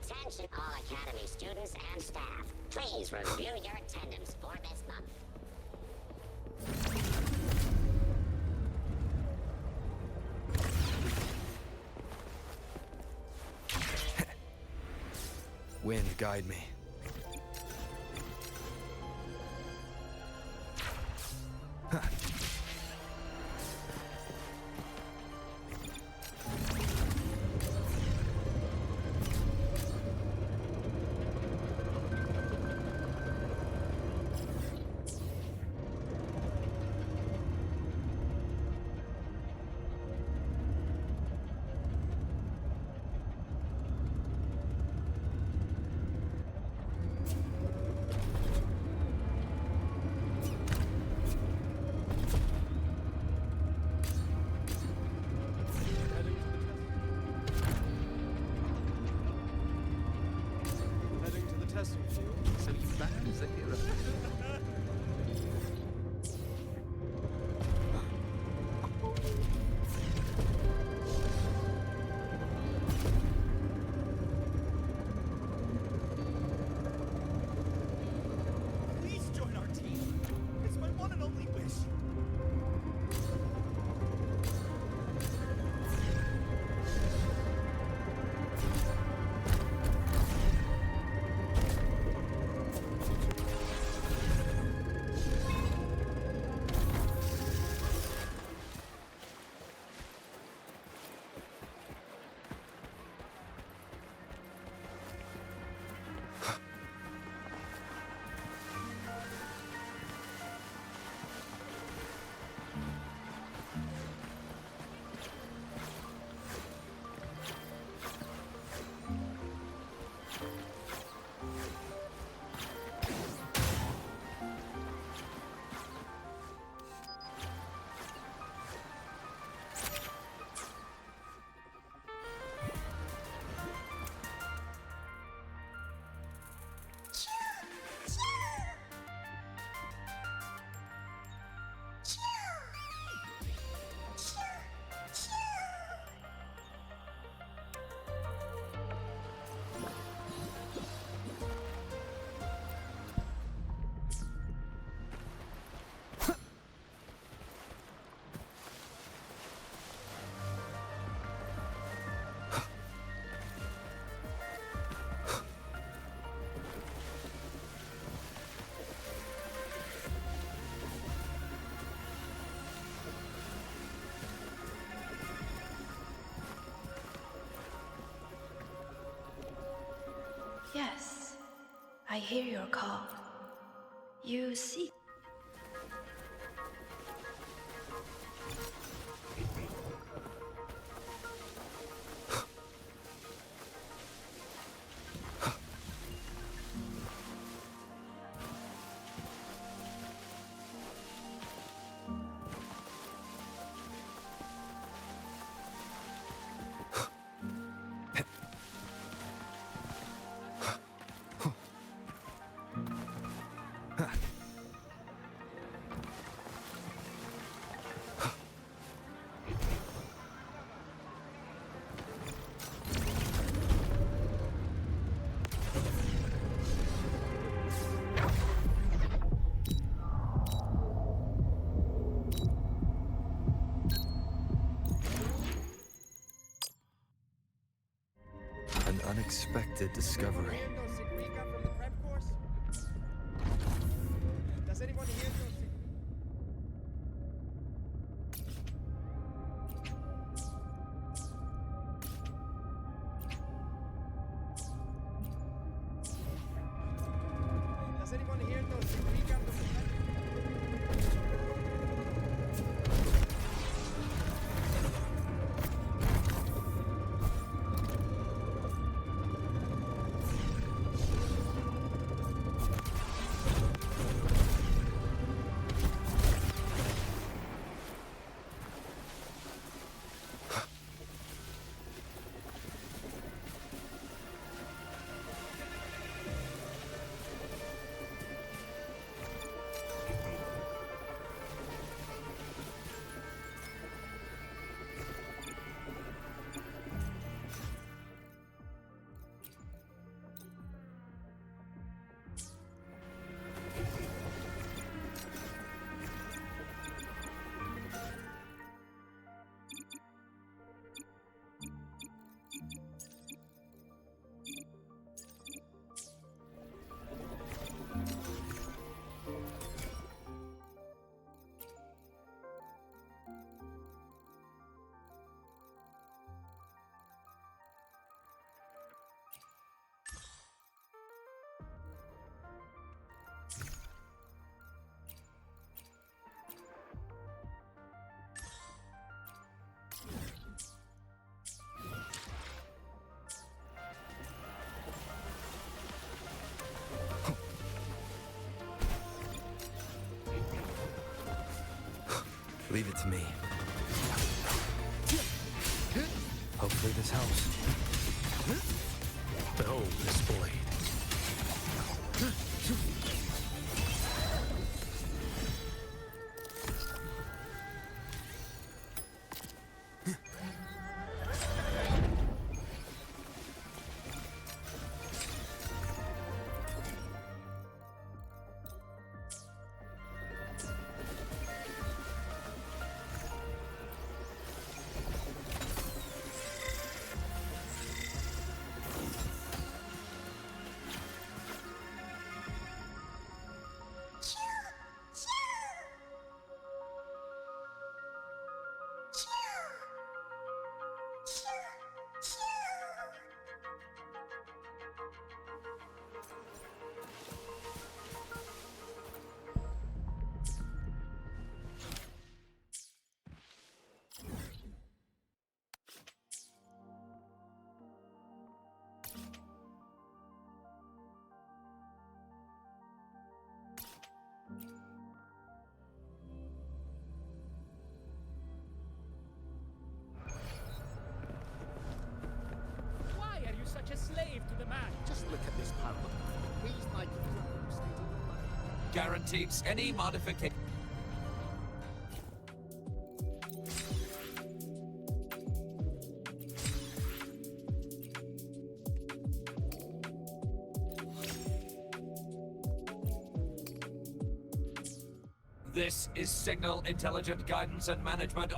Speaker 19: Attention all Academy students and staff. Please review your attendance for this month.
Speaker 3: Wind, guide me. Huh.
Speaker 13: testing field.
Speaker 15: So you banned Zahira?
Speaker 17: Please join our team. It's my one and only wish.
Speaker 16: Yes, I hear your call. You seek.
Speaker 3: An unexpected discovery.
Speaker 17: Does anyone hear those? Does anyone hear those recap of the
Speaker 3: Leave it to me. Hopefully this helps.
Speaker 15: Behold this blade.
Speaker 2: guarantees any modification. This is Signal Intelligent Guidance and Management.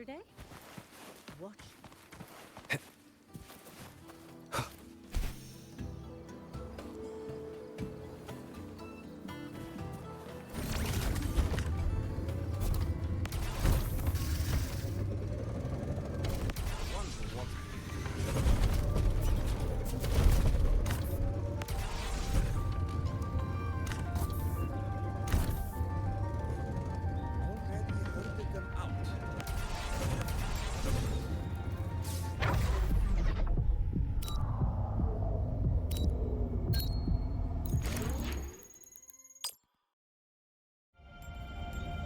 Speaker 20: yesterday?
Speaker 9: Watch.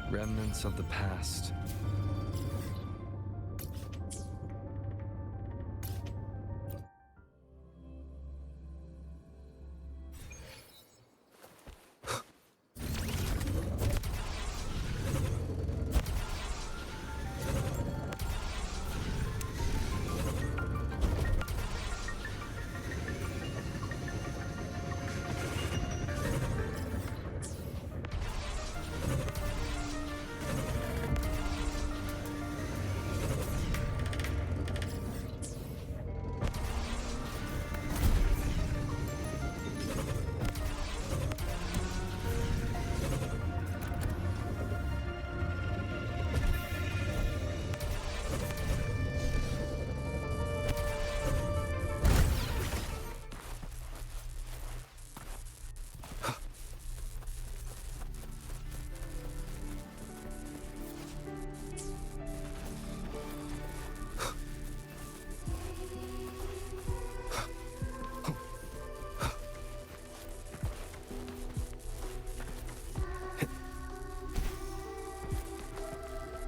Speaker 3: Remnants of the past.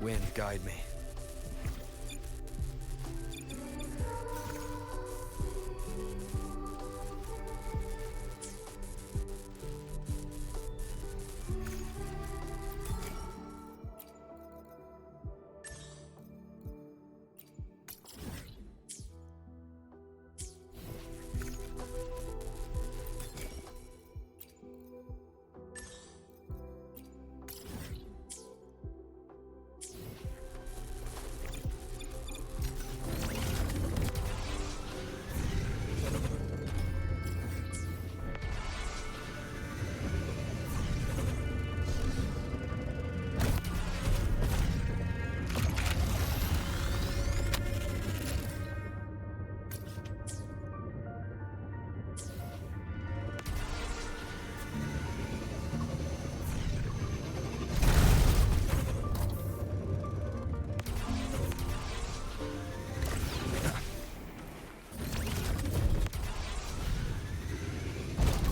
Speaker 3: Wind, guide me.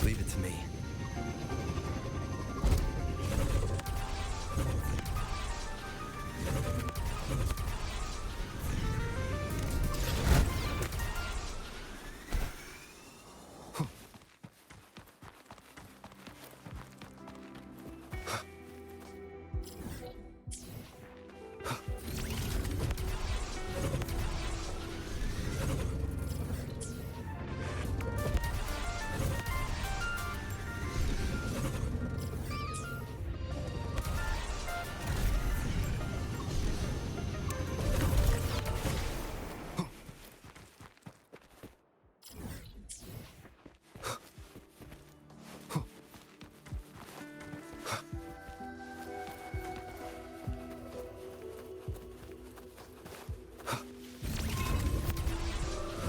Speaker 3: Leave it to me.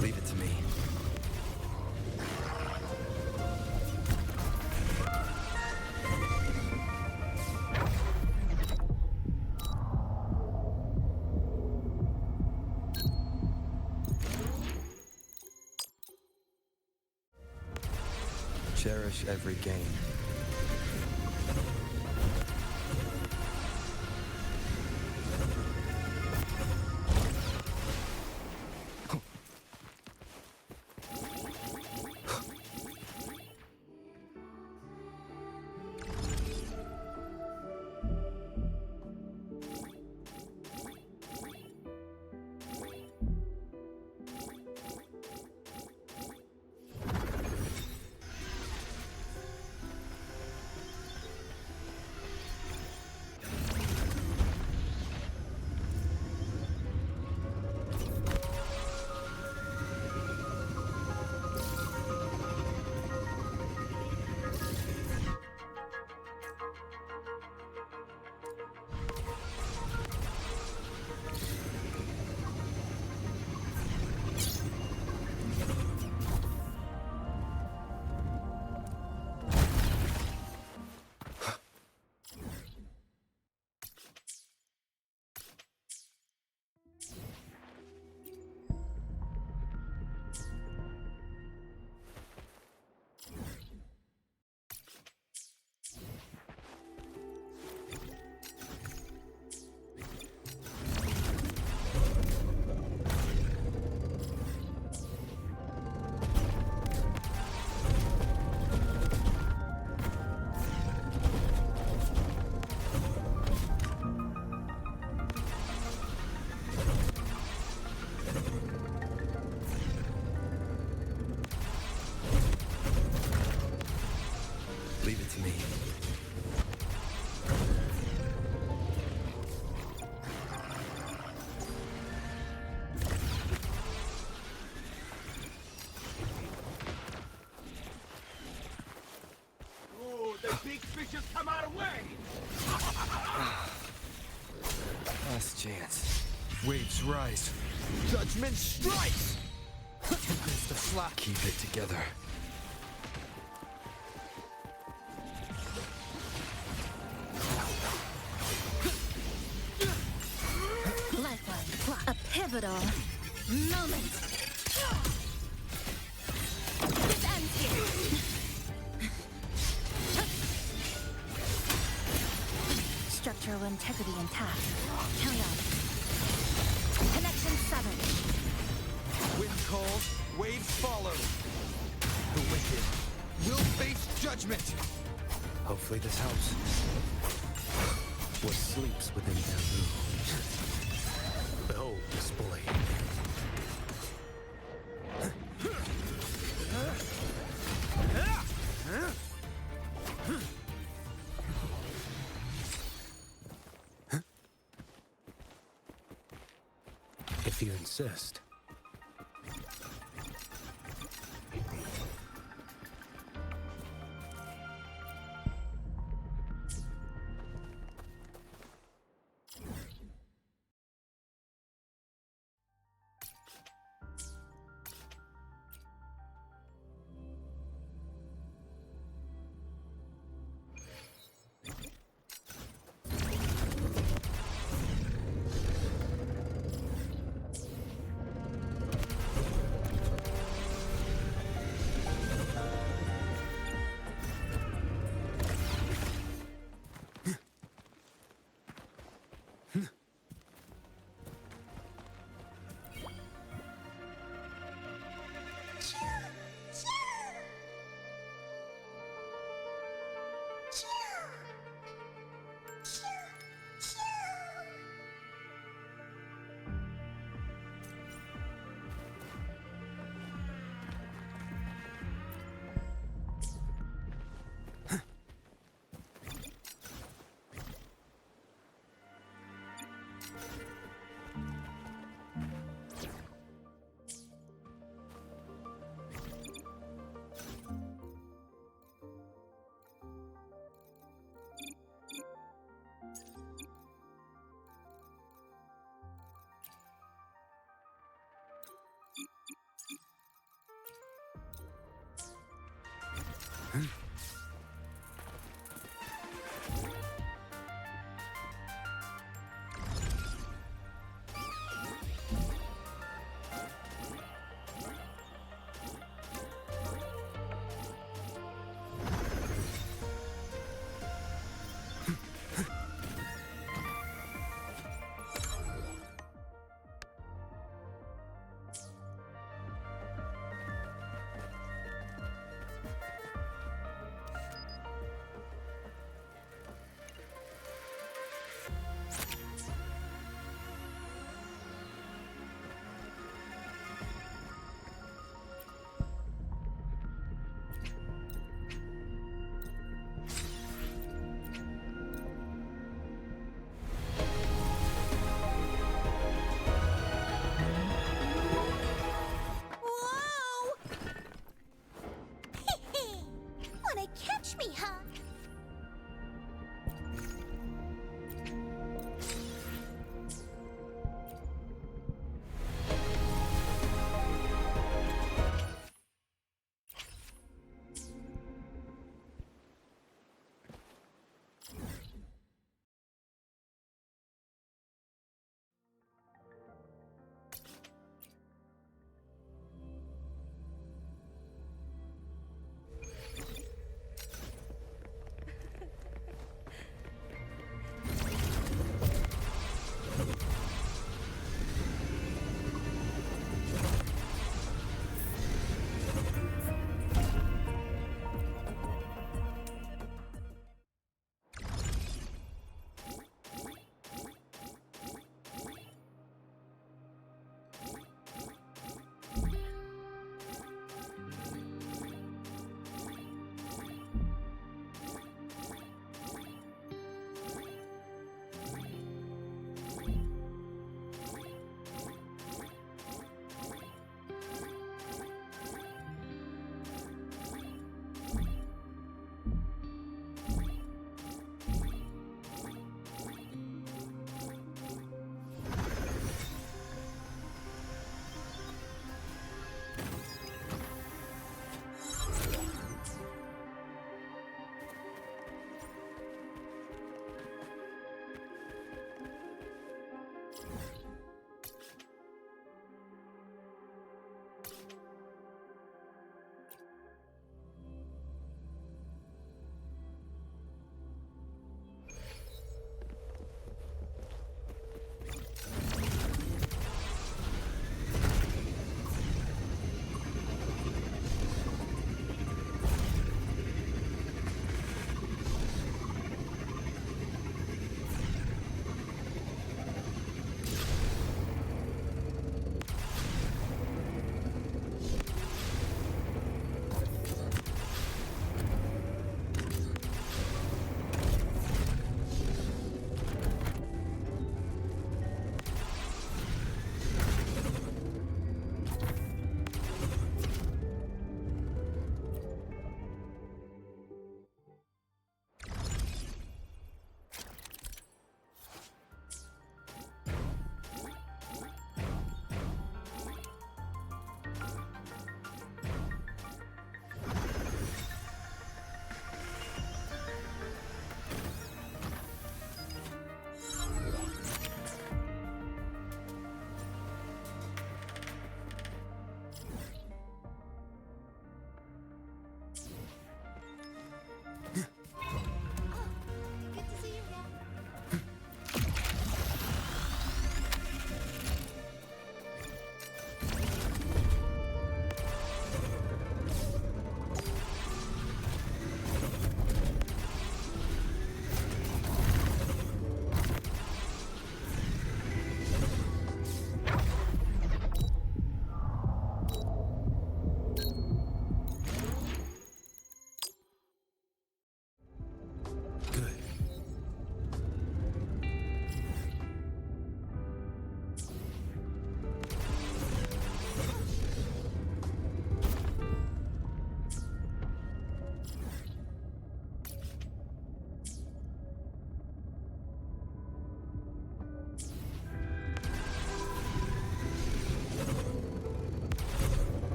Speaker 3: Leave it to me. Cherish every gain.
Speaker 15: just come our way!
Speaker 3: Last chance. Waves rise. Judgment strikes! Tempest of slack. Keep it together.
Speaker 22: Lifeline. A pivotal moment.
Speaker 11: This ends here.
Speaker 22: Structural integrity intact. Count on. Connection severed.
Speaker 3: Wind calls, waves follow. The wicked will face judgment. Hopefully this helps.
Speaker 15: What sleeps within their moons? Behold this boy. If you insist.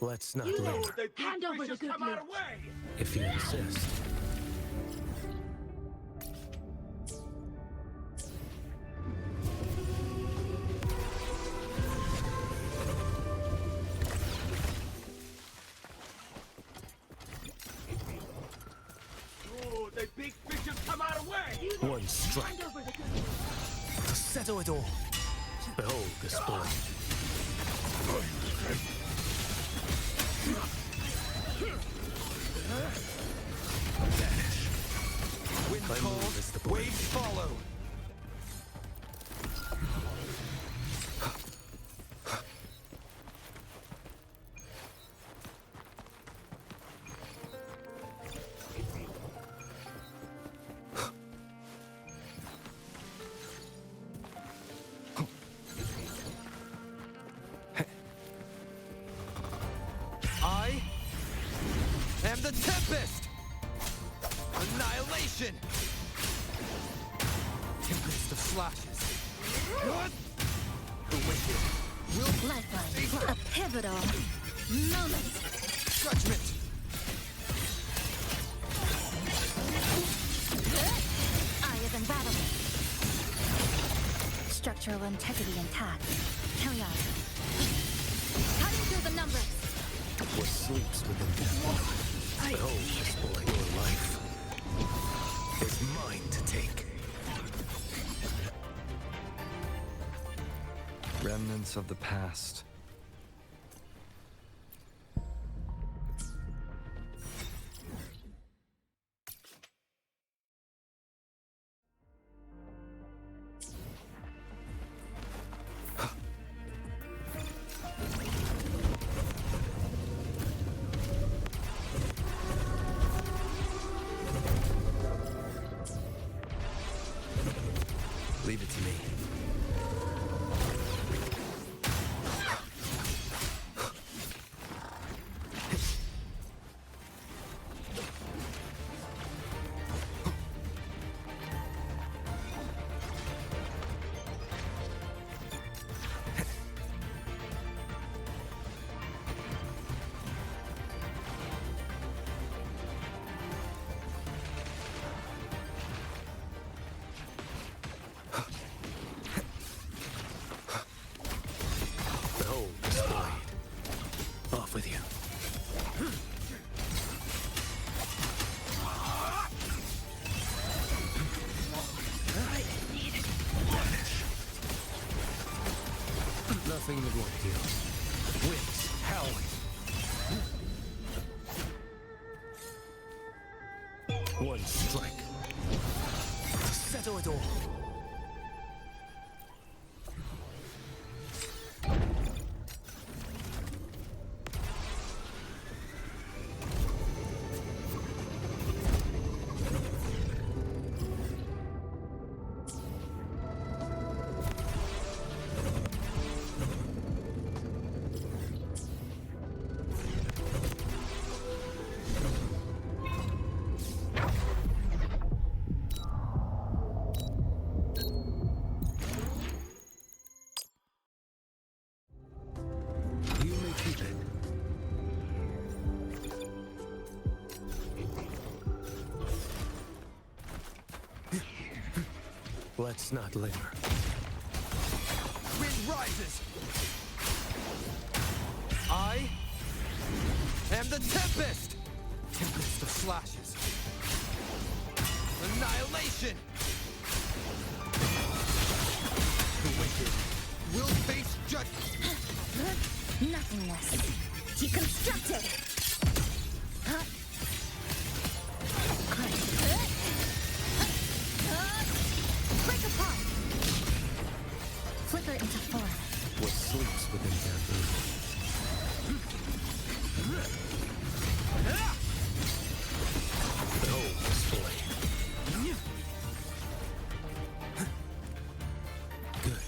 Speaker 15: Let's not linger.
Speaker 17: Hand over the good loot.
Speaker 15: If you insist.
Speaker 17: Oh, the big fish have come our way!
Speaker 15: One strike.
Speaker 17: Hand over the good loot.
Speaker 15: To settle it all. Behold this blood. Vanish.
Speaker 3: Wind
Speaker 15: My move
Speaker 3: calls,
Speaker 15: is the blade.
Speaker 3: waves follow. I am the Tempest! Annihilation! Tempest of slashes. The wicked will
Speaker 22: Lifeline. A pivotal moment.
Speaker 3: Judgment!
Speaker 22: Eye of Unraveling. Structural integrity intact. Carry on. Cutting through the numbers.
Speaker 15: What sleeps within death? Behold this boy. Your life is mine to take.
Speaker 3: Remnants of the past. Leave it to me.
Speaker 15: Behold this blade. Off with you. Vanish. Nothing that won't heal. Winds howling. One strike. To settle it all. You may keep it. Let's not linger.
Speaker 3: Wind rises! I am the Tempest! Tempest of slashes. Annihilation! The wicked will face judgment.
Speaker 22: Nothingness. Deconstructed. Break apart. Flicker into form.
Speaker 15: What sleeps within bamboo? Behold this blade. Good.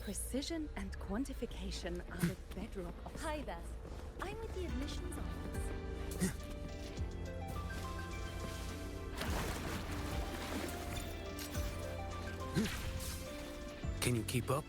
Speaker 9: Precision and quantification are the bedrock of...
Speaker 20: Hi, Beth. I'm with the admissions office.
Speaker 15: Can you keep up?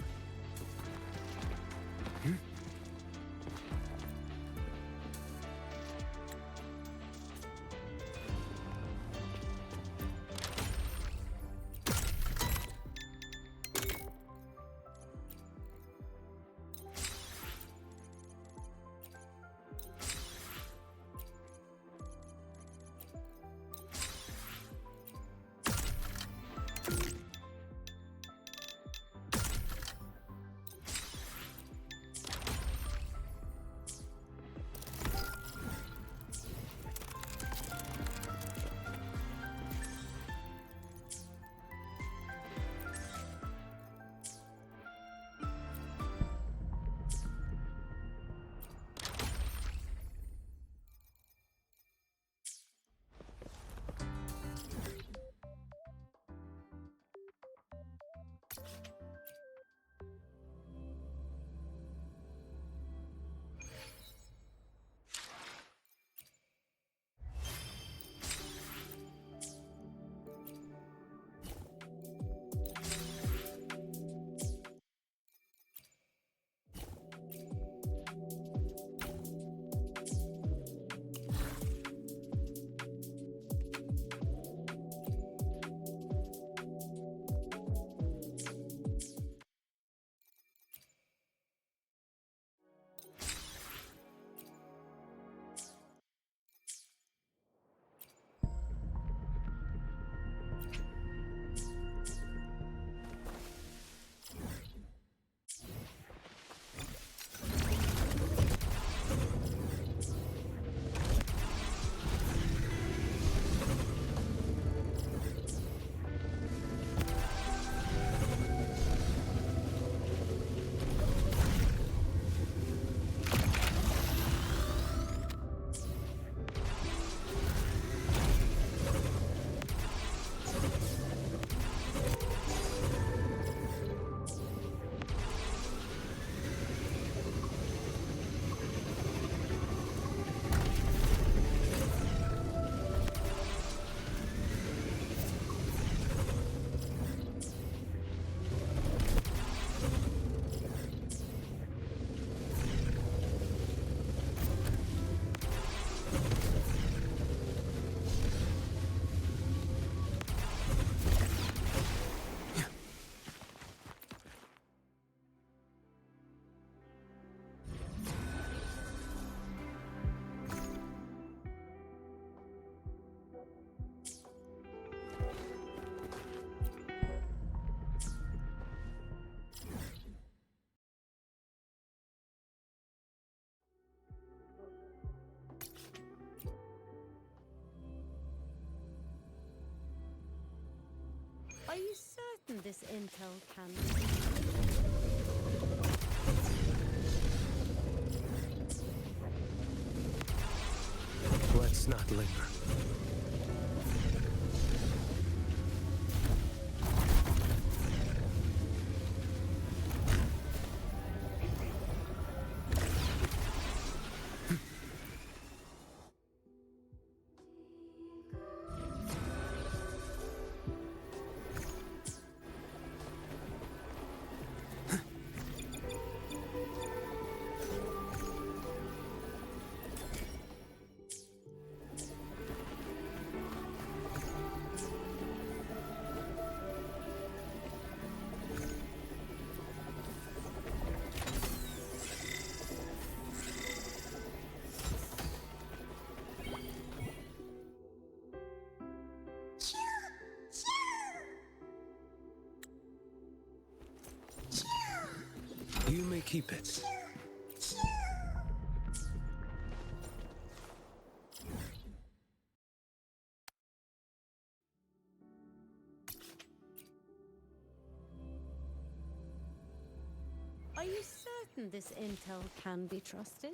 Speaker 20: Are you certain this intel can...
Speaker 15: Let's not linger. You may keep it.
Speaker 20: Are you certain this intel can be trusted?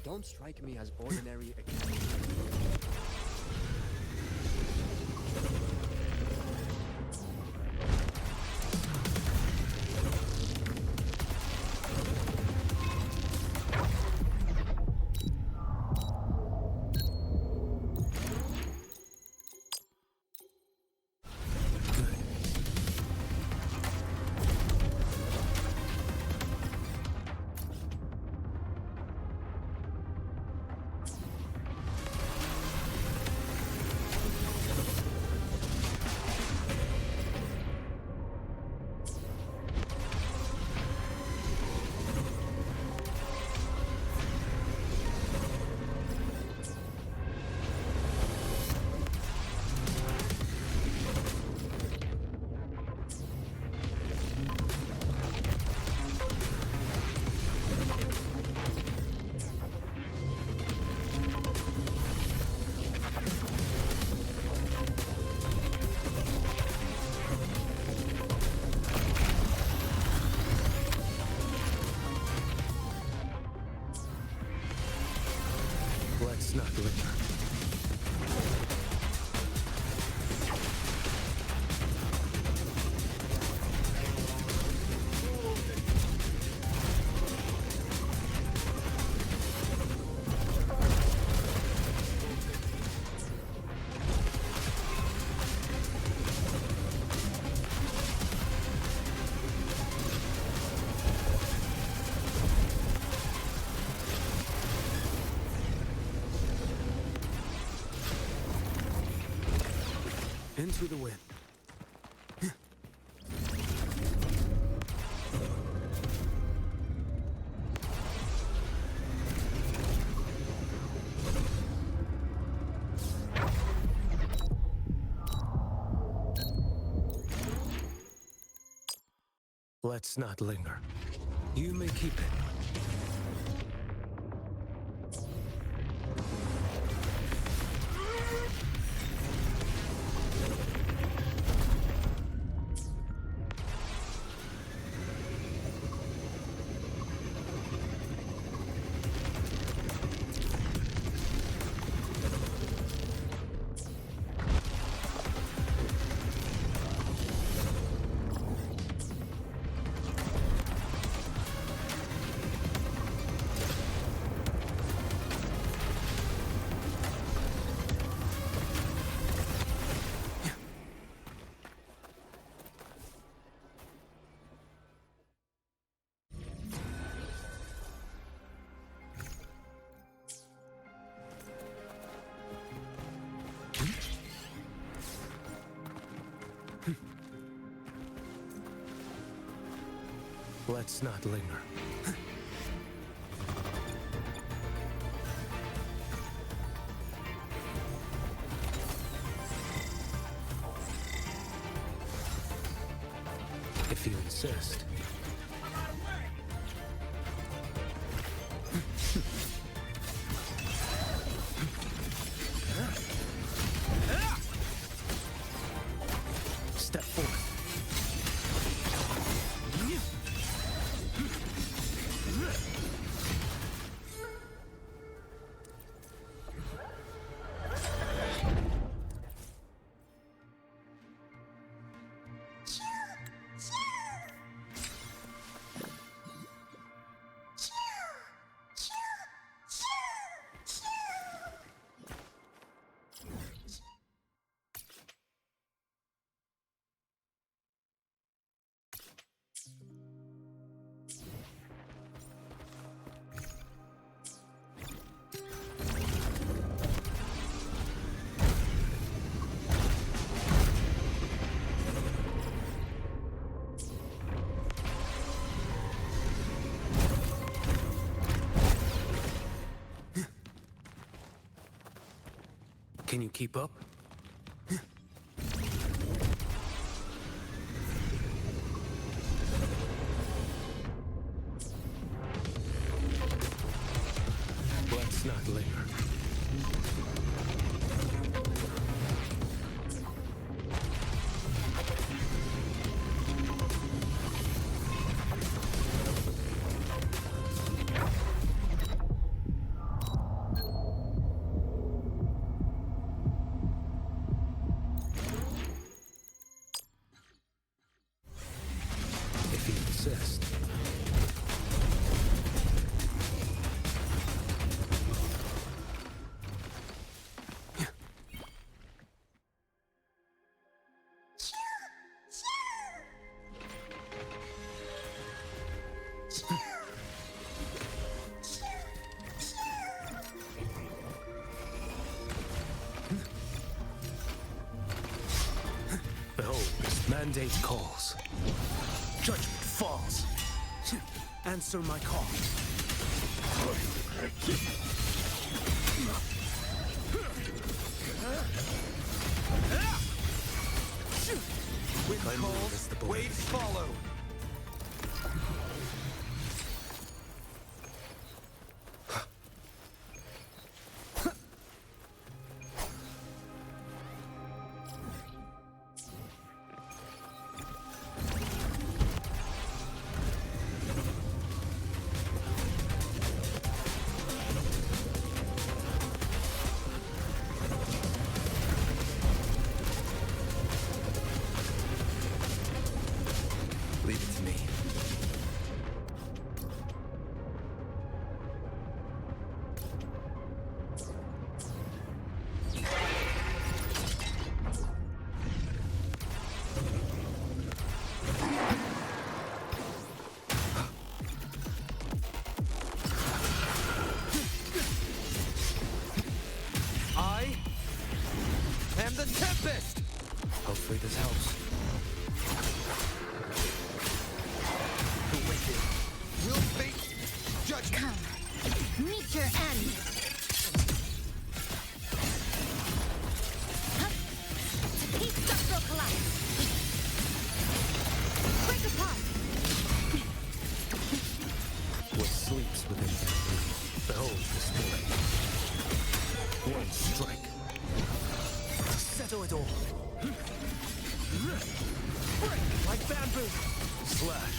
Speaker 13: They don't strike me as ordinary academy.
Speaker 15: Let's not linger. Into the wind. Let's not linger. You may keep it. Let's not linger. If you insist. Step forth. Can you keep up? Let's not linger. Behold, this mandate calls. Judgment falls.
Speaker 17: Answer my call.
Speaker 15: Wind calls, waves follow.
Speaker 3: Leave it to me. I am the Tempest! Hopefully this helps. Will fate judge?
Speaker 6: Come, meet your end. Heat structural collapse. Break apart.
Speaker 15: What sleeps within you? Behold this boy. One strike. To settle it all. Break like bamboo. Slash.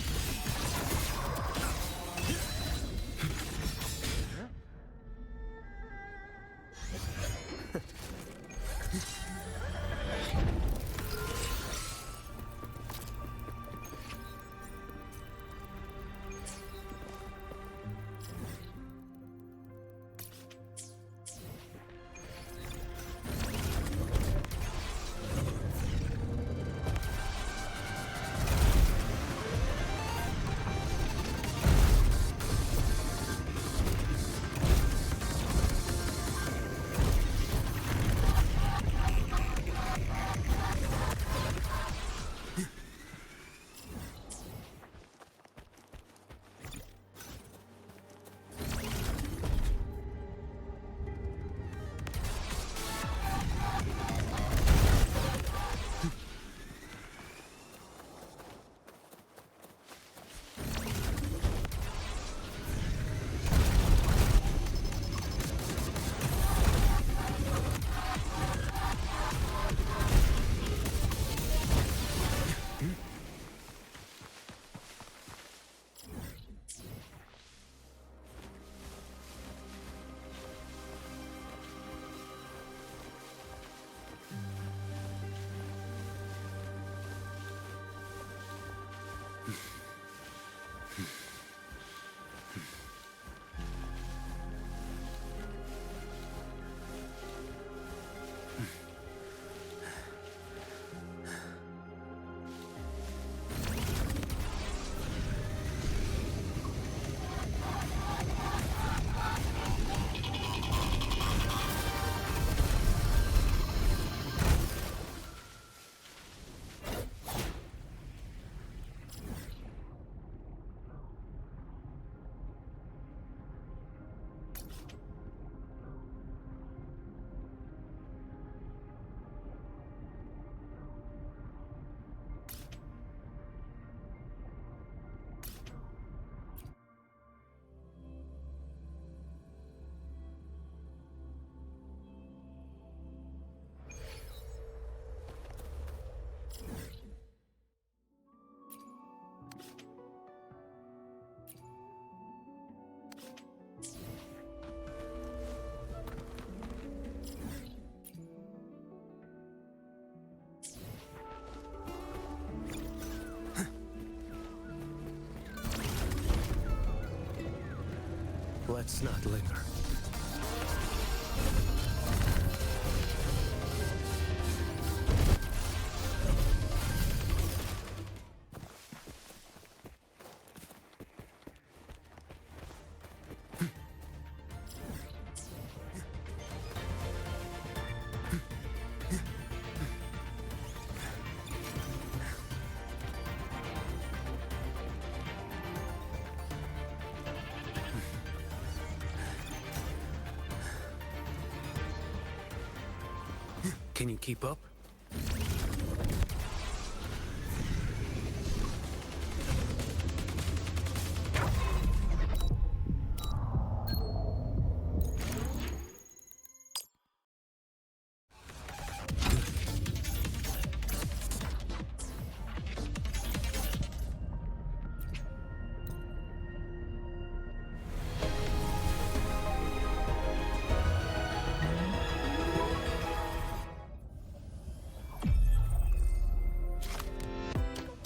Speaker 15: Let's not linger.
Speaker 17: Can you keep up?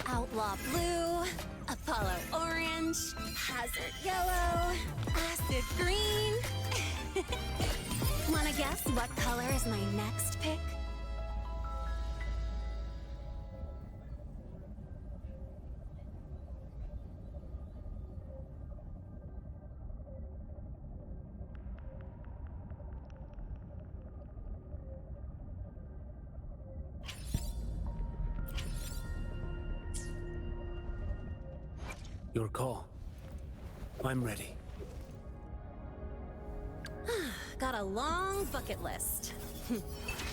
Speaker 7: Outlaw blue, Apollo orange, hazard yellow, acid green. Wanna guess what color is my next pick?
Speaker 17: Your call. I'm ready.
Speaker 7: Got a long bucket list.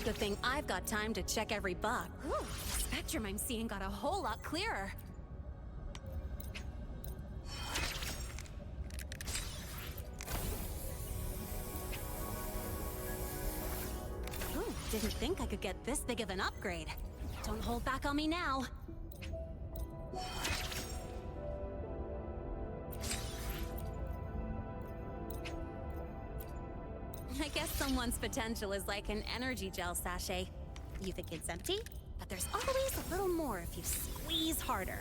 Speaker 7: Good thing I've got time to check every bug. Ooh, the spectrum I'm seeing got a whole lot clearer. Ooh, didn't think I could get this big of an upgrade. Don't hold back on me now. I guess someone's potential is like an energy gel sachet. You think it's empty, but there's always a little more if you squeeze harder.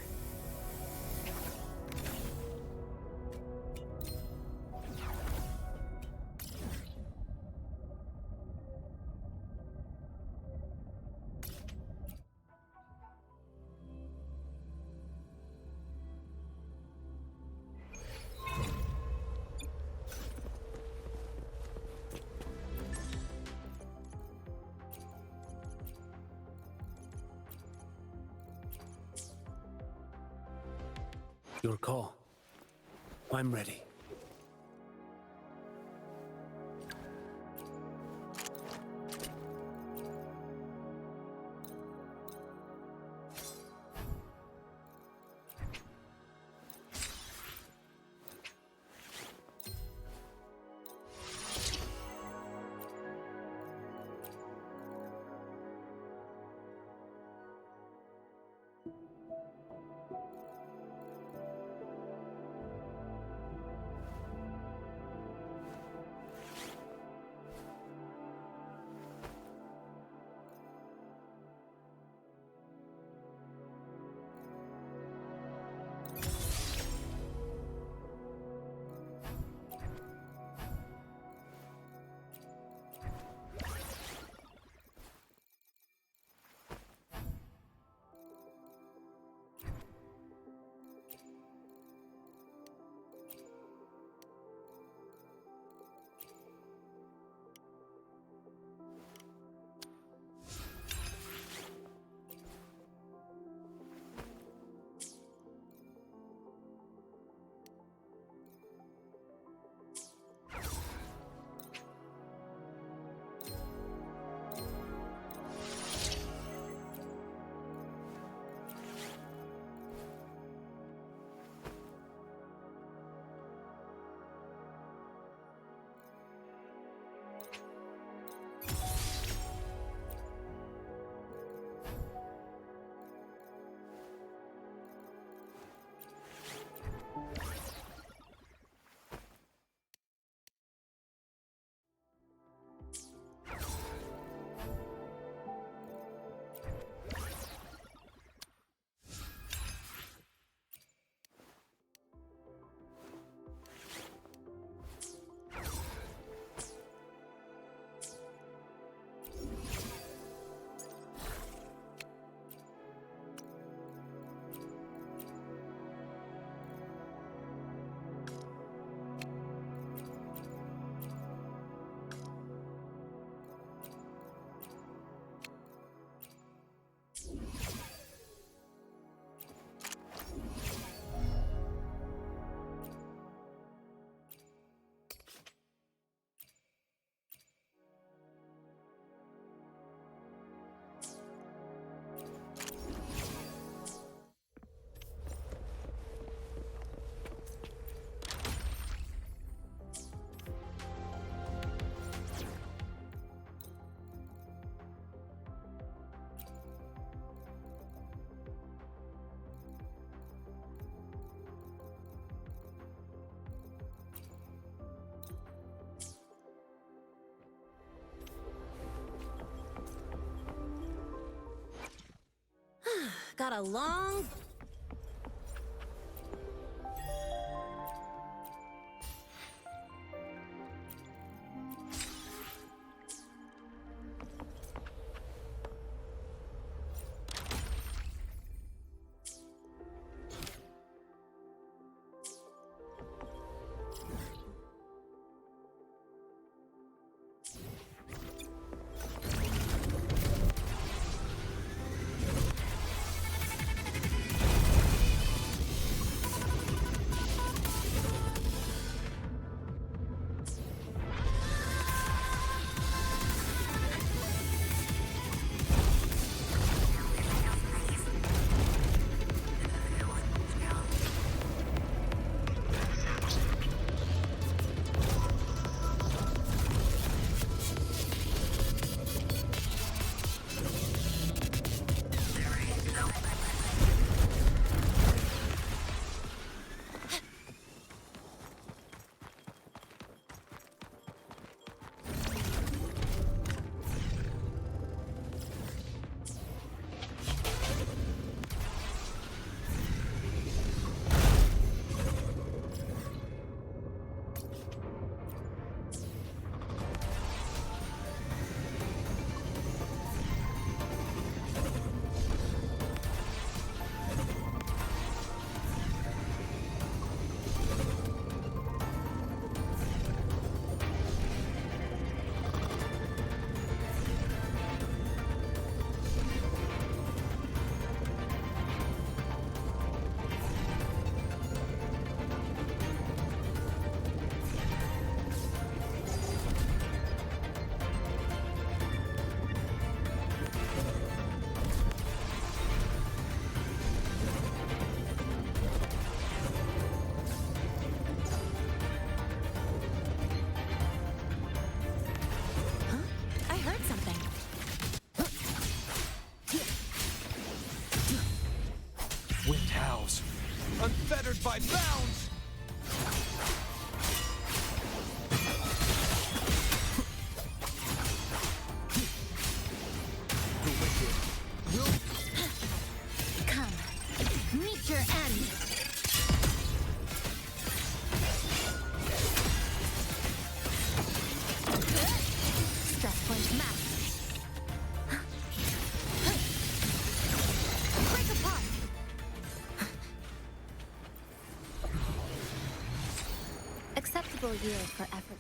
Speaker 17: Your call. I'm ready.
Speaker 7: got a long...
Speaker 15: Unfettered by bounds! The wicked will...
Speaker 22: Come, meet your end! Stress point max. Break apart! Acceptable yield for effort.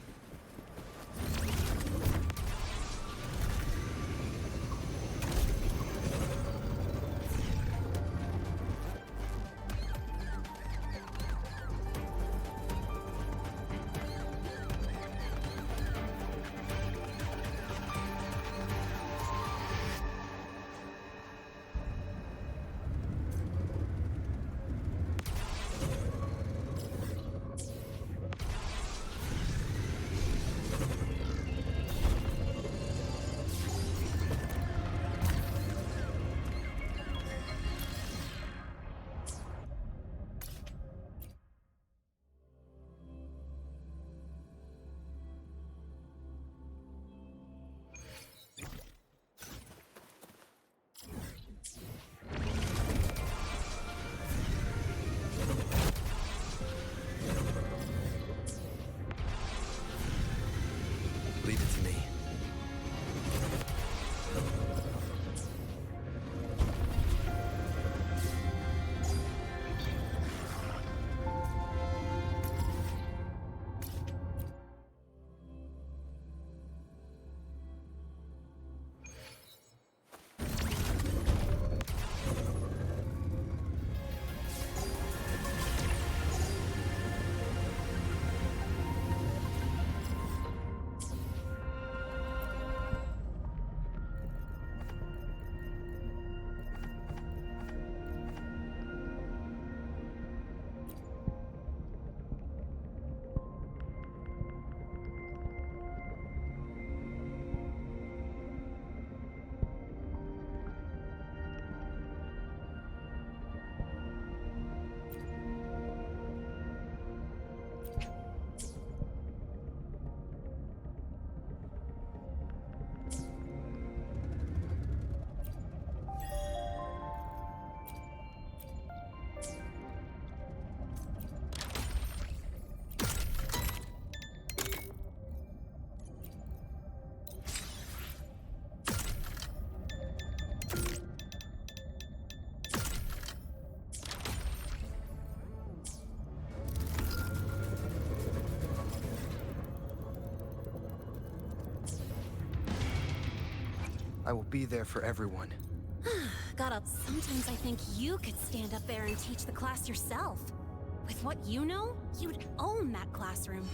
Speaker 3: I will be there for everyone.
Speaker 7: Sometimes I think you could stand up there and teach the class yourself. With what you know, you'd own that classroom.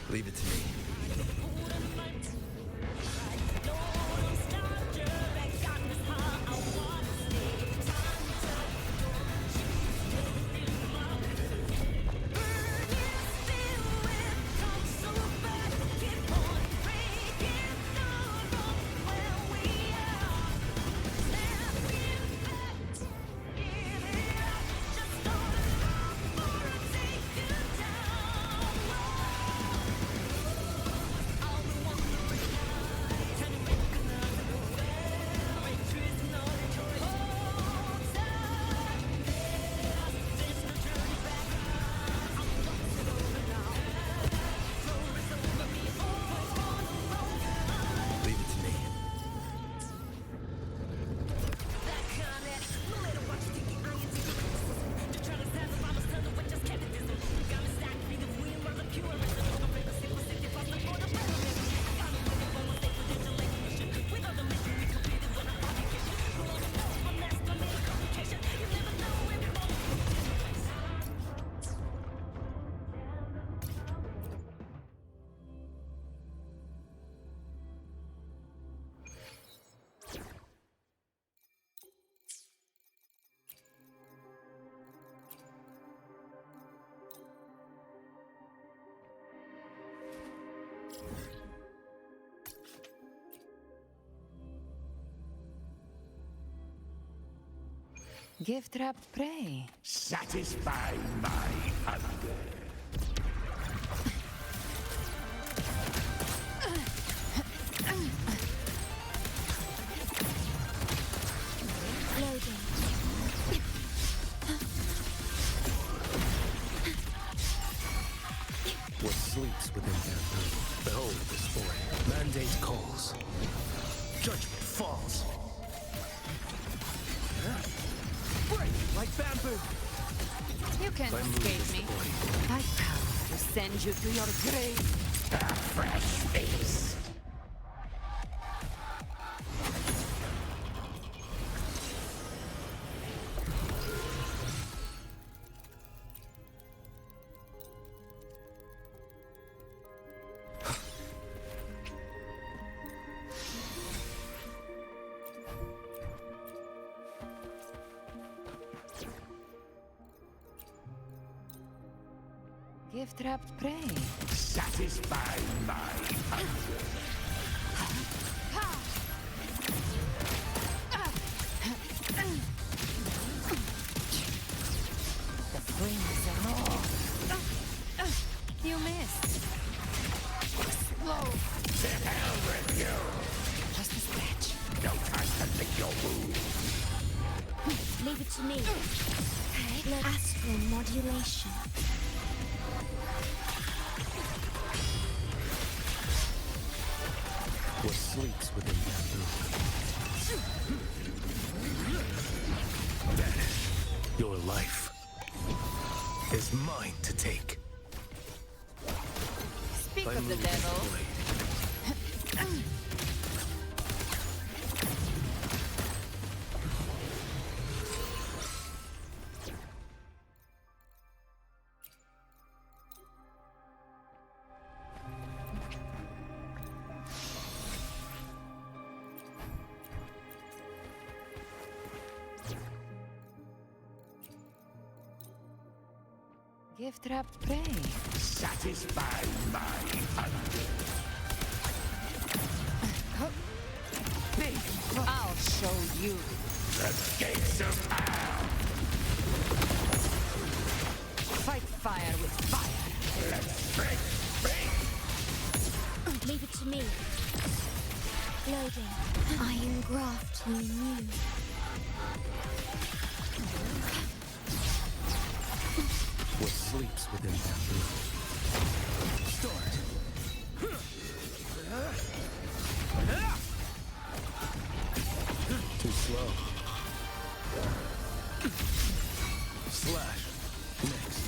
Speaker 3: Leave it to me.
Speaker 8: Gift-wrapped prey.
Speaker 15: Satisfy my hunger.
Speaker 10: Loading.
Speaker 3: What sleeps within bamboo? Behold this boy. Mandate calls. Judgment falls. Break like bamboo.
Speaker 8: You can't escape me. I come to send you to your grave.
Speaker 15: A fresh face.
Speaker 8: Gift-wrapped prey.
Speaker 15: Satisfy my hunger.
Speaker 8: The flames are all. You missed. Slow.
Speaker 15: To hell with you.
Speaker 8: Just a scratch.
Speaker 15: No time to lick your wound.
Speaker 10: Leave it to me. Astral modulation.
Speaker 3: What sleeps within bamboo? Vanish. Your life is mine to take.
Speaker 8: Speak of the devil. Gift-wrapped prey.
Speaker 15: Satisfy my hunger.
Speaker 8: Big. I'll show you.
Speaker 15: The gates of hell.
Speaker 8: Fight fire with fire.
Speaker 15: Let's break free.
Speaker 10: Leave it to me. Loading. Iron graft you knew.
Speaker 15: What sleeps within bamboo? Start! Too slow. Slash. Next.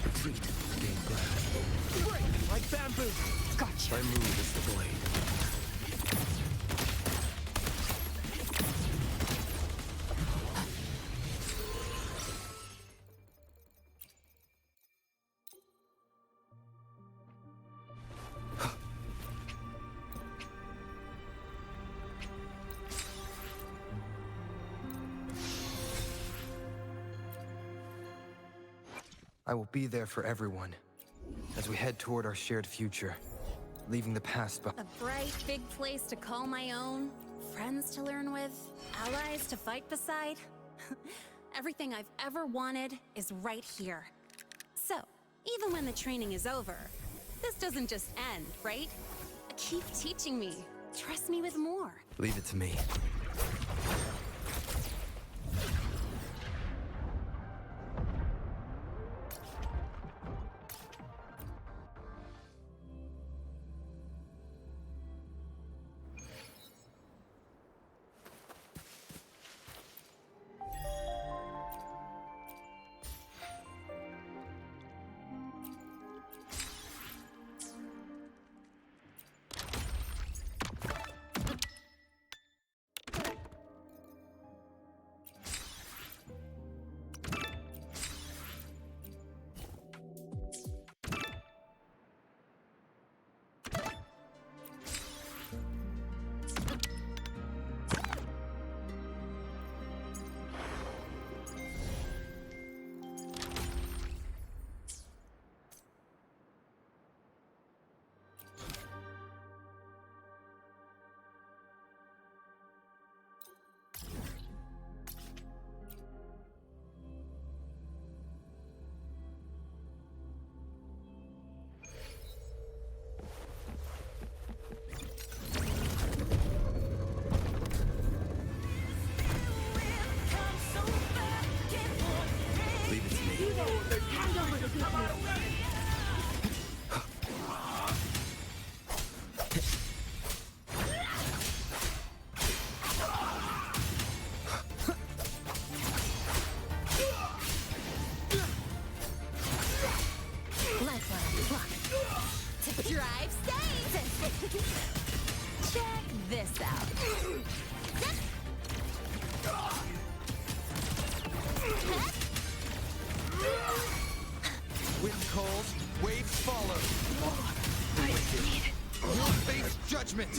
Speaker 15: Retreat. Gain ground. Break like bamboo. Gotcha. My move is the blade.
Speaker 3: I will be there for everyone as we head toward our shared future, leaving the past behind.
Speaker 7: A bright, big place to call my own, friends to learn with, allies to fight beside. Everything I've ever wanted is right here. So, even when the training is over, this doesn't just end, right? Keep teaching me. Trust me with more.
Speaker 3: Leave it to me.
Speaker 7: Drive stays! Check this out.
Speaker 3: Wind calls, waves follow. The wicked will face judgment.